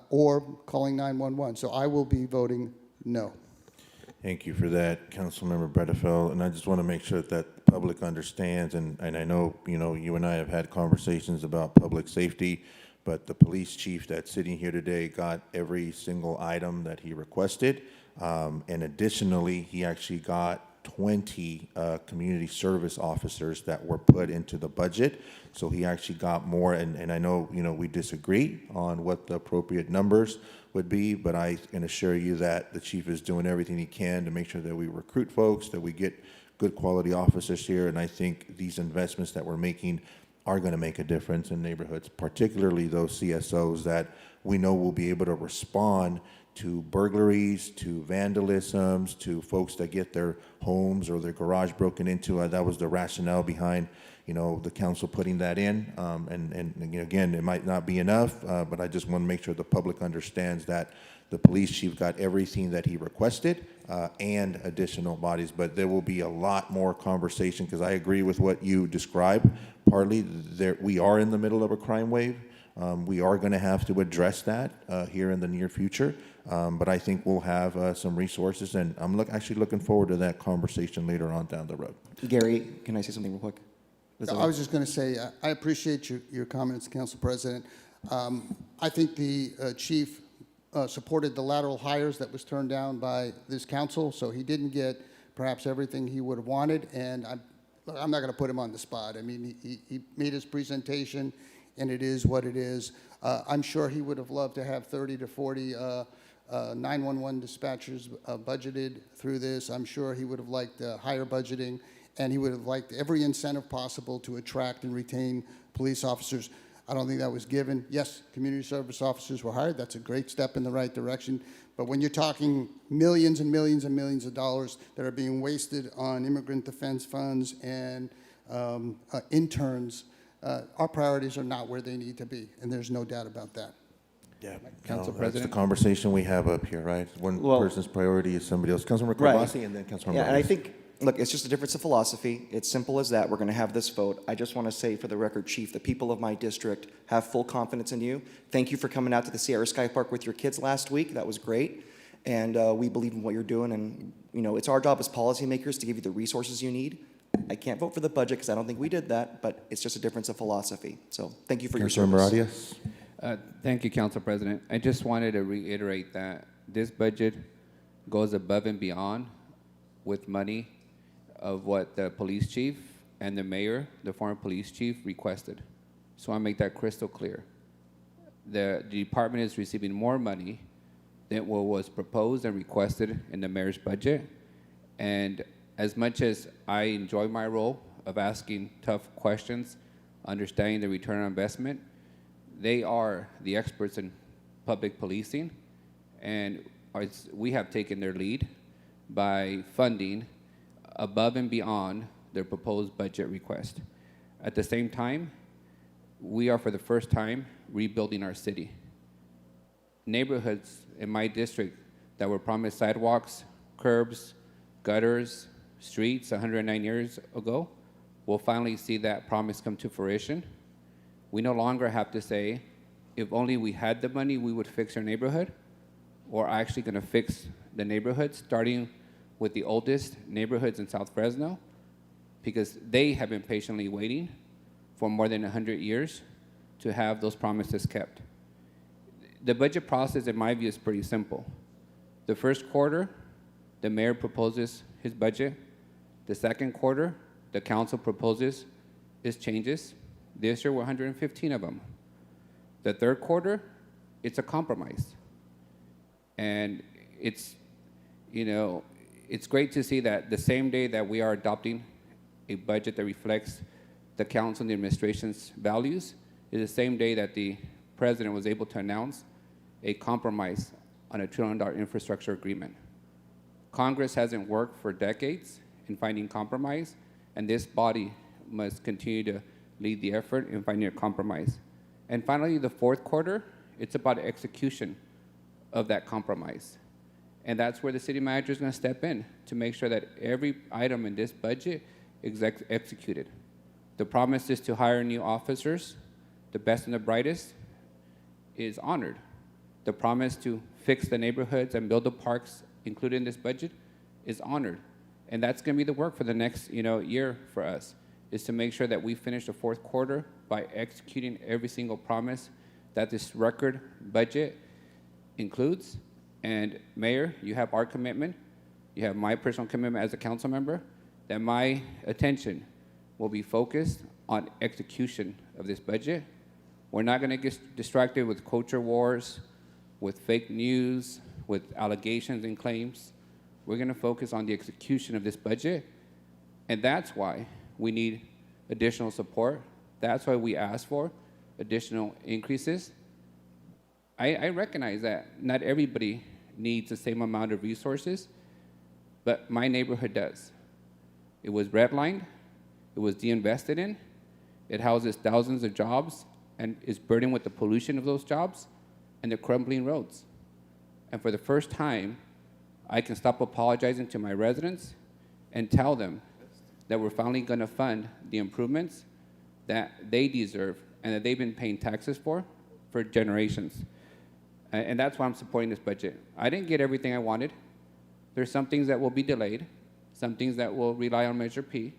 or calling 911. So I will be voting no. Thank you for that, Councilmember Bredefeld. And I just want to make sure that the public understands, and I know, you and I have had conversations about public safety, but the police chief that's sitting here today got every single item that he requested. And additionally, he actually got 20 community service officers that were put into the budget. So he actually got more, and I know, we disagree on what the appropriate numbers would be, but I can assure you that the chief is doing everything he can to make sure that we recruit folks, that we get good quality officers here, and I think these investments that we're making are going to make a difference in neighborhoods, particularly those CSOs that we know we'll be able to respond to burglaries, to vandalisms, to folks that get their homes or their garage broken into. That was the rationale behind, the council putting that in. And again, it might not be enough, but I just want to make sure the public understands that the police chief got everything that he requested and additional bodies. But there will be a lot more conversation, because I agree with what you described. Partly, we are in the middle of a crime wave. We are going to have to address that here in the near future. But I think we'll have some resources, and I'm actually looking forward to that conversation later on down the road. Gary, can I say something real quick? I was just going to say, I appreciate your comments, Council President. I think the chief supported the lateral hires that was turned down by this council, so he didn't get perhaps everything he would have wanted, and I'm not going to put him on the spot. I mean, he made his presentation, and it is what it is. I'm sure he would have loved to have 30 to 40 911 dispatchers budgeted through this. I'm sure he would have liked higher budgeting, and he would have liked every incentive possible to attract and retain police officers. I don't think that was given. Yes, community service officers were hired. That's a great step in the right direction. But when you're talking millions and millions and millions of dollars that are being wasted on immigrant defense funds and interns, our priorities are not where they need to be, and there's no doubt about that. Yeah, Council that's President? the conversation we have up here, right? One person's priority is somebody else. Councilmember Right. Karbasi and then Councilmember Yeah, and I Reyes. think, look, it's just a difference of philosophy. It's simple as that. We're going to have this vote. I just want to say for the record, Chief, the people of my district have full confidence in you. Thank you for coming out to the Sierra Sky Park with your kids last week. That was great. And we believe in what you're doing. And, it's our job as policymakers to give you the resources you need. I can't vote for the budget because I don't think we did that, but it's just a difference of philosophy. So thank you for your Councilmember service. Arias. Thank you, Council President. I just wanted to reiterate that this budget goes above and beyond with money of what the police chief and the mayor, the former police chief, requested. So I want to make that crystal clear. The department is receiving more money than what was proposed and requested in the mayor's budget. And as much as I enjoy my role of asking tough questions, understanding the return on investment, they are the experts in public policing, and we have taken their lead by funding above and beyond their proposed budget request. At the same time, we are for the first time rebuilding our city. Neighborhoods in my district that were promised sidewalks, curbs, gutters, streets 109 years ago will finally see that promise come to fruition. We no longer have to say, if only we had the money, we would fix our neighborhood. We're actually going to fix the neighborhood, starting with the oldest neighborhoods in South Fresno, because they have been patiently waiting for more than 100 years to have those promises kept. The budget process, in my view, is pretty simple. The first quarter, the mayor proposes his budget. The second quarter, the council proposes his changes. This year, 115 of them. The third quarter, it's a compromise. And it's great to see that the same day that we are adopting a budget that reflects the council and the administration's values is the same day that the president was able to announce a compromise on a $1 trillion infrastructure agreement. Congress hasn't worked for decades in finding compromise, and this body must continue to lead the effort in finding a compromise. And finally, the fourth quarter, it's about execution of that compromise. And that's where the city manager is going to step in to make sure that every item in this budget is executed. The promise is to hire new officers, the best and the brightest, is honored. The promise to fix the neighborhoods and build the parks included in this budget is honored. And that's going to be the work for the next year for us, is to make sure that we finish the fourth quarter by executing every single promise that this record budget includes. And Mayor, you have our commitment, you have my personal commitment as a council member, that my attention will be focused on execution of this budget. We're not going to get distracted with culture wars, with fake news, with allegations and claims. We're going to focus on the execution of this budget, and that's why we need additional support. That's why we ask for additional increases. I recognize that not everybody needs the same amount of resources, but my neighborhood does. It was redlined, it was de-invested in, it houses thousands of jobs and is burdened with the pollution of those jobs and the crumbling roads. And for the first time, I can stop apologizing to my residents and tell them that we're finally going to fund the improvements that they deserve and that they've been paying taxes for generations. And that's why I'm supporting this budget. I didn't get everything I wanted. There's some things that will be delayed, some things that will rely on Measure P,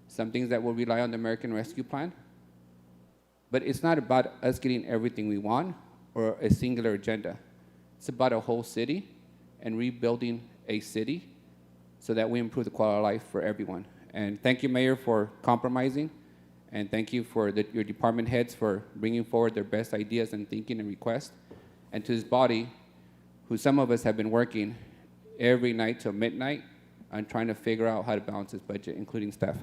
some things that will rely on the American Rescue Plan. But it's not about us getting everything we want or a singular agenda. It's about a whole city and rebuilding a city so that we improve the quality of life for everyone. And thank you, Mayor, for compromising. And thank you for your department heads for bringing forward their best ideas and thinking and requests. And to this body, who some of us have been working every night till midnight on trying to figure out how to balance this budget, including staff.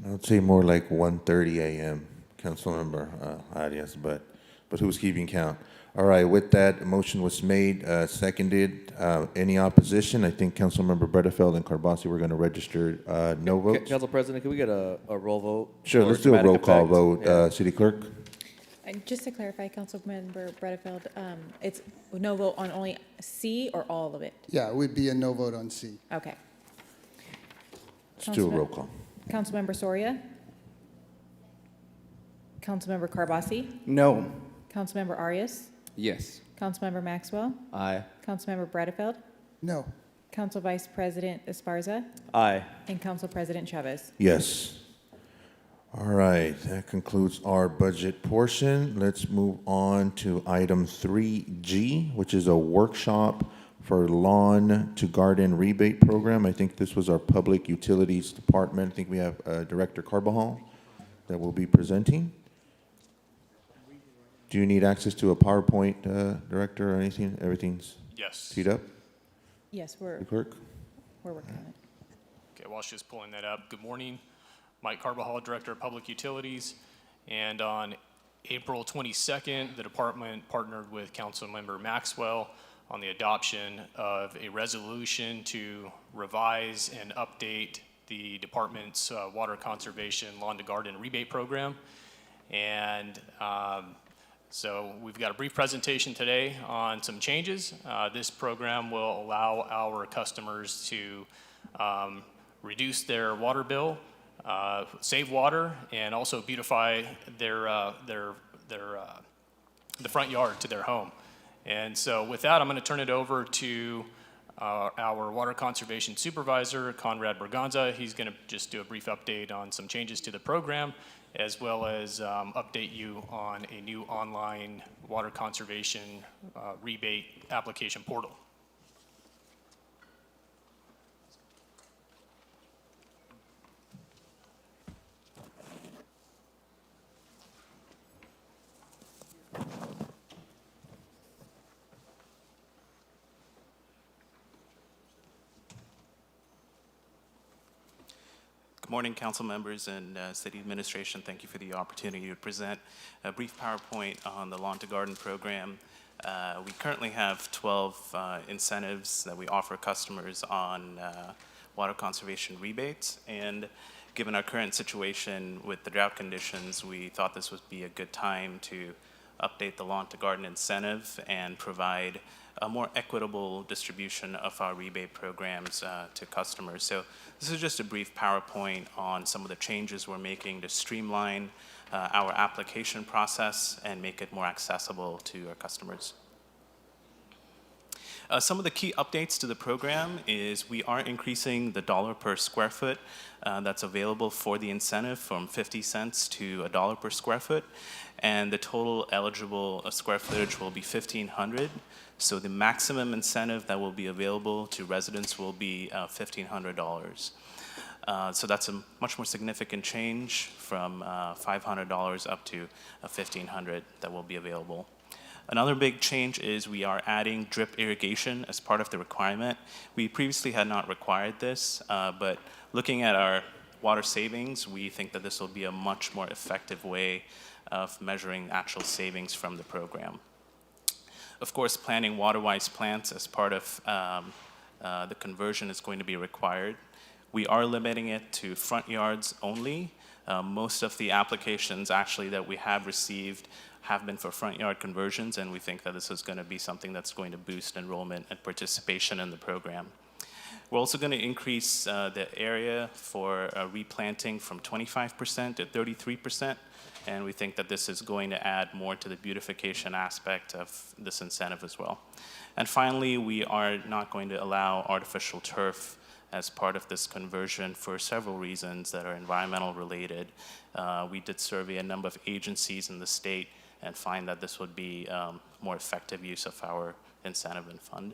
I would say more like 1:30 a.m., Councilmember Arias, but who's keeping count? All right, with that, a motion was made, seconded. Any opposition? I think Councilmember Bredefeld and Carbasi were going to register no votes. Council President, can we get a roll vote? Sure, for let's do a dramatic roll call effect? vote. Yeah. City Clerk? And just to clarify, Councilmember Bredefeld, it's no vote on only C or all of it? Yeah, it would be a no vote on C. Okay. Let's do a roll call. Councilmember Soria? Councilmember Carbasi? No. Councilmember Arias? Yes. Councilmember Maxwell? Aye. Councilmember Bredefeld? No. Council Vice President Esparza? Aye. And Council President Chavez? Yes. All right, that concludes our budget portion. Let's move on to item 3G, which is a workshop for lawn to garden rebate program. I think this was our Public Utilities Department. I think we have Director Carbajal that will be presenting. Do you need access to a PowerPoint, Director, or anything? Everything's teed up? Yes, The clerk? we're working on it. Okay, while she's pulling that up, good morning. Mike Carbajal, Director of Public Utilities. And on April 22nd, the department partnered with Councilmember Maxwell on the adoption of a resolution to revise and update the department's water conservation lawn to garden rebate program. And so we've got a brief presentation today on some changes. This program will allow our customers to reduce their water bill, save water, and also beautify the front yard to their home. And so with that, I'm going to turn it over to our water conservation supervisor, Conrad Berganza. He's going to just do a brief update on some changes to the program, as well as update you on a new online water conservation rebate application portal. Good morning, council members and city administration. Thank you for the opportunity to present a brief PowerPoint on the Lawn to Garden program. We currently have 12 incentives that we offer customers on water conservation rebates. And given our current situation with the drought conditions, we thought this would be a good time to update the Lawn to Garden incentive and provide a more equitable distribution of our rebate programs to customers. So this is just a brief PowerPoint on some of the changes we're making to streamline our application process and make it more accessible to our customers. Some of the key updates to the program is we are increasing the dollar per square foot that's available for the incentive from 50 cents to $1 per square foot. And the total eligible square footage will be 1,500. So the maximum incentive that will be available to residents will be $1,500. So that's a much more significant change from $500 up to $1,500 that will be available. Another big change is we are adding drip irrigation as part of the requirement. We previously had not required this, but looking at our water savings, we think that this will be a much more effective way of measuring actual savings from the program. Of course, planting water-wise plants as part of the conversion is going to be required. We are limiting it to front yards only. Most of the applications actually that we have received have been for front yard conversions, and we think that this is going to be something that's going to boost enrollment and participation in the program. We're also going to increase the area for replanting from 25% to 33%, and we think that this is going to add more to the beautification aspect of this incentive as well. And finally, we are not going to allow artificial turf as part of this conversion for several reasons that are environmental related. We did survey a number of agencies in the state and find that this would be more effective use of our incentive and fund.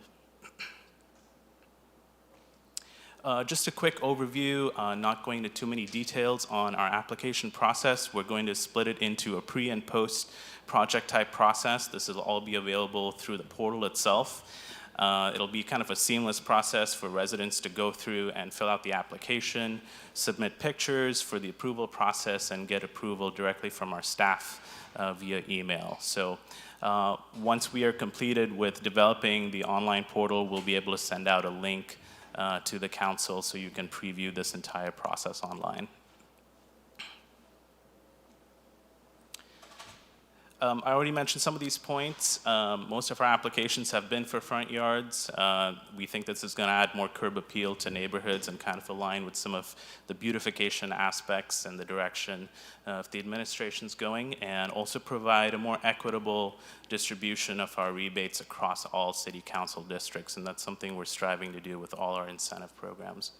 Just a quick overview, not going into too many details on our application process. We're going to split it into a pre and post project type process. This will all be available through the portal itself. It'll be kind of a seamless process for residents to go through and fill out the application, submit pictures for the approval process, and get approval directly from our staff via email. So once we are completed with developing the online portal, we'll be able to send out a link to the council so you can preview this entire process online. I already mentioned some of these points. Most of our applications have been for front yards. We think this is going to add more curb appeal to neighborhoods and kind of align with some of the beautification aspects and the direction of the administration's going, and also provide a more equitable distribution of our rebates across all city council districts, and that's something we're striving to do with all our incentive programs.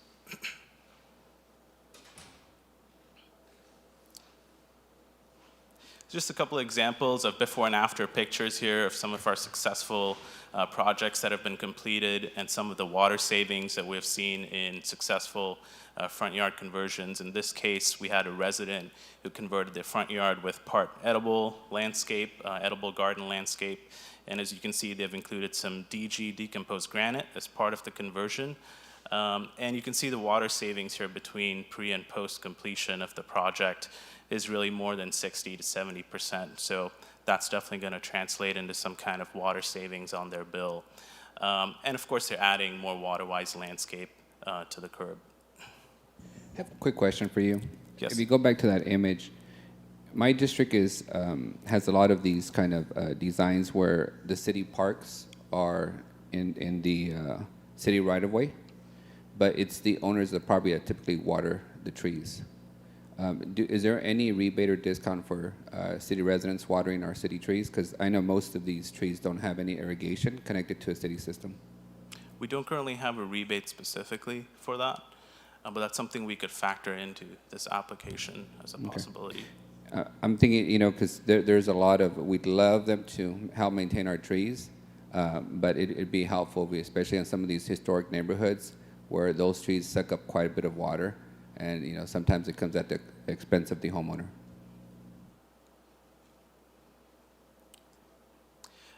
Just a couple of examples of before and after pictures here of some of our successful projects that have been completed and some of the water savings that we have seen in successful front yard conversions. In this case, we had a resident who converted their front yard with part edible landscape, edible garden landscape. And as you can see, they've included some DG, decomposed granite, as part of the conversion. And you can see the water savings here between pre and post completion of the project is really more than 60 to 70%. So that's definitely going to translate into some kind of water savings on their bill. And of course, they're adding more water-wise landscape to the curb. I have a quick question for you. Yes. If you go back to that image, my district is has a lot of these kind of designs where the city parks are in the city right-of-way, but it's the owners of the property that typically water the trees. Is there any rebate or discount for city residents watering our city trees? Because I know most of these trees don't have any irrigation connected to a city system. We don't currently have a rebate specifically for that, but that's something we could factor into this application as a possibility. I'm thinking, you know, because there's a lot of, we'd love them to help maintain our trees, but it'd be helpful, especially in some of these historic neighborhoods where those trees suck up quite a bit of water. And, you know, sometimes it comes at the expense of the homeowner.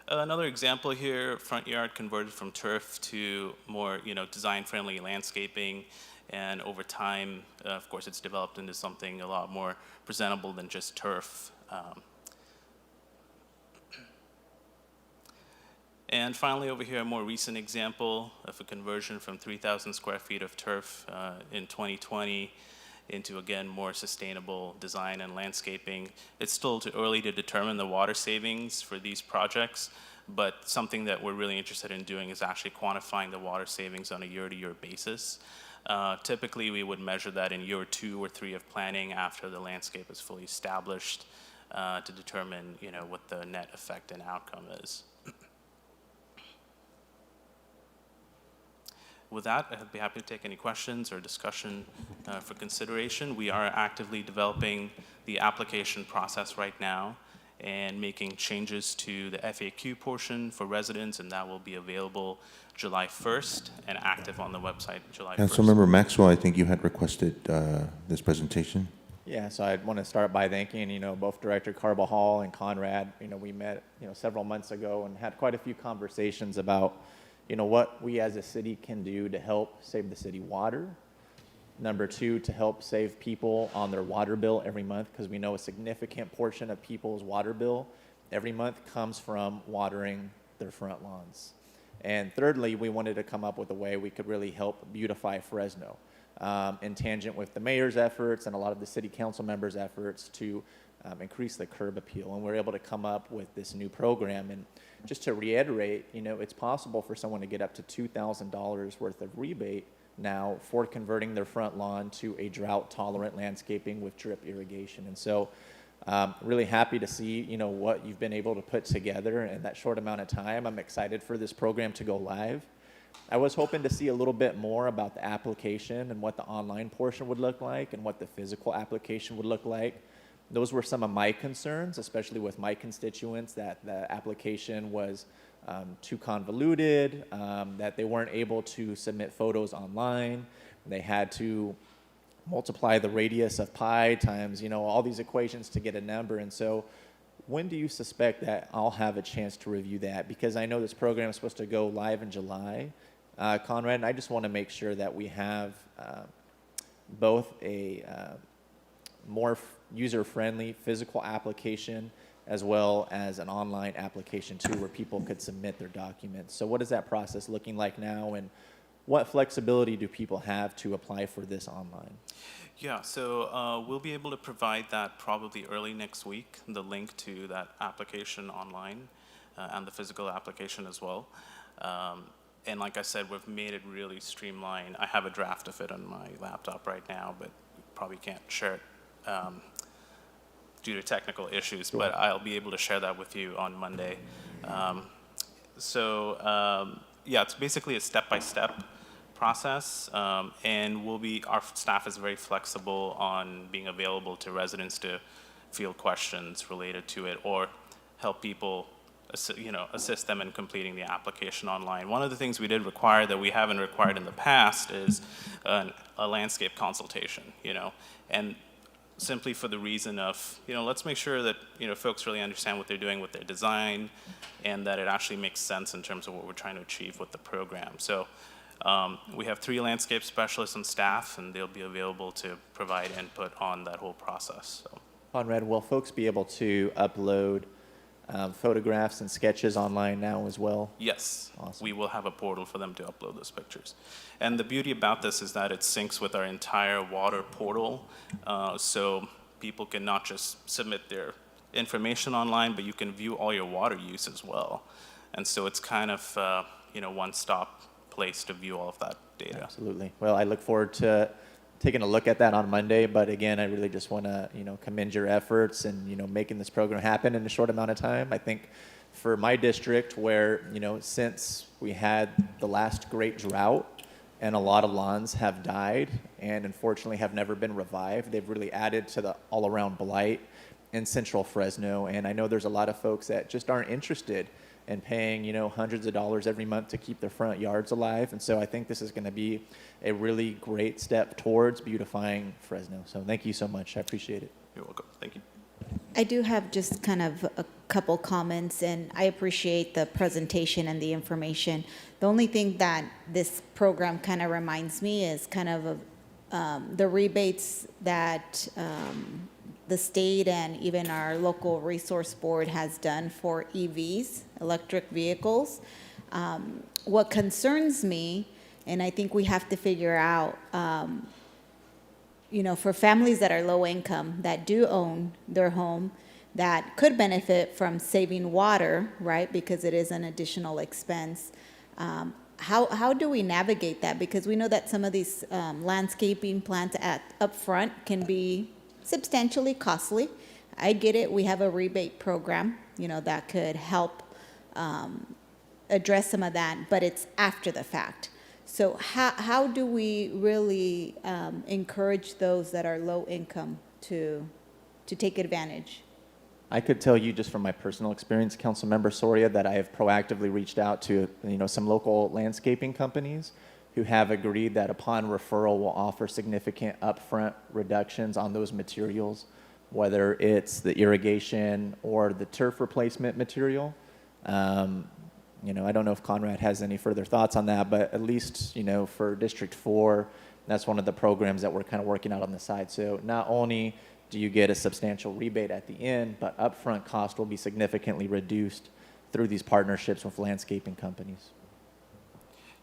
Another example here, front yard converted from turf to more, you know, design-friendly landscaping. And over time, of course, it's developed into something a lot more presentable than just turf. And finally, over here, a more recent example of a conversion from 3,000 square feet of turf in 2020 into, again, more sustainable design and landscaping. It's still too early to determine the water savings for these projects, but something that we're really interested in doing is actually quantifying the water savings on a year-to-year basis. Typically, we would measure that in year 2 or 3 of planning after the landscape is fully established to determine, you know, what the net effect and outcome is. With that, I'd be happy to take any questions or discussion for consideration. We are actively developing the application process right now and making changes to the FAQ portion for residents, and that will be available July 1st and active on the website July 1st. Councilmember Maxwell, I think you had requested this presentation. Yeah, so I want to start by thanking, both Director Carbajal and Conrad. We met, several months ago and had quite a few conversations about, what we as a city can do to help save the city water. Number 2, to help save people on their water bill every month, because we know a significant portion of people's water bill every month comes from watering their front lawns. And thirdly, we wanted to come up with a way we could really help beautify Fresno, in tangent with the mayor's efforts and a lot of the city council members' efforts to increase the curb appeal. And we're able to come up with this new program. And just to reiterate, you know, it's possible for someone to get up to $2,000 worth of rebate now for converting their front lawn to a drought-tolerant landscaping with drip irrigation. And so really happy to see, you know, what you've been able to put together in that short amount of time. I'm excited for this program to go live. I was hoping to see a little bit more about the application and what the online portion would look like and what the physical application would look like. Those were some of my concerns, especially with my constituents, that the application was too convoluted, that they weren't able to submit photos online. They had to multiply the radius of pi times, you know, all these equations to get a number. And so when do you suspect that I'll have a chance to review that? Because I know this program is supposed to go live in July, Conrad, and I just want to make sure that we have both a more user-friendly physical application as well as an online application too, where people could submit their documents. So what is that process looking like now, and what flexibility do people have to apply for this online? Yeah, so we'll be able to provide that probably early next week, the link to that application online and the physical application as well. And like I said, we've made it really streamlined. I have a draft of it on my laptop right now, but probably can't share it due to technical issues, but I'll be able to share that with you on Monday. Yeah, it's basically a step-by-step process, and our staff is very flexible on being available to residents to field questions related to it or help people, assist them in completing the application online. One of the things we did require that we haven't required in the past is a landscape consultation, and simply for the reason of, let's make sure that, folks really understand what they're doing with their design and that it actually makes sense in terms of what we're trying to achieve with the program. So we have 3 landscape specialists on staff, and they'll be available to provide input on that whole process. So. Conrad, will folks be able to upload photographs and sketches online now as well? Yes, awesome. We will have a portal for them to upload those pictures. And the beauty about this is that it syncs with our entire water portal, so people can not just submit their information online, but you can view all your water use as well. And so it's kind of one-stop place to view all of that data. Absolutely. Well, I look forward to taking a look at that on Monday, but again, I really just want to, commend your efforts and, making this program happen in a short amount of time. I think for my district where, since we had the last great drought and a lot of lawns have died and unfortunately have never been revived, they've really added to the all-around blight in central Fresno. And I know there's a lot of folks that just aren't interested in paying, hundreds of dollars every month to keep their front yards alive. And so I think this is going to be a really great step towards beautifying Fresno. So thank you so much. I appreciate it. You're welcome. Thank you. I do have just kind of a couple comments, and I appreciate the presentation and the information. The only thing that this program kind of reminds me is kind of the rebates that the state and even our local resource board has done for EVs, electric vehicles. What concerns me, and I think we have to figure out, for families that are low income, that do own their home, that could benefit from saving water, right, because it is an additional expense. How do we navigate that? Because we know that some of these landscaping plants up front can be substantially costly. I get it. We have a rebate program, that could help address some of that, but it's after the fact. So how do we really encourage those that are low income to take advantage? I could tell you just from my personal experience, Councilmember Soria, that I have proactively reached out to some local landscaping companies who have agreed that upon referral will offer significant upfront reductions on those materials, whether it's the irrigation or the turf replacement material. I don't know if Conrad has any further thoughts on that, but at least, for District 4, that's one of the programs that we're kind of working out on the side. So not only do you get a substantial rebate at the end, but upfront cost will be significantly reduced through these partnerships with landscaping companies.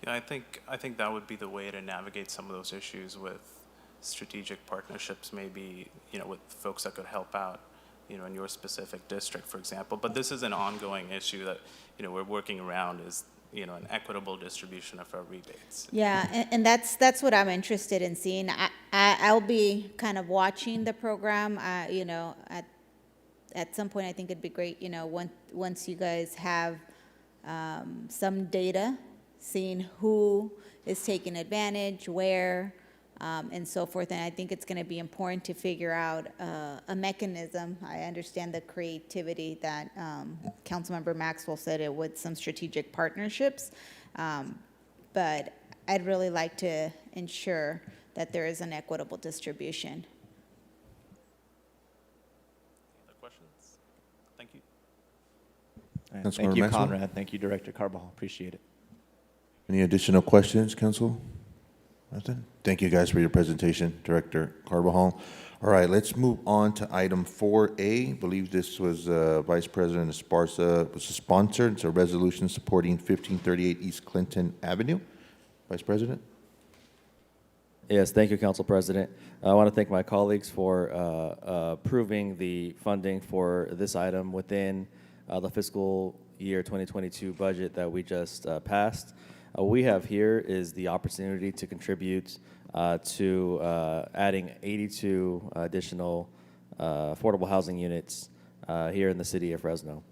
Yeah, I think that would be the way to navigate some of those issues with strategic partnerships, maybe, with folks that could help out, in your specific district, for example. But this is an ongoing issue that, we're working around is, an equitable distribution of our rebates. Yeah, and that's what I'm interested in seeing. I'll be kind of watching the program, at some point, I think it'd be great, once you guys have some data, seeing who is taking advantage, where, and so forth. And I think it's going to be important to figure out a mechanism. I understand the creativity that Councilmember Maxwell said it with some strategic partnerships, but I'd really like to ensure that there is an equitable distribution. Other questions? Thank you. All right. Councilmember Thank you, Maxwell? Conrad. Thank you, Director Carbajal. Appreciate it. Any additional questions, Council? Nothing? Thank you guys for your presentation, Director Carbajal. All right, let's move on to item 4A. I believe this was Vice President Esparza was sponsored. It's a resolution supporting 1538 East Clinton Avenue. Vice President? Yes, thank you, Council President. I want to thank my colleagues for approving the funding for this item within the fiscal year 2022 budget that we just passed. What we have here is the opportunity to contribute to adding 82 additional affordable housing units here in the city of Fresno.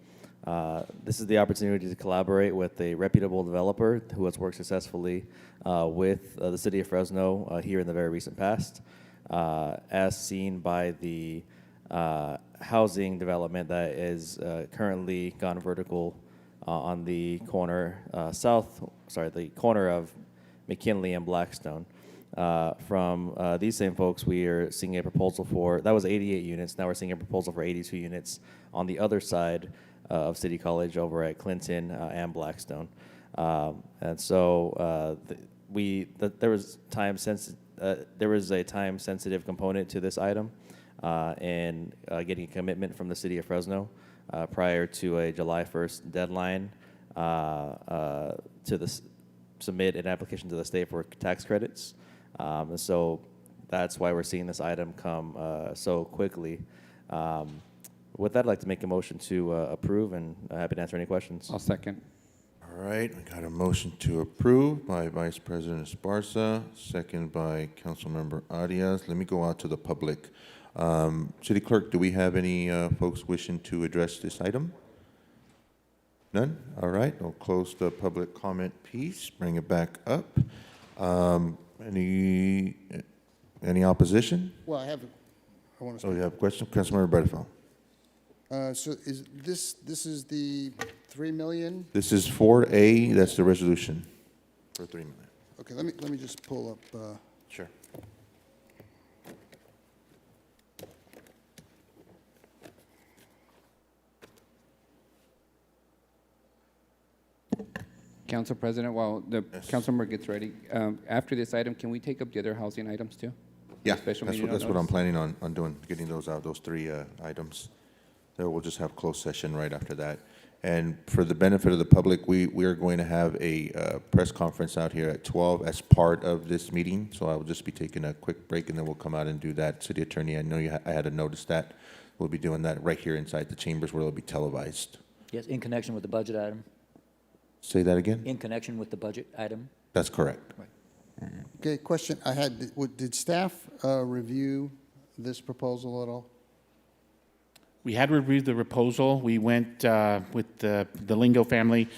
This is the opportunity to collaborate with a reputable developer who has worked successfully with the city of Fresno here in the very recent past, as seen by the housing development that is currently gone vertical on the corner the corner of McKinley and Blackstone. From these same folks, we are seeing a proposal for, that was 88 units, now we're seeing a proposal for 82 units on the other side of City College over at Clinton and Blackstone. And so there was a time sensitive component to this item and getting a commitment from the city of Fresno prior to a July 1st deadline to submit an application to the state for tax credits. And so that's why we're seeing this item come so quickly. With that, I'd like to make a motion to approve, and happy to answer any questions. I'll second. All right, we got a motion to approve by Vice President Esparza, second by Councilmember Arias. Let me go out to the public. City Clerk, do we have any folks wishing to address this item? None? All right, I'll close the public comment piece, bring it back up. Any opposition? Well, I want to. Oh, you have a question? Councilmember Bredefeld. So is this is the 3 million? This is 4A, that's the resolution for 3 million. Okay, let me just pull up. Sure. Council President, while the council member gets ready, after this item, can we take up the other housing items too? Yeah, Special that's meeting what I'm notice? planning on doing, getting those out, those 3 items. Then we'll just have closed session right after that. And for the benefit of the public, we are going to have a press conference out here at 12 as part of this meeting. So I will just be taking a quick break, and then we'll come out and do that. City Attorney, I know I had to notice that. We'll be doing that right here inside the chambers where it'll be televised. Yes, in connection with the budget item. Say that again? In connection with the budget item. That's correct. Okay, question I had, did staff review this proposal at all? We had reviewed the proposal. We went with the Lingo family.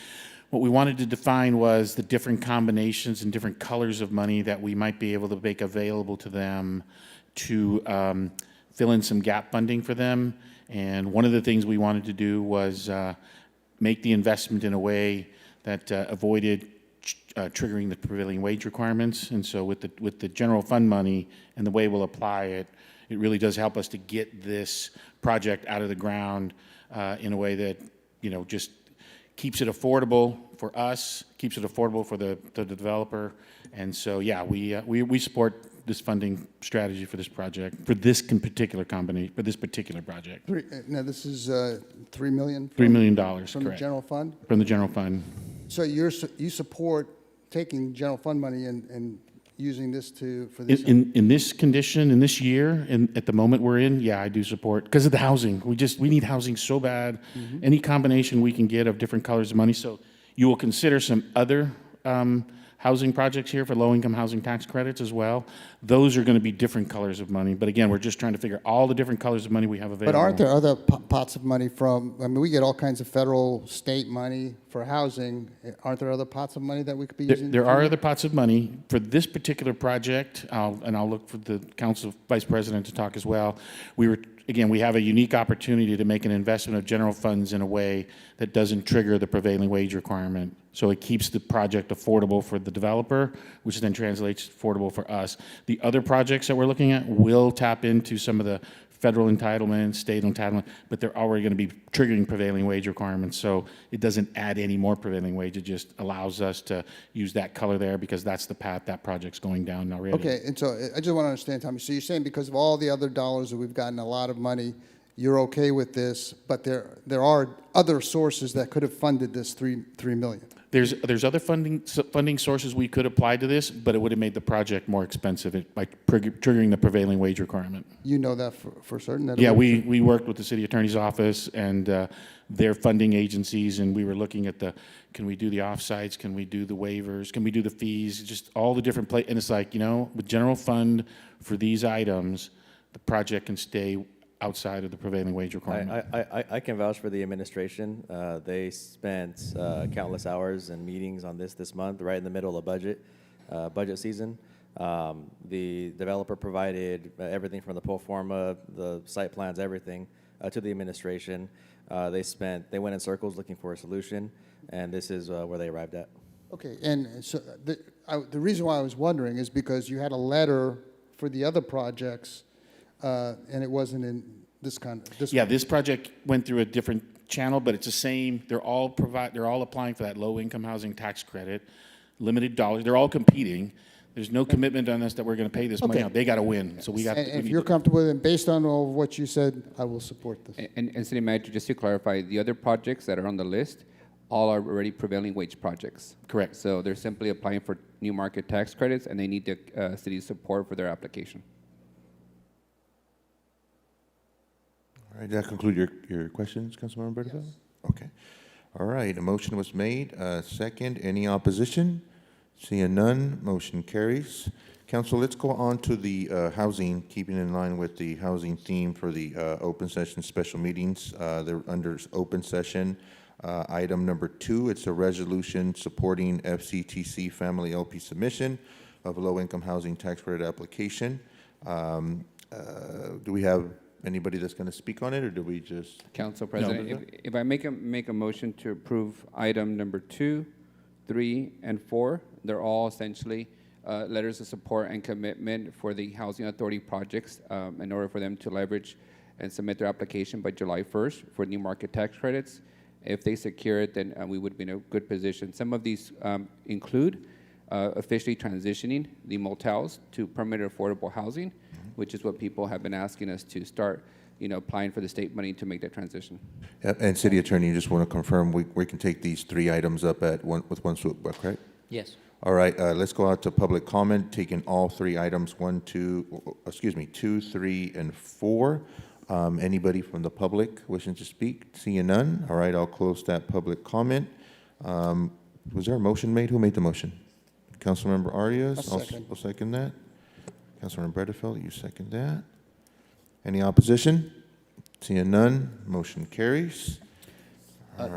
What we wanted to define was the different combinations and different colors of money that we might be able to make available to them to fill in some gap funding for them. And one of the things we wanted to do was make the investment in a way that avoided triggering the prevailing wage requirements. And so with the general fund money and the way we'll apply it, it really does help us to get this project out of the ground in a way that, just keeps it affordable for us, keeps it affordable for the developer. And so, yeah, we support this funding strategy for this project, for this particular company, for this particular project. Now, this is $3 million? $3 million, From the correct. general fund? From the general fund. So you support taking general fund money and using this for this? In this condition, in this year, and at the moment we're in, yeah, I do support, because of the housing. We need housing so bad. Mhm. Any combination we can get of different colors of money. So you will consider some other housing projects here for low-income housing tax credits as well. Those are going to be different colors of money. But again, we're just trying to figure all the different colors of money we have available. But aren't there other pots of money we get all kinds of federal, state money for housing. Aren't there other pots of money that we could be using? There are other pots of money. For this particular project, and I'll look for the council vice president to talk as well, we have a unique opportunity to make an investment of general funds in a way that doesn't trigger the prevailing wage requirement. So it keeps the project affordable for the developer, which then translates affordable for us. The other projects that we're looking at will tap into some of the federal entitlement, state entitlement, but they're already going to be triggering prevailing wage requirements. So it doesn't add any more prevailing wage. It just allows us to use that color there because that's the path that project's going down already. Okay, and so I just want to understand, Tommy, so you're saying because of all the other dollars that we've gotten, a lot of money, you're okay with this, but there are other sources that could have funded this $3 million? There's other funding sources we could apply to this, but it would have made the project more expensive by triggering the prevailing wage requirement. You know that for certain? That it Yeah, would- we worked with the city attorney's office and their funding agencies, and we were looking at can we do the offsites, can we do the waivers, can we do the fees, just all the different and it's like, with general fund for these items, the project can stay outside of the prevailing wage requirement. I can vouch for the administration. They spent countless hours and meetings on this month, right in the middle of budget season. The developer provided everything from the pro forma, the site plans, everything to the administration. They went in circles looking for a solution, and this is where they arrived at. Okay, and so the reason why I was wondering is because you had a letter for the other projects, and it wasn't in this This project went through a different channel, but it's the same. They're all applying for that low-income housing tax credit, limited dollars. They're all competing. There's no commitment on us that we're going to pay this money Okay. out. They got to win. So we got. And if you're comfortable with it, based on all of what you said, I will support this. And City Manager, just to clarify, the other projects that are on the list, all are already prevailing wage projects. Correct. So they're simply applying for new market tax credits, and they need the city's support for their application. All right, does that conclude your questions, Councilmember Berthelot? Yes. Okay. All right, a motion was made. Second, any opposition? Seeing none, motion carries. Council, let's go on to the housing, keeping in line with the housing theme for the open session special meetings. They're under open session. Item number 2, it's a resolution supporting FCTC Family LP submission of a low-income housing tax credit application. Do we have anybody that's going to speak on it, or do we just? Council President, if I make a motion to approve item number 2, 3, and 4, they're all essentially letters of support and commitment for the Housing Authority projects in order for them to leverage and submit their application by July 1st for new market tax credits. If they secure it, then we would be in a good position. Some of these include officially transitioning the motels to permanent affordable housing, which is what people have been asking us to start, applying for the state money to make that transition. And City Attorney, you just want to confirm we can take these 3 items up with one swoop, correct? Yes. All right, let's go out to public comment, taking all 3 items, 2, 3, and 4. Anybody from the public wishing to speak? Seeing none. All right, I'll close that public comment. Was there a motion made? Who made the motion? Councilmember Arias? I'll second that. Councilmember Bredefeld, you second that. Any opposition? Seeing none, motion carries.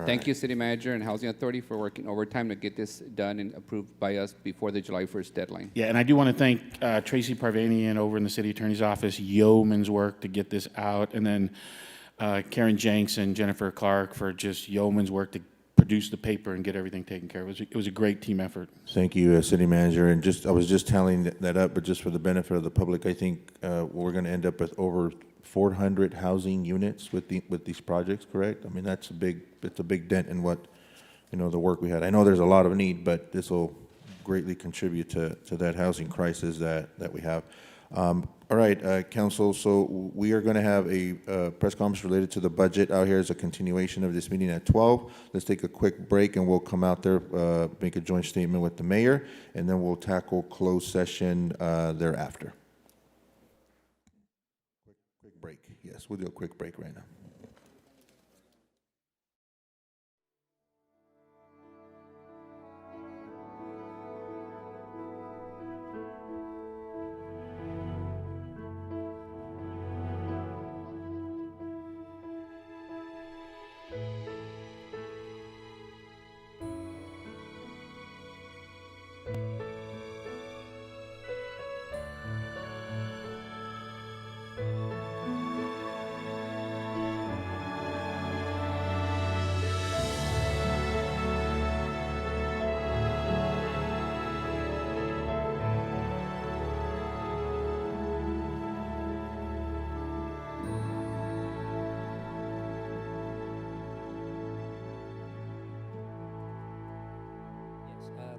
Thank you, City Manager and Housing Authority, for working overtime to get this done and approved by us before the July 1st deadline. Yeah, and I do want to thank Tracy Parvanian over in the City Attorney's Office, yeoman's work to get this out, and then Karen Jenks and Jennifer Clark for just yeoman's work to produce the paper and get everything taken care of. It was a great team effort. Thank you, City Manager. And I was just tallying that up, but just for the benefit of the public, I think we're going to end up with over 400 housing units with these projects, correct? I mean, it's a big dent in what, the work we had. I know there's a lot of need, but this will greatly contribute to that housing crisis that we have. All right, council, so we are going to have a press conference related to the budget out here as a continuation of this meeting at 12. Let's take a quick break and we'll come out there, make a joint statement with the mayor, and then we'll tackle closed session thereafter. Quick break. Yes, we'll do a quick break right now.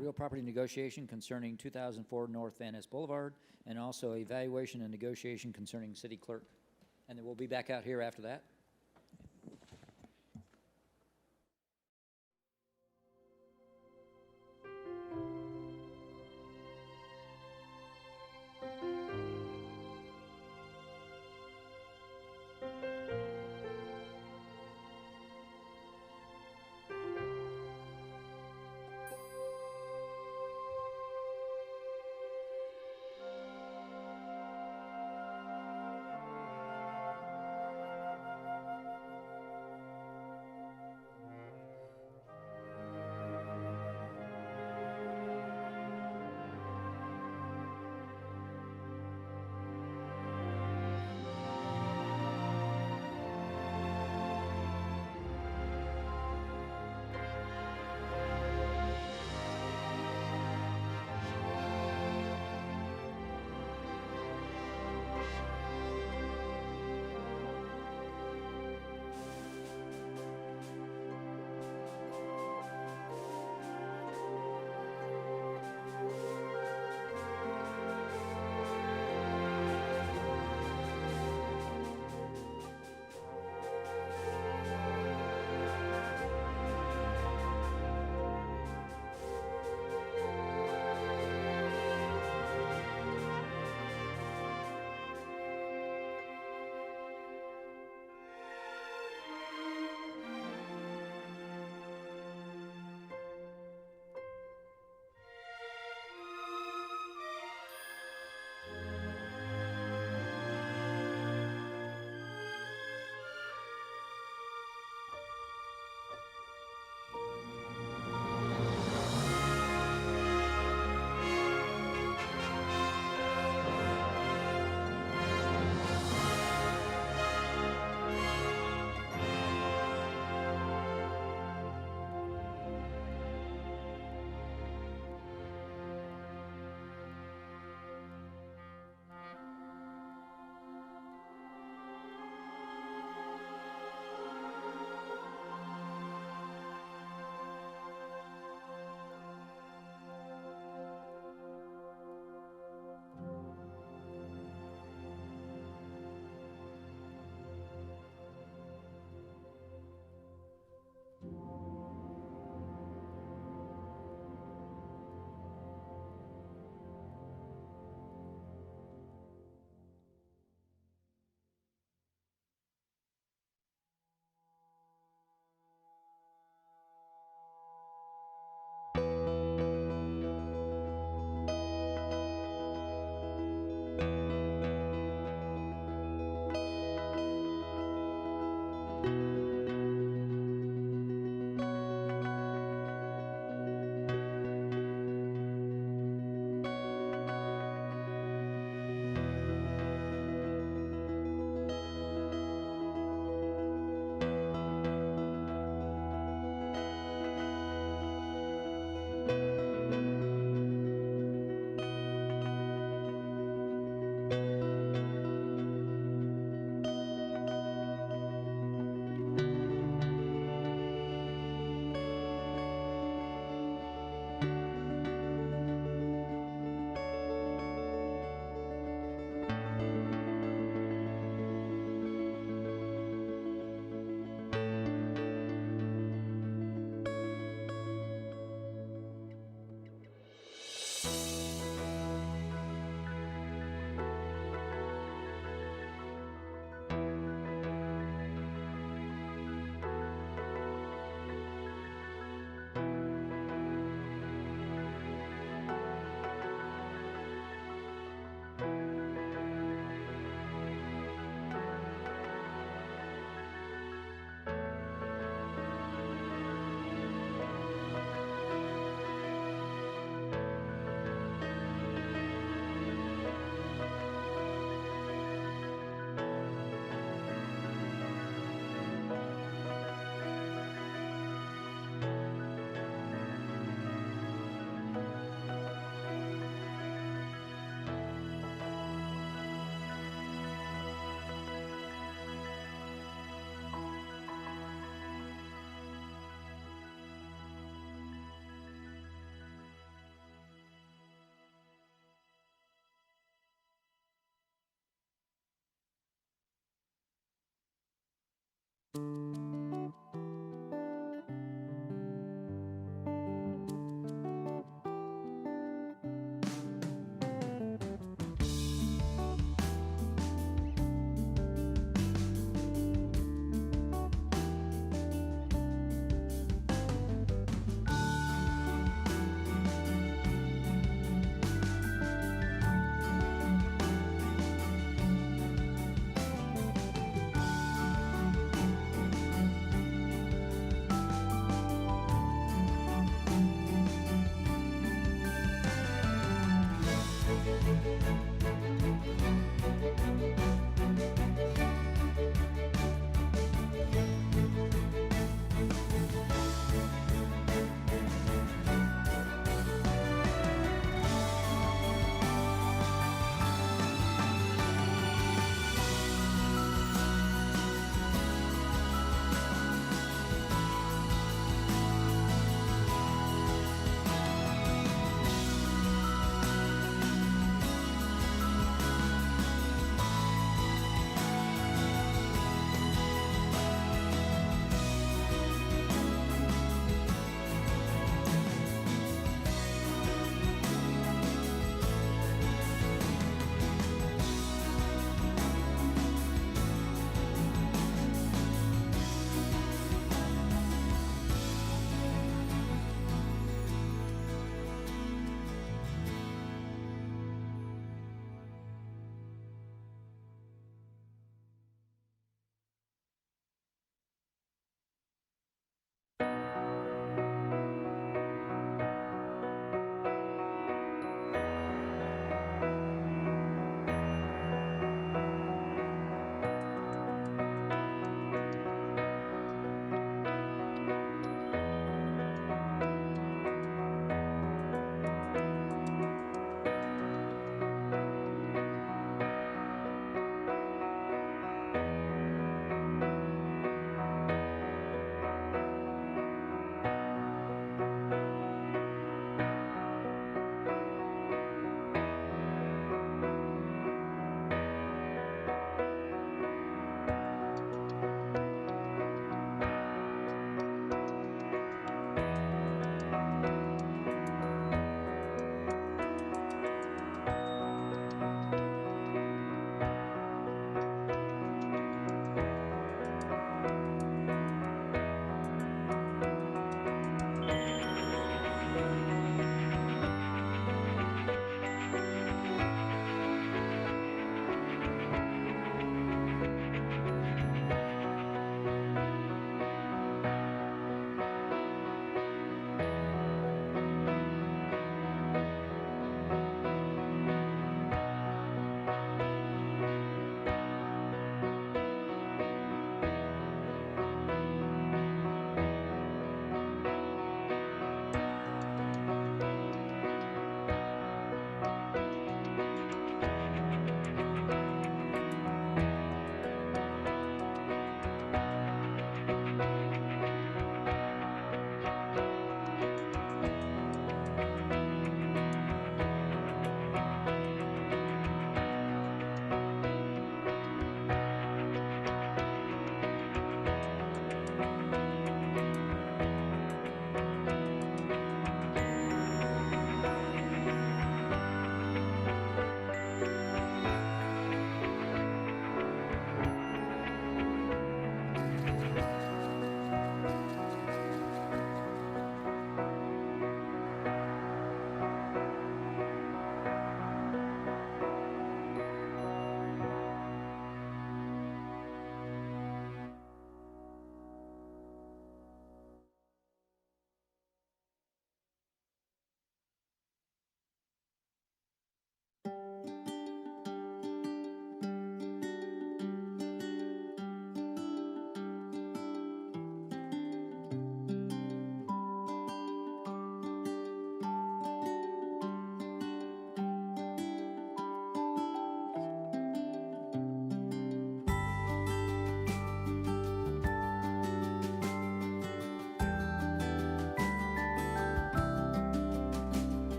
Real property negotiation concerning 2004 North Van Ness Boulevard, and also evaluation and negotiation concerning city clerk. And then we'll be back out here after that.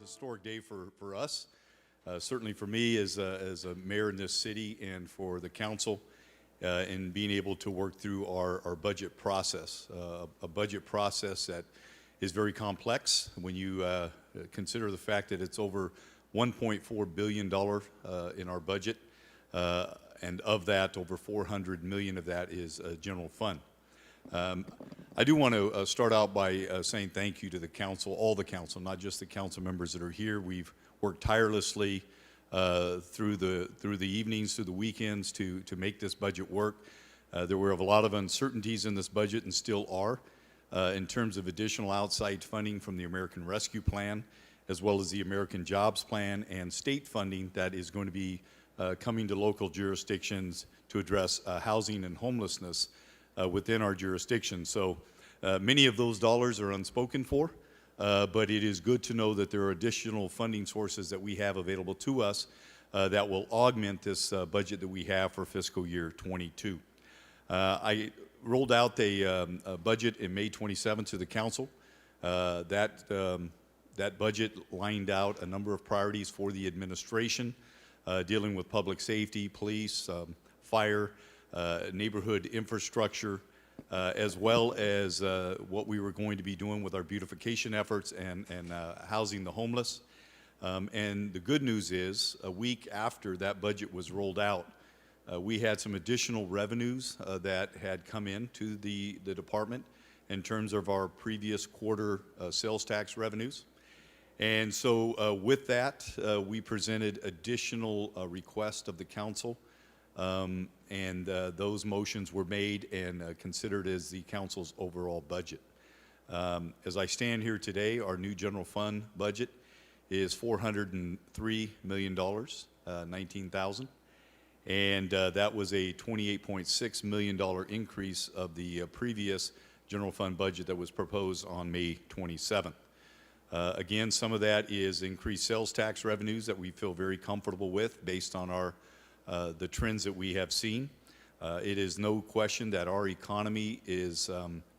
Historic day for us, certainly for me as a mayor in this city, and for the council in being able to work through our budget process, a budget process that is very complex when you consider the fact that it's over $1.4 billion in our budget, and of that, over $400 million of that is general fund. I do want to start out by saying thank you to the council, all the council, not just the council members that are here. We've worked tirelessly through the evenings, through the weekends to make this budget work. There were a lot of uncertainties in this budget and still are in terms of additional outside funding from the American Rescue Plan, as well as the American Jobs Plan and state funding that is going to be coming to local jurisdictions to address housing and homelessness within our jurisdiction. So many of those dollars are unspoken for, but it is good to know that there are additional funding sources that we have available to us that will augment this budget that we have for fiscal year 22. I rolled out a budget in May 27th to the council. That budget lined out a number of priorities for the administration, dealing with public safety, police, fire, neighborhood infrastructure, as well as what we were going to be doing with our beautification efforts and housing the homeless. And the good news is, a week after that budget was rolled out, we had some additional revenues that had come in to the department in terms of our previous quarter sales tax revenues. And so with that, we presented additional requests of the council, and those motions were made and considered as the council's overall budget. As I stand here today, our new general fund budget is $403 million, 19,000. And that was a $28.6 million increase of the previous general fund budget that was proposed on May 27th. Again, some of that is increased sales tax revenues that we feel very comfortable with based on the trends that we have seen. It is no question that our economy is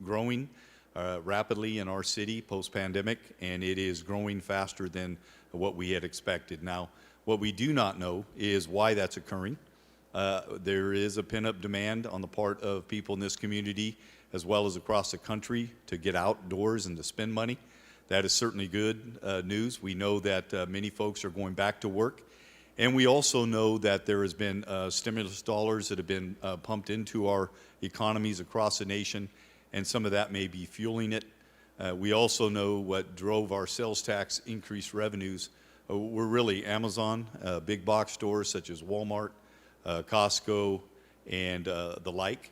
growing rapidly in our city post-pandemic, and it is growing faster than what we had expected. Now, what we do not know is why that's occurring. There is a pent-up demand on the part of people in this community, as well as across the country, to get outdoors and to spend money. That is certainly good news. We know that many folks are going back to work. And we also know that there has been stimulus dollars that have been pumped into our economies across the nation, and some of that may be fueling it. We also know what drove our sales tax increased revenues were really Amazon, big box stores such as Walmart, Costco, and the like,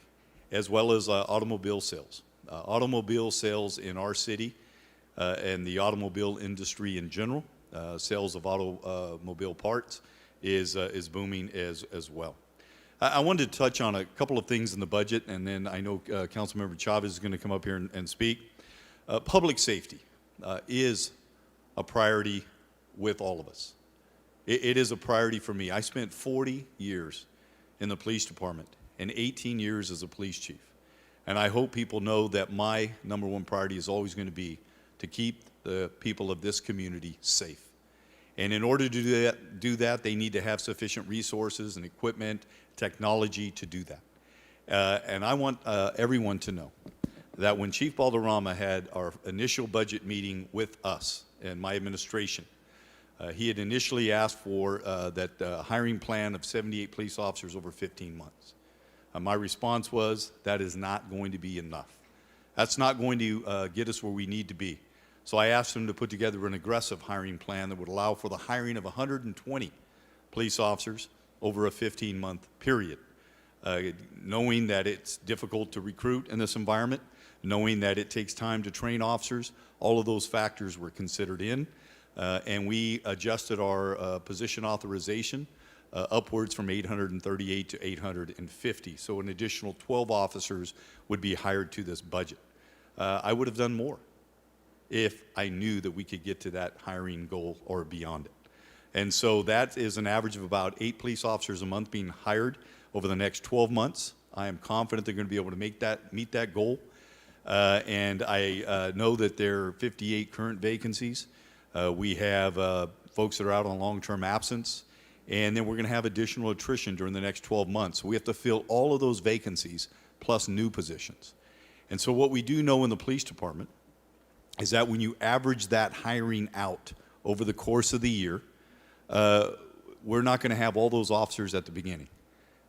as well as automobile sales. Automobile sales in our city and the automobile industry in general, sales of automobile parts is booming as well. I wanted to touch on a couple of things in the budget, and then I know Councilmember Chavez is going to come up here and speak. Public safety is a priority with all of us. It is a priority for me. I spent 40 years in the police department and 18 years as a police chief. And I hope people know that my number one priority is always going to be to keep the people of this community safe. And in order to do that, they need to have sufficient resources and equipment, technology to do that. And I want everyone to know that when Chief Balderrama had our initial budget meeting with us and my administration, he had initially asked for that hiring plan of 78 police officers over 15 months. My response was, that is not going to be enough. That's not going to get us where we need to be. So I asked him to put together an aggressive hiring plan that would allow for the hiring of 120 police officers over a 15-month period, knowing that it's difficult to recruit in this environment, knowing that it takes time to train officers. All of those factors were considered in, and we adjusted our position authorization upwards from 838 to 850. So an additional 12 officers would be hired to this budget. I would have done more if I knew that we could get to that hiring goal or beyond it. And so that is an average of about 8 police officers a month being hired over the next 12 months. I am confident they're going to be able to meet that goal. And I know that there are 58 current vacancies. We have folks that are out on long-term absence. And then we're going to have additional attrition during the next 12 months. We have to fill all of those vacancies plus new positions. And so what we do know in the police department is that when you average that hiring out over the course of the year, we're not going to have all those officers at the beginning.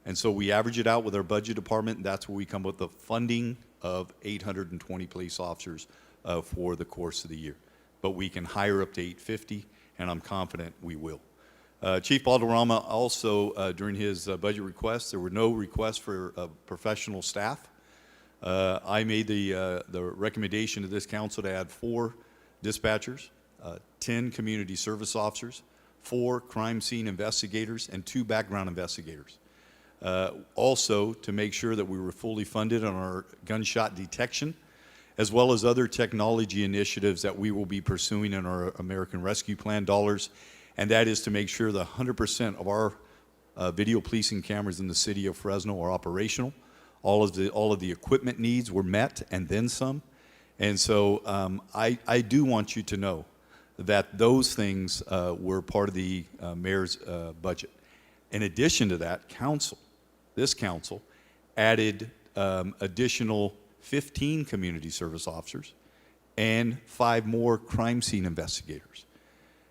And so we average it out with our budget department, and that's where we come with the funding of 820 police officers for the course of the year. But we can hire up to 850, and I'm confident we will. Chief Balderrama also, during his budget request, there were no requests for professional staff. I made the recommendation to this council to add 4 dispatchers, 10 community service officers, 4 crime scene investigators, and 2 background investigators. Also, to make sure that we were fully funded on our gunshot detection, as well as other technology initiatives that we will be pursuing in our American Rescue Plan dollars, and that is to make sure that 100% of our video policing cameras in the city of Fresno are operational. All of the equipment needs were met and then some. And so I do want you to know that those things were part of the mayor's budget. In addition to that, this council added additional 15 community service officers and 5 more crime scene investigators.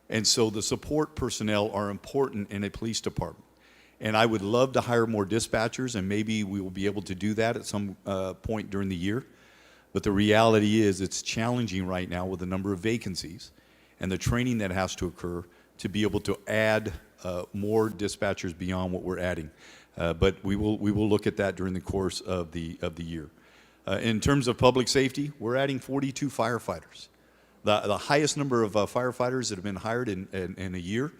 And so the support personnel are important in a police department. And I would love to hire more dispatchers, and maybe we will be able to do that at some point during the year. But the reality is it's challenging right now with the number of vacancies and the training that has to occur to be able to add more dispatchers beyond what we're adding. But we will look at that during the course of the year. In terms of public safety, we're adding 42 firefighters. The highest number of firefighters that have been hired in a year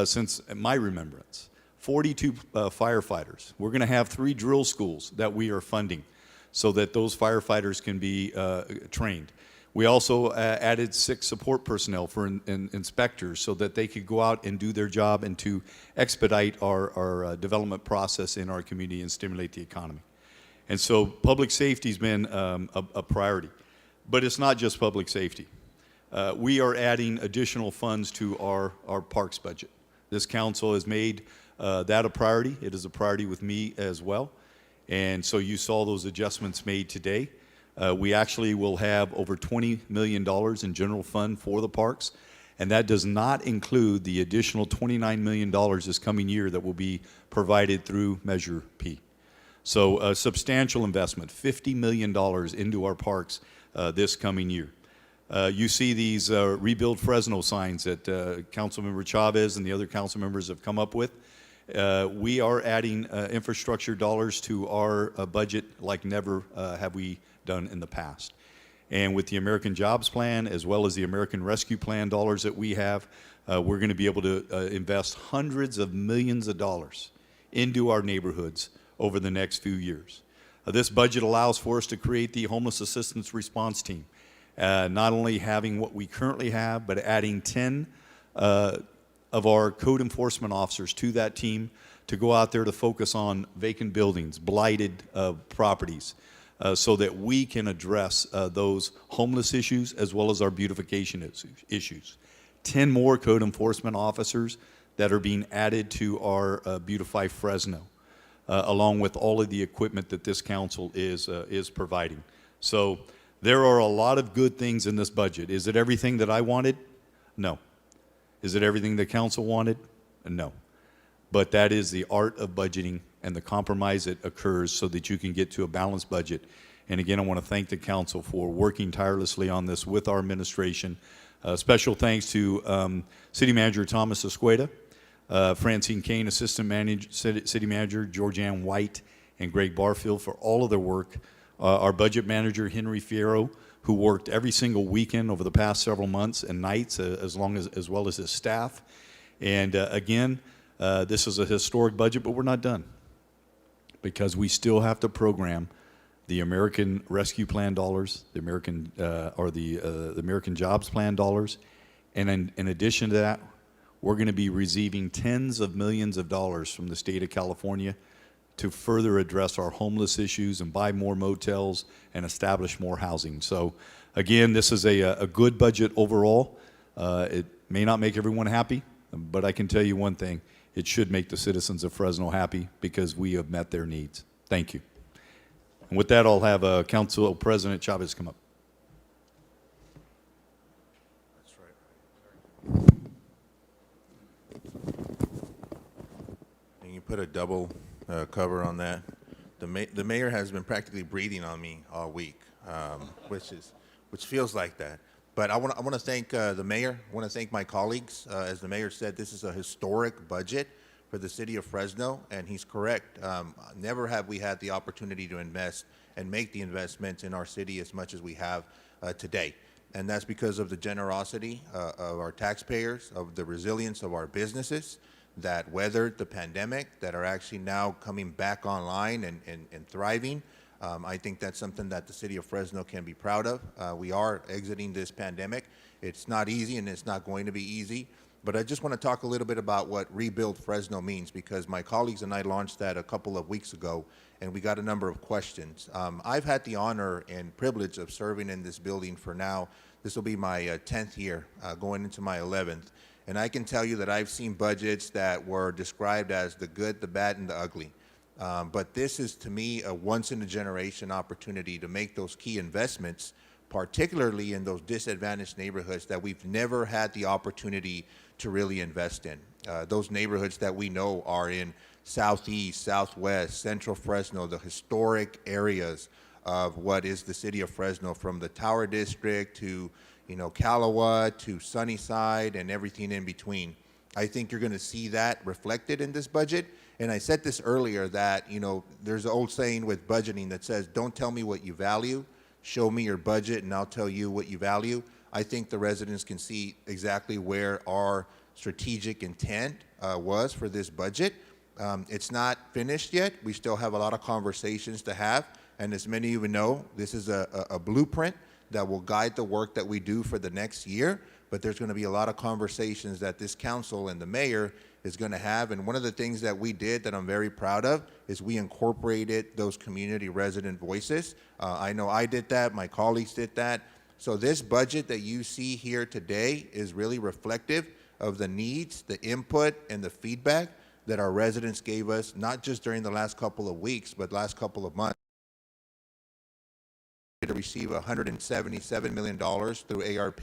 since my remembrance. 42 firefighters. We're going to have 3 drill schools that we are funding so that those firefighters can be trained. We also added 6 support personnel for inspectors so that they could go out and do their job and to expedite our development process in our community and stimulate the economy. And so public safety has been a priority. But it's not just public safety. We are adding additional funds to our parks budget. This council has made that a priority. It is a priority with me as well. And so you saw those adjustments made today. We actually will have over $20 million in general fund for the parks. And that does not include the additional $29 million this coming year that will be provided through Measure P. So a substantial investment, $50 million into our parks this coming year. You see these Rebuild Fresno signs that Councilmember Chavez and the other council members have come up with. We are adding infrastructure dollars to our budget like never have we done in the past. And with the American Jobs Plan, as well as the American Rescue Plan dollars that we have, we're going to be able to invest hundreds of millions of dollars into our neighborhoods over the next few years. This budget allows for us to create the Homeless Assistance Response Team, not only having what we currently have, but adding 10 of our code enforcement officers to that team to go out there to focus on vacant buildings, blighted properties, so that we can address those homeless issues as well as our beautification issues. 10 more code enforcement officers that are being added to our Beautify Fresno, along with all of the equipment that this council is providing. So there are a lot of good things in this budget. Is it everything that I wanted? No. Is it everything the council wanted? No. But that is the art of budgeting and the compromise that occurs so that you can get to a balanced budget. And again, I want to thank the council for working tirelessly on this with our administration. Special thanks to City Manager Thomas Escueda, Francine Kane, City Manager Georgianne White, and Greg Barfield for all of their work. Our Budget Manager Henry Fierro, who worked every single weekend over the past several months and nights, as well as his staff. And again, this is a historic budget, but we're not done, because we still have to program the American Rescue Plan dollars, the American Jobs Plan dollars, and in addition to that, we're going to be receiving tens of millions of dollars from the state of California to further address our homeless issues and buy more motels and establish more housing. So again, this is a good budget overall. It may not make everyone happy, but I can tell you one thing: it should make the citizens of Fresno happy, because we have met their needs. Thank you. And with that, I'll have Council President Chavez come up. Can you put a double cover on that? The mayor has been practically breathing on me all week, which feels like that. But I want to thank the mayor. I want to thank my colleagues. As the mayor said, this is a historic budget for the city of Fresno, and he's correct. Never have we had the opportunity to invest and make the investments in our city as much as we have today. And that's because of the generosity of our taxpayers, of the resilience of our businesses that weathered the pandemic, that are actually now coming back online and thriving. I think that's something that the city of Fresno can be proud of. We are exiting this pandemic. It's not easy, and it's not going to be easy. But I just want to talk a little bit about what Rebuild Fresno means, because my colleagues and I launched that a couple of weeks ago, and we got a number of questions. I've had the honor and privilege of serving in this building for now. This will be my 10th year, going into my 11th. And I can tell you that I've seen budgets that were described as the good, the bad, and the ugly. But this is, to me, a once-in-a-generation opportunity to make those key investments, particularly in those disadvantaged neighborhoods that we've never had the opportunity to really invest in. Those neighborhoods that we know are in Southeast, Southwest, Central Fresno, the historic areas of what is the city of Fresno, from the Tower District to Calawa to Sunnyside and everything in between. I think you're going to see that reflected in this budget. And I said this earlier that, there's an old saying with budgeting that says, don't tell me what you value, show me your budget and I'll tell you what you value. I think the residents can see exactly where our strategic intent was for this budget. It's not finished yet. We still have a lot of conversations to have. And as many of you know, this is a blueprint that will guide the work that we do for the next year. But there's going to be a lot of conversations that this council and the mayor is going to have. And one of the things that we did that I'm very proud of is we incorporated those community resident voices. I know I did that, my colleagues did that. So this budget that you see here today is really reflective of the needs, the input, and the feedback that our residents gave us, not just during the last couple of weeks, but last couple of months. To receive $177 million through ARP.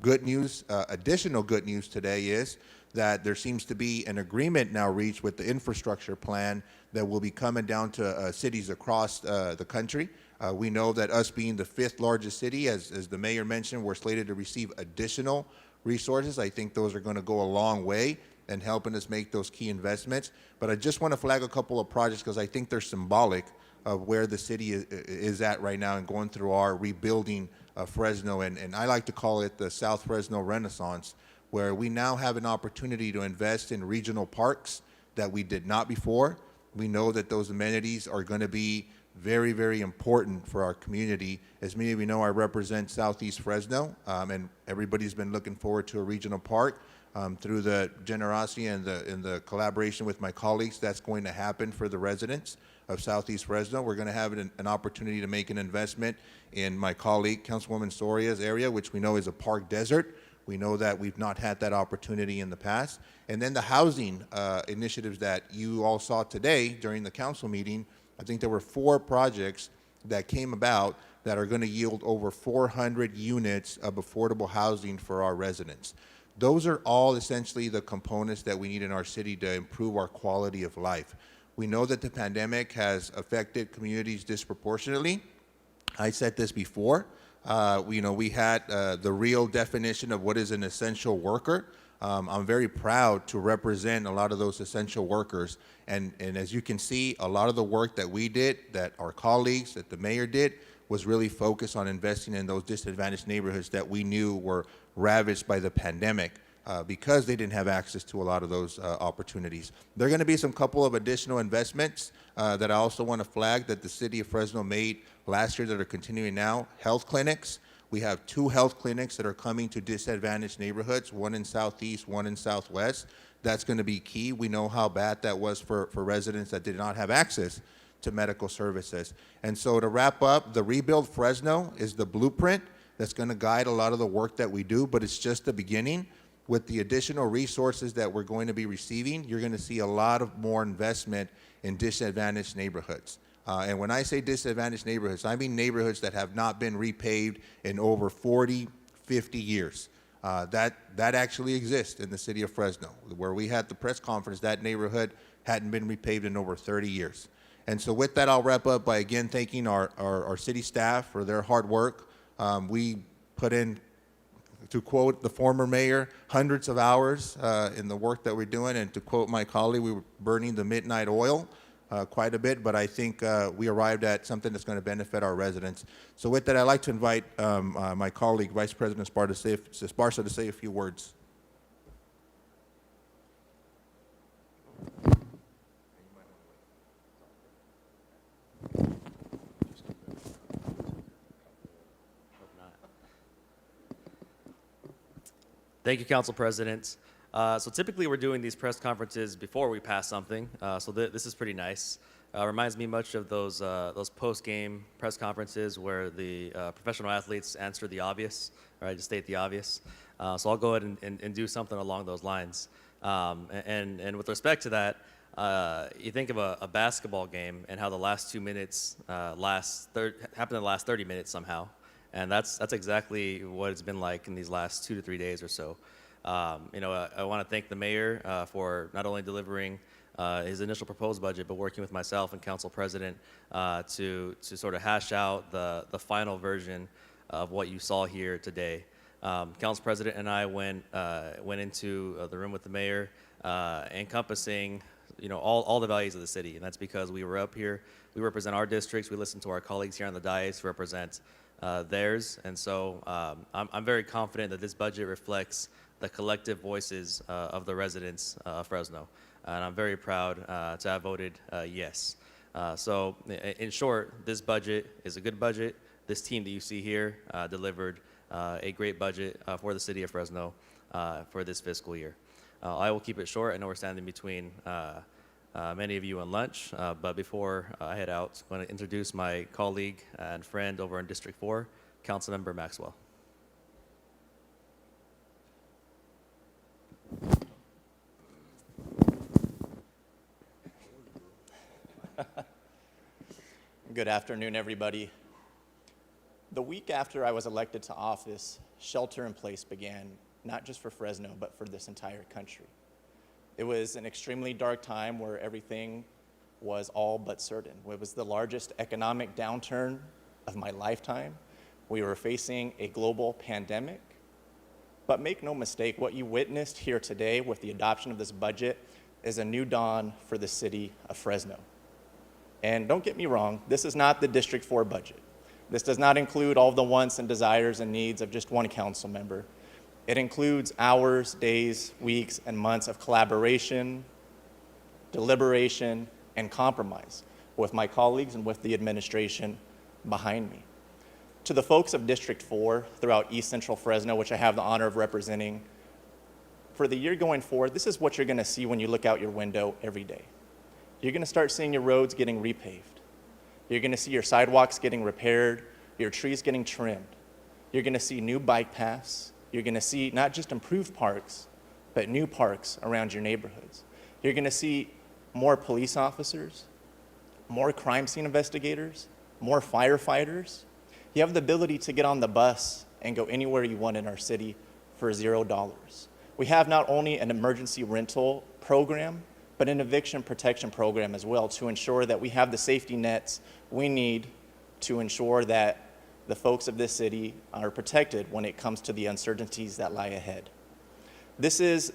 Good news, additional good news today is that there seems to be an agreement now reached with the infrastructure plan that will be coming down to cities across the country. We know that us being the 5th largest city, as the mayor mentioned, we're slated to receive additional resources. I think those are going to go a long way in helping us make those key investments. But I just want to flag a couple of projects because I think they're symbolic of where the city is at right now and going through our rebuilding Fresno. And I like to call it the South Fresno Renaissance, where we now have an opportunity to invest in regional parks that we did not before. We know that those amenities are going to be very, very important for our community. As many of you know, I represent Southeast Fresno, and everybody's been looking forward to a regional park. Through the generosity and the collaboration with my colleagues, that's going to happen for the residents of Southeast Fresno. We're going to have an opportunity to make an investment in my colleague, Councilwoman Soria's area, which we know is a park desert. We know that we've not had that opportunity in the past. And then the housing initiatives that you all saw today during the council meeting, I think there were 4 projects that came about that are going to yield over 400 units of affordable housing for our residents. Those are all essentially the components that we need in our city to improve our quality of life. We know that the pandemic has affected communities disproportionately. I said this before. We had the real definition of what is an essential worker. I'm very proud to represent a lot of those essential workers. And as you can see, a lot of the work that we did, that our colleagues, that the mayor did, was really focused on investing in those disadvantaged neighborhoods that we knew were ravaged by the pandemic because they didn't have access to a lot of those opportunities. There are going to be some couple of additional investments that I also want to flag that the city of Fresno made last year that are continuing now. Health clinics. We have 2 health clinics that are coming to disadvantaged neighborhoods, one in Southeast, one in Southwest. That's going to be key. We know how bad that was for residents that did not have access to medical services. And so to wrap up, the Rebuild Fresno is the blueprint that's going to guide a lot of the work that we do, but it's just the beginning. With the additional resources that we're going to be receiving, you're going to see a lot of more investment in disadvantaged neighborhoods. And when I say disadvantaged neighborhoods, I mean neighborhoods that have not been repaved in over 40, 50 years. That actually exists in the city of Fresno. Where we had the press conference, that neighborhood hadn't been repaved in over 30 years. And so with that, I'll wrap up by again thanking our city staff for their hard work. We put in, to quote the former mayor, hundreds of hours in the work that we're doing. And to quote my colleague, we were burning the midnight oil quite a bit, but I think we arrived at something that's going to benefit our residents. So with that, I'd like to invite my colleague, Vice President Esparza, to say a few words. Thank you, Council President. So typically we're doing these press conferences before we pass something, so this is pretty nice. Reminds me much of those post-game press conferences where the professional athletes answer the obvious, right, to state the obvious. So I'll go ahead and do something along those lines. And with respect to that, you think of a basketball game and how the last 2 minutes happen in the last 30 minutes somehow. And that's exactly what it's been like in these last 2 to 3 days or so. I want to thank the mayor for not only delivering his initial proposed budget, but working with myself and council president to sort of hash out the final version of what you saw here today. Council president and I went into the room with the mayor, encompassing all the values of the city, and that's because we were up here. We represent our districts. We listen to our colleagues here on the dais who represent theirs, and so I'm very confident that this budget reflects the collective voices of the residents of Fresno, and I'm very proud to have voted yes. So in short, this budget is a good budget. This team that you see here delivered a great budget for the city of Fresno for this fiscal year. I will keep it short. I know we're standing between many of you on lunch, but before I head out, I'm going to introduce my colleague and friend over in District 4, Councilmember Maxwell. Good afternoon, everybody. The week after I was elected to office, shelter in place began, not just for Fresno, but for this entire country. It was an extremely dark time where everything was all but certain. It was the largest economic downturn of my lifetime. We were facing a global pandemic. But make no mistake, what you witnessed here today with the adoption of this budget is a new dawn for the city of Fresno. And don't get me wrong, this is not the District 4 budget. This does not include all of the wants and desires and needs of just one council member. It includes hours, days, weeks, and months of collaboration, deliberation, and compromise with my colleagues and with the administration behind me. To the folks of District 4 throughout East Central Fresno, which I have the honor of representing, for the year going forward, this is what you're going to see when you look out your window every day. you're going to start seeing your roads getting repaved. You're going to see your sidewalks getting repaired, your trees getting trimmed. You're going to see new bike paths. You're going to see not just improved parks, but new parks around your neighborhoods. You're going to see more police officers, more crime scene investigators, more firefighters. You have the ability to get on the bus and go anywhere you want in our city for $0. We have not only an emergency rental program, but an eviction protection program as well to ensure that we have the safety nets we need to ensure that the folks of this city are protected when it comes to the uncertainties that lie ahead. This is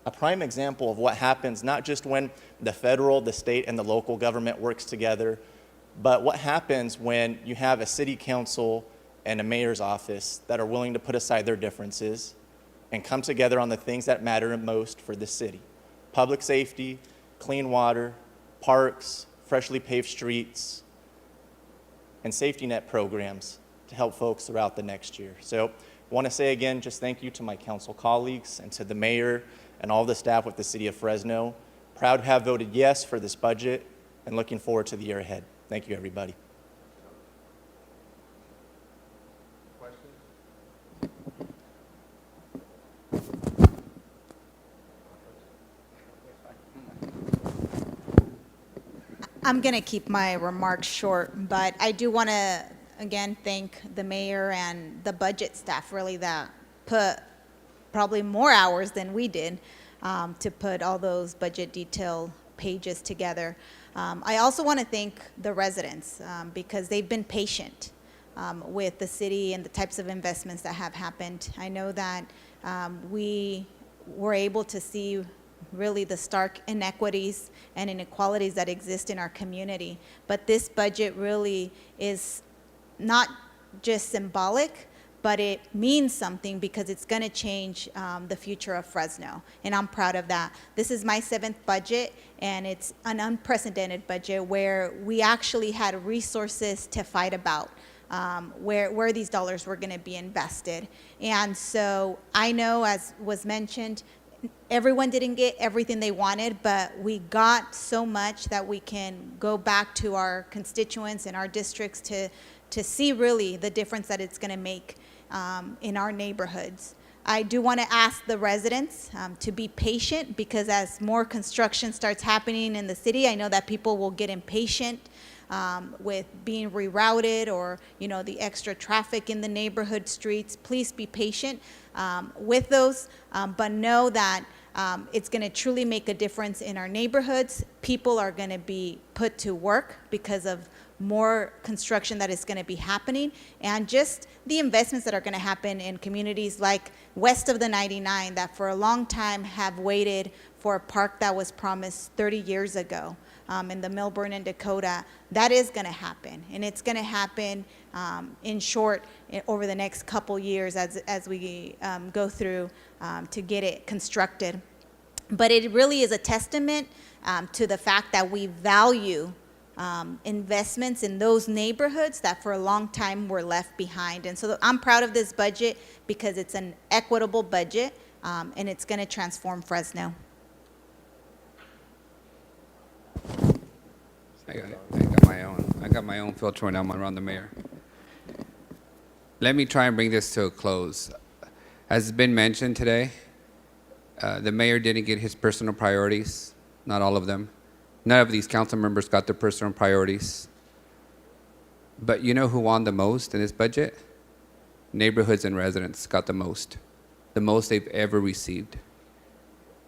a prime example of what happens not just when the federal, the state, and the local government works together, but what happens when you have a city council and a mayor's office that are willing to put aside their differences and come together on the things that matter most for the city. Public safety, clean water, parks, freshly paved streets, and safety net programs to help folks throughout the next year. So I want to say again, just thank you to my council colleagues and to the mayor and all the staff with the city of Fresno. Proud to have voted yes for this budget and looking forward to the year ahead. Thank you, everybody. I'm going to keep my remarks short, but I do want to, again, thank the mayor and the budget staff, really, that put probably more hours than we did to put all those budget detail pages together. I also want to thank the residents because they've been patient with the city and the types of investments that have happened. I know that we were able to see really the stark inequities and inequalities that exist in our community. But this budget really is not just symbolic, but it means something because it's going to change the future of Fresno, and I'm proud of that. This is my 7th budget, and it's an unprecedented budget where we actually had resources to fight about where these dollars were going to be invested. And so I know, as was mentioned, everyone didn't get everything they wanted, but we got so much that we can go back to our constituents and our districts to see really the difference that it's going to make in our neighborhoods. I do want to ask the residents to be patient because as more construction starts happening in the city, I know that people will get impatient with being rerouted or, you know, the extra traffic in the neighborhood streets. Please be patient with those, but know that it's going to truly make a difference in our neighborhoods. People are going to be put to work because of more construction that is going to be happening, and just the investments that are going to happen in communities like west of the 99 that for a long time have waited for a park that was promised 30 years ago. In the Milburn and Dakota, that is going to happen, and it's going to happen in short over the next couple years as we go through to get it constructed. But it really is a testament to the fact that we value investments in those neighborhoods that for a long time were left behind. And so I'm proud of this budget because it's an equitable budget and it's going to transform Fresno. I got my own filter when I'm around the mayor. Let me try and bring this to a close. As has been mentioned today, the mayor didn't get his personal priorities, not all of them. None of these council members got their personal priorities. But you know who won the most in this budget? Neighborhoods and residents got the most they've ever received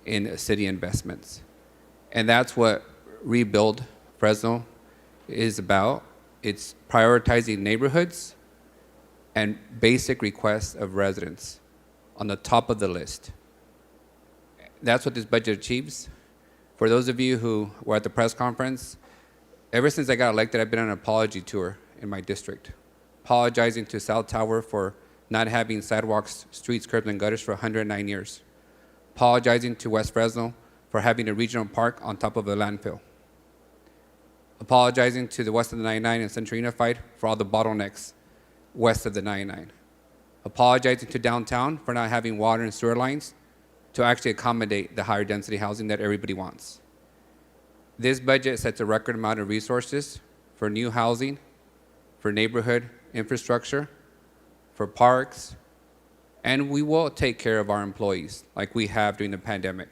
in city investments. And that's what Rebuild Fresno is about. It's prioritizing neighborhoods and basic requests of residents on the top of the list. That's what this budget achieves. For those of you who were at the press conference, ever since I got elected, I've been on an apology tour in my district, apologizing to South Tower for not having sidewalks, streets, curbs, and gutters for 109 years, apologizing to West Fresno for having a regional park on top of a landfill, apologizing to the west of the 99 and Central Unified for all the bottlenecks west of the 99, apologizing to downtown for not having water and sewer lines to actually accommodate the higher density housing that everybody wants. This budget sets a record amount of resources for new housing, for neighborhood infrastructure, for parks, and we will take care of our employees like we have during the pandemic.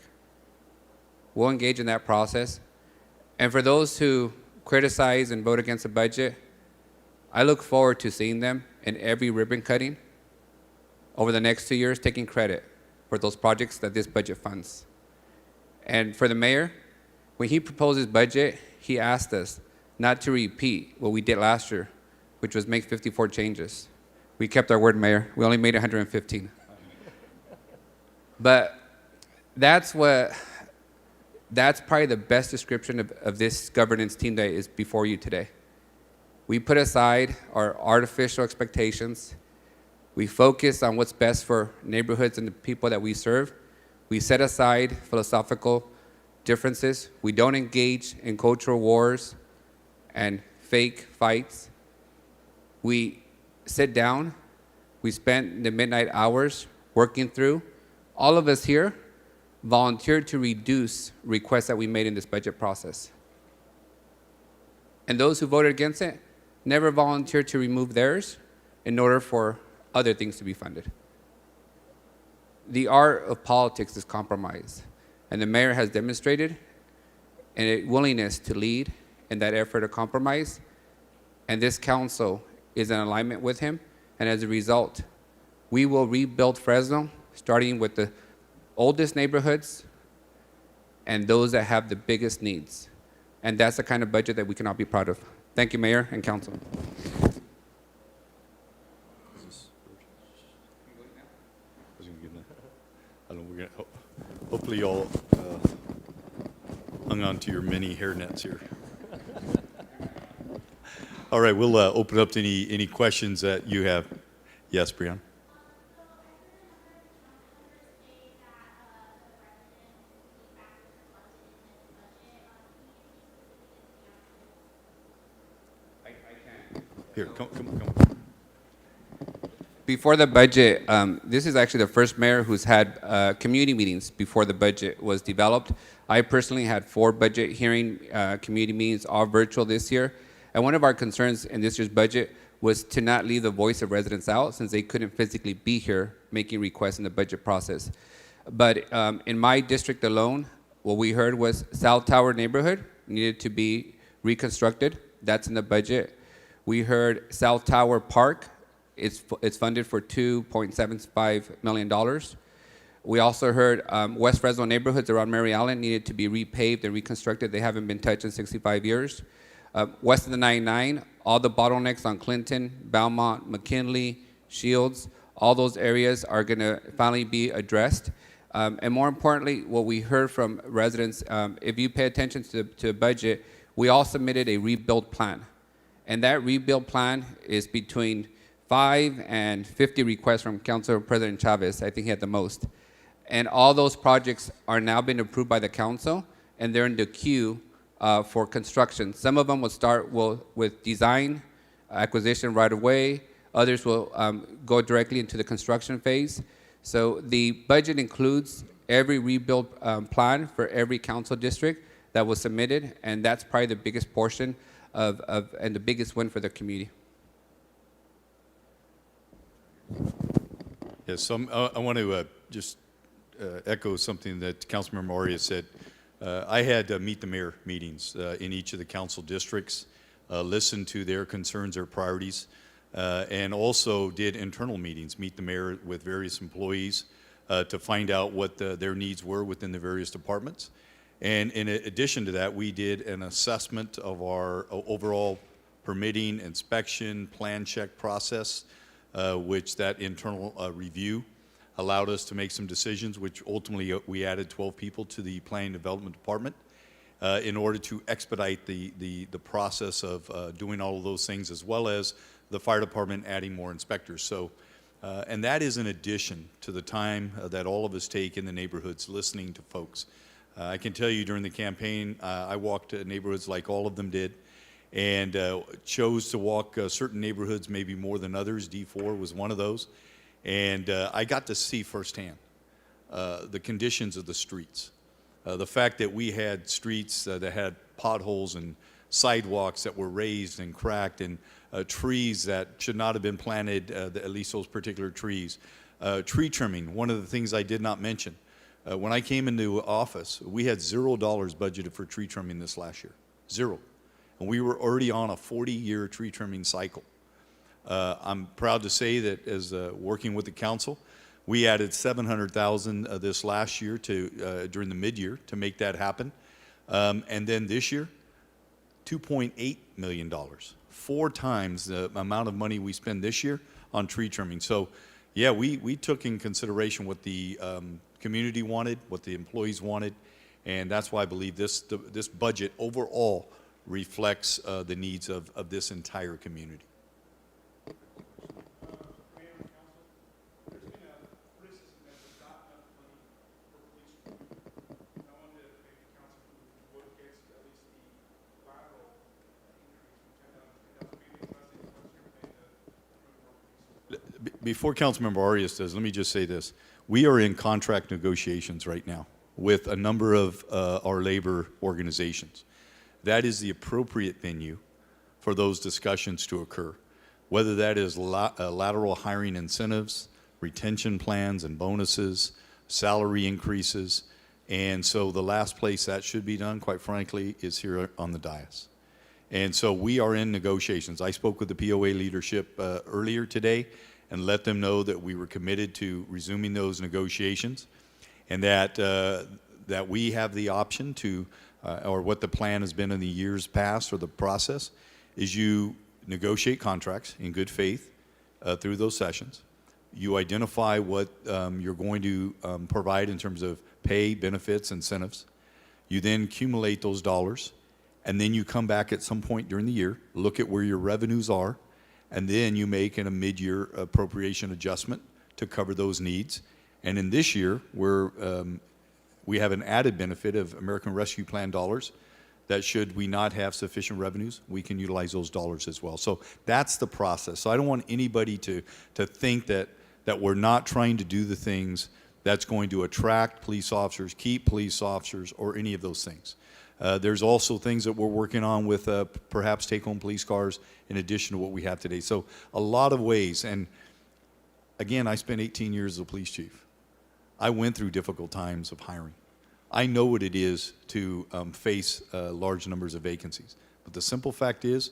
We'll engage in that process. And for those who criticize and vote against the budget, I look forward to seeing them in every ribbon cutting over the next 2 years, taking credit for those projects that this budget funds. And for the mayor, when he proposed his budget, he asked us not to repeat what we did last year, which was make 54 changes. We kept our word, Mayor. We only made 115. But that's probably the best description of this governance team that is before you today. We put aside our artificial expectations. We focus on what's best for neighborhoods and the people that we serve. We set aside philosophical differences. We don't engage in cultural wars and fake fights. We sit down. We spend the midnight hours working through. All of us here volunteered to reduce requests that we made in this budget process. And those who voted against it never volunteered to remove theirs in order for other things to be funded. The art of politics is compromise, and the mayor has demonstrated a willingness to lead in that effort of compromise, and this council is in alignment with him, and as a result, we will rebuild Fresno, starting with the oldest neighborhoods and those that have the biggest needs. And that's the kind of budget that we can all be proud of. Thank you, Mayor and Council. Hopefully you all hung on to your mini hairnets here. All right, we'll open up to any questions that you have. Yes, Brianna? Here, come. Before the budget, this is actually the first mayor who's had community meetings before the budget was developed. I personally had 4 budget hearing community meetings, all virtual this year. And one of our concerns in this year's budget was to not leave the voice of residents out, since they couldn't physically be here making requests in the budget process. But in my district alone, what we heard was South Tower neighborhood needed to be reconstructed. That's in the budget. We heard South Tower Park. It's funded for $2.75 million. We also heard West Fresno neighborhoods around Mary Allen needed to be repaved and reconstructed. They haven't been touched in 65 years. West of the 99, all the bottlenecks on Clinton, Belmont, McKinley, Shields, all those areas are going to finally be addressed. And more importantly, what we heard from residents, if you pay attention to the budget, we all submitted a rebuild plan. And that rebuild plan is between 5 and 50 requests from Council President Chavez. I think he had the most. And all those projects are now being approved by the council, and they're in the queue for construction. Some of them will start with design, acquisition right away. Others will go directly into the construction phase. So the budget includes every rebuild plan for every council district that was submitted, and that's probably the biggest portion and the biggest win for the community. Yes, so I want to just echo something that Councilmember Arias said. I had Meet the Mayor meetings in each of the council districts, listened to their concerns, their priorities, and also did internal meetings, Meet the Mayor with various employees to find out what their needs were within the various departments. And in addition to that, we did an assessment of our overall permitting, inspection, plan check process, which that internal review allowed us to make some decisions, which ultimately we added 12 people to the Planning Development Department in order to expedite the process of doing all of those things, as well as the fire department adding more inspectors. So, and that is in addition to the time that all of us take in the neighborhoods listening to folks. I can tell you during the campaign, I walked neighborhoods like all of them did, and chose to walk certain neighborhoods maybe more than others. D4 was one of those. And I got to see firsthand the conditions of the streets. The fact that we had streets that had potholes and sidewalks that were raised and cracked, and trees that should not have been planted, at least those particular trees. Tree trimming, one of the things I did not mention. When I came into office, we had $0 budgeted for tree trimming this last year. 0. And we were already on a 40-year tree trimming cycle. I'm proud to say that as working with the council, we added $700,000 this last year to during the mid-year to make that happen. And then this year, $2.8 million, 4 times the amount of money we spend this year on tree trimming. So, yeah, we took in consideration what the community wanted, what the employees wanted, and that's why I believe this budget overall reflects the needs of this entire community. Before Councilmember Arias does, let me just say this. We are in contract negotiations right now with a number of our labor organizations. That is the appropriate venue for those discussions to occur, whether that is lateral hiring incentives, retention plans and bonuses, salary increases. And so the last place that should be done, quite frankly, is here on the dais. And so we are in negotiations. I spoke with the POA leadership earlier today and let them know that we were committed to resuming those negotiations, and that that we have the option to, or what the plan has been in the years past, or the process, is you negotiate contracts in good faith through those sessions. You identify what you're going to provide in terms of pay, benefits, incentives. You then accumulate those dollars, and then you come back at some point during the year, look at where your revenues are, and then you make a mid-year appropriation adjustment to cover those needs. And in this year, we have an added benefit of American Rescue Plan dollars that should we not have sufficient revenues, we can utilize those dollars as well. So that's the process. So I don't want anybody to think that we're not trying to do the things that's going to attract police officers, keep police officers, or any of those things. There's also things that we're working on with perhaps take-home police cars in addition to what we have today. So a lot of ways. And again, I spent 18 years as a police chief. I went through difficult times of hiring. I know what it is to face large numbers of vacancies. But the simple fact is,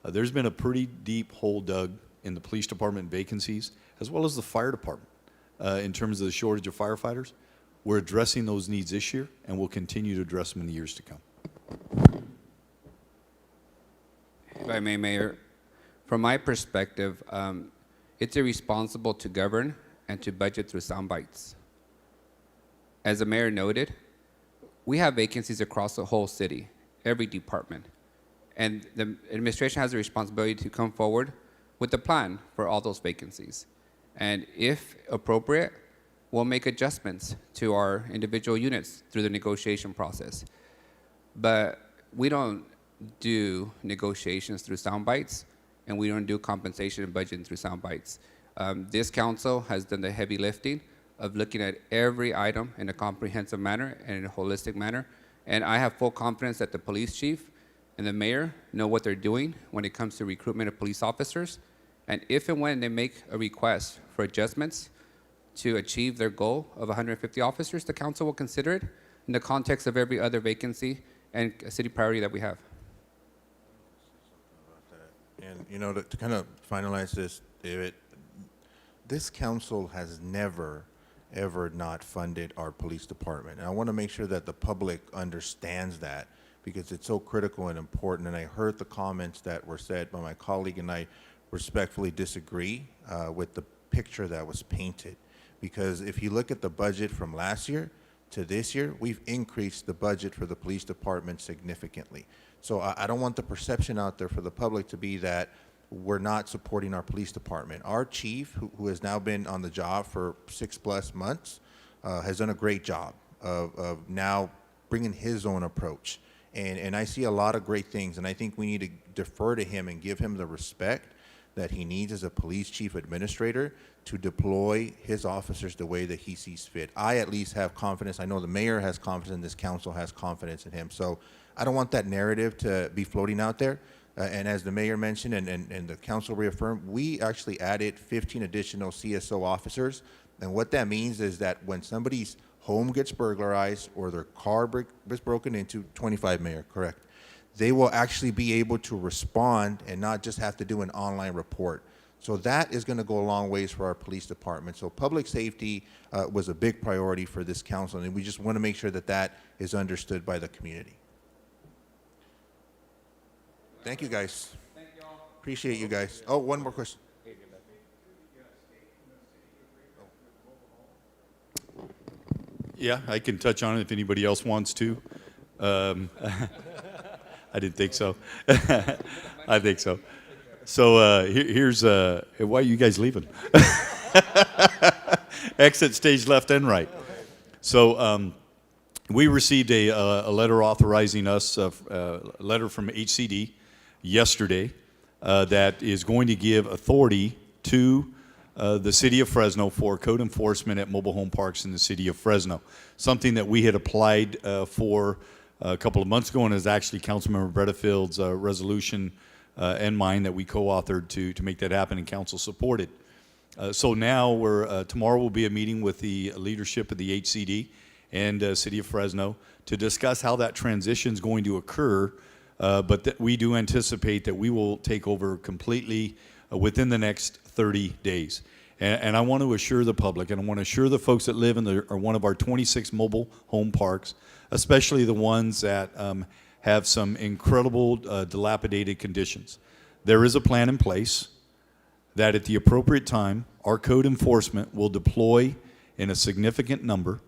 there's been a pretty deep hole dug in the police department vacancies, as well as the fire department, in terms of the shortage of firefighters. We're addressing those needs this year, and we'll continue to address them in the years to come. If I may, Mayor, from my perspective, it's irresponsible to govern and to budget through sound bites. As the mayor noted, we have vacancies across the whole city, every department. And the administration has a responsibility to come forward with a plan for all those vacancies. And if appropriate, we'll make adjustments to our individual units through the negotiation process. But we don't do negotiations through sound bites, and we don't do compensation and budgeting through sound bites. This council has done the heavy lifting of looking at every item in a comprehensive manner and in a holistic manner. And I have full confidence that the police chief and the mayor know what they're doing when it comes to recruitment of police officers. And if and when they make a request for adjustments to achieve their goal of 150 officers, the council will consider it in the context of every other vacancy and a city priority that we have. And, you know, to kind of finalize this, David, this council has never, ever not funded our police department. And I want to make sure that the public understands that, because it's so critical and important. And I heard the comments that were said by my colleague, and I respectfully disagree with the picture that was painted. Because if you look at the budget from last year to this year, we've increased the budget for the police department significantly. So I don't want the perception out there for the public to be that we're not supporting our police department. Our chief, who has now been on the job for 6+ months, has done a great job of now bringing his own approach. And I see a lot of great things, and I think we need to defer to him and give him the respect that he needs as a police chief administrator to deploy his officers the way that he sees fit. I at least have confidence. I know the mayor has confidence, and this council has confidence in him. So I don't want that narrative to be floating out there. And as the mayor mentioned and the council reaffirmed, we actually added 15 additional CSO officers. And what that means is that when somebody's home gets burglarized or their car is broken into, 25, Mayor, correct, they will actually be able to respond and not just have to do an online report. So that is going to go a long ways for our police department. So public safety was a big priority for this council, and we just want to make sure that that is understood by the community. Thank you, guys. Thank you all. Appreciate you guys. Oh, one more question. Yeah, I can touch on it if anybody else wants to. I didn't think so. I think so. So here's why are you guys leaving? Exit stage left and right. So we received a letter authorizing us, a letter from HCD yesterday that is going to give authority to the city of Fresno for code enforcement at mobile home parks in the city of Fresno. Something that we had applied for a couple of months ago, and is actually Councilmember Bredefield's resolution and mine that we co-authored to make that happen, and council supported. So now tomorrow will be a meeting with the leadership of the HCD and City of Fresno to discuss how that transition is going to occur, but that we do anticipate that we will take over completely within the next 30 days. And I want to assure the public, and I want to assure the folks that live in one of our 26 mobile home parks, especially the ones that have some incredible dilapidated conditions. There is a plan in place that at the appropriate time, our code enforcement will deploy in a significant number,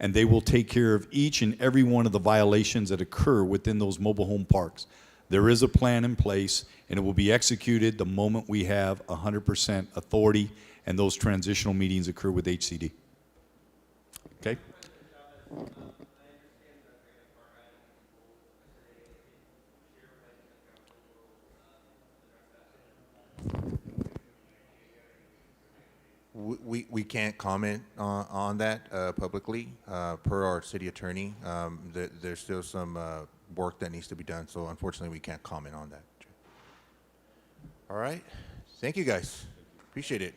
and they will take care of each and every one of the violations that occur within those mobile home parks. There is a plan in place, and it will be executed the moment we have 100% authority and those transitional meetings occur with HCD. Okay? We can't comment on that publicly per our city attorney. There's still some work that needs to be done, so unfortunately we can't comment on that. All right. Thank you, guys. Appreciate it.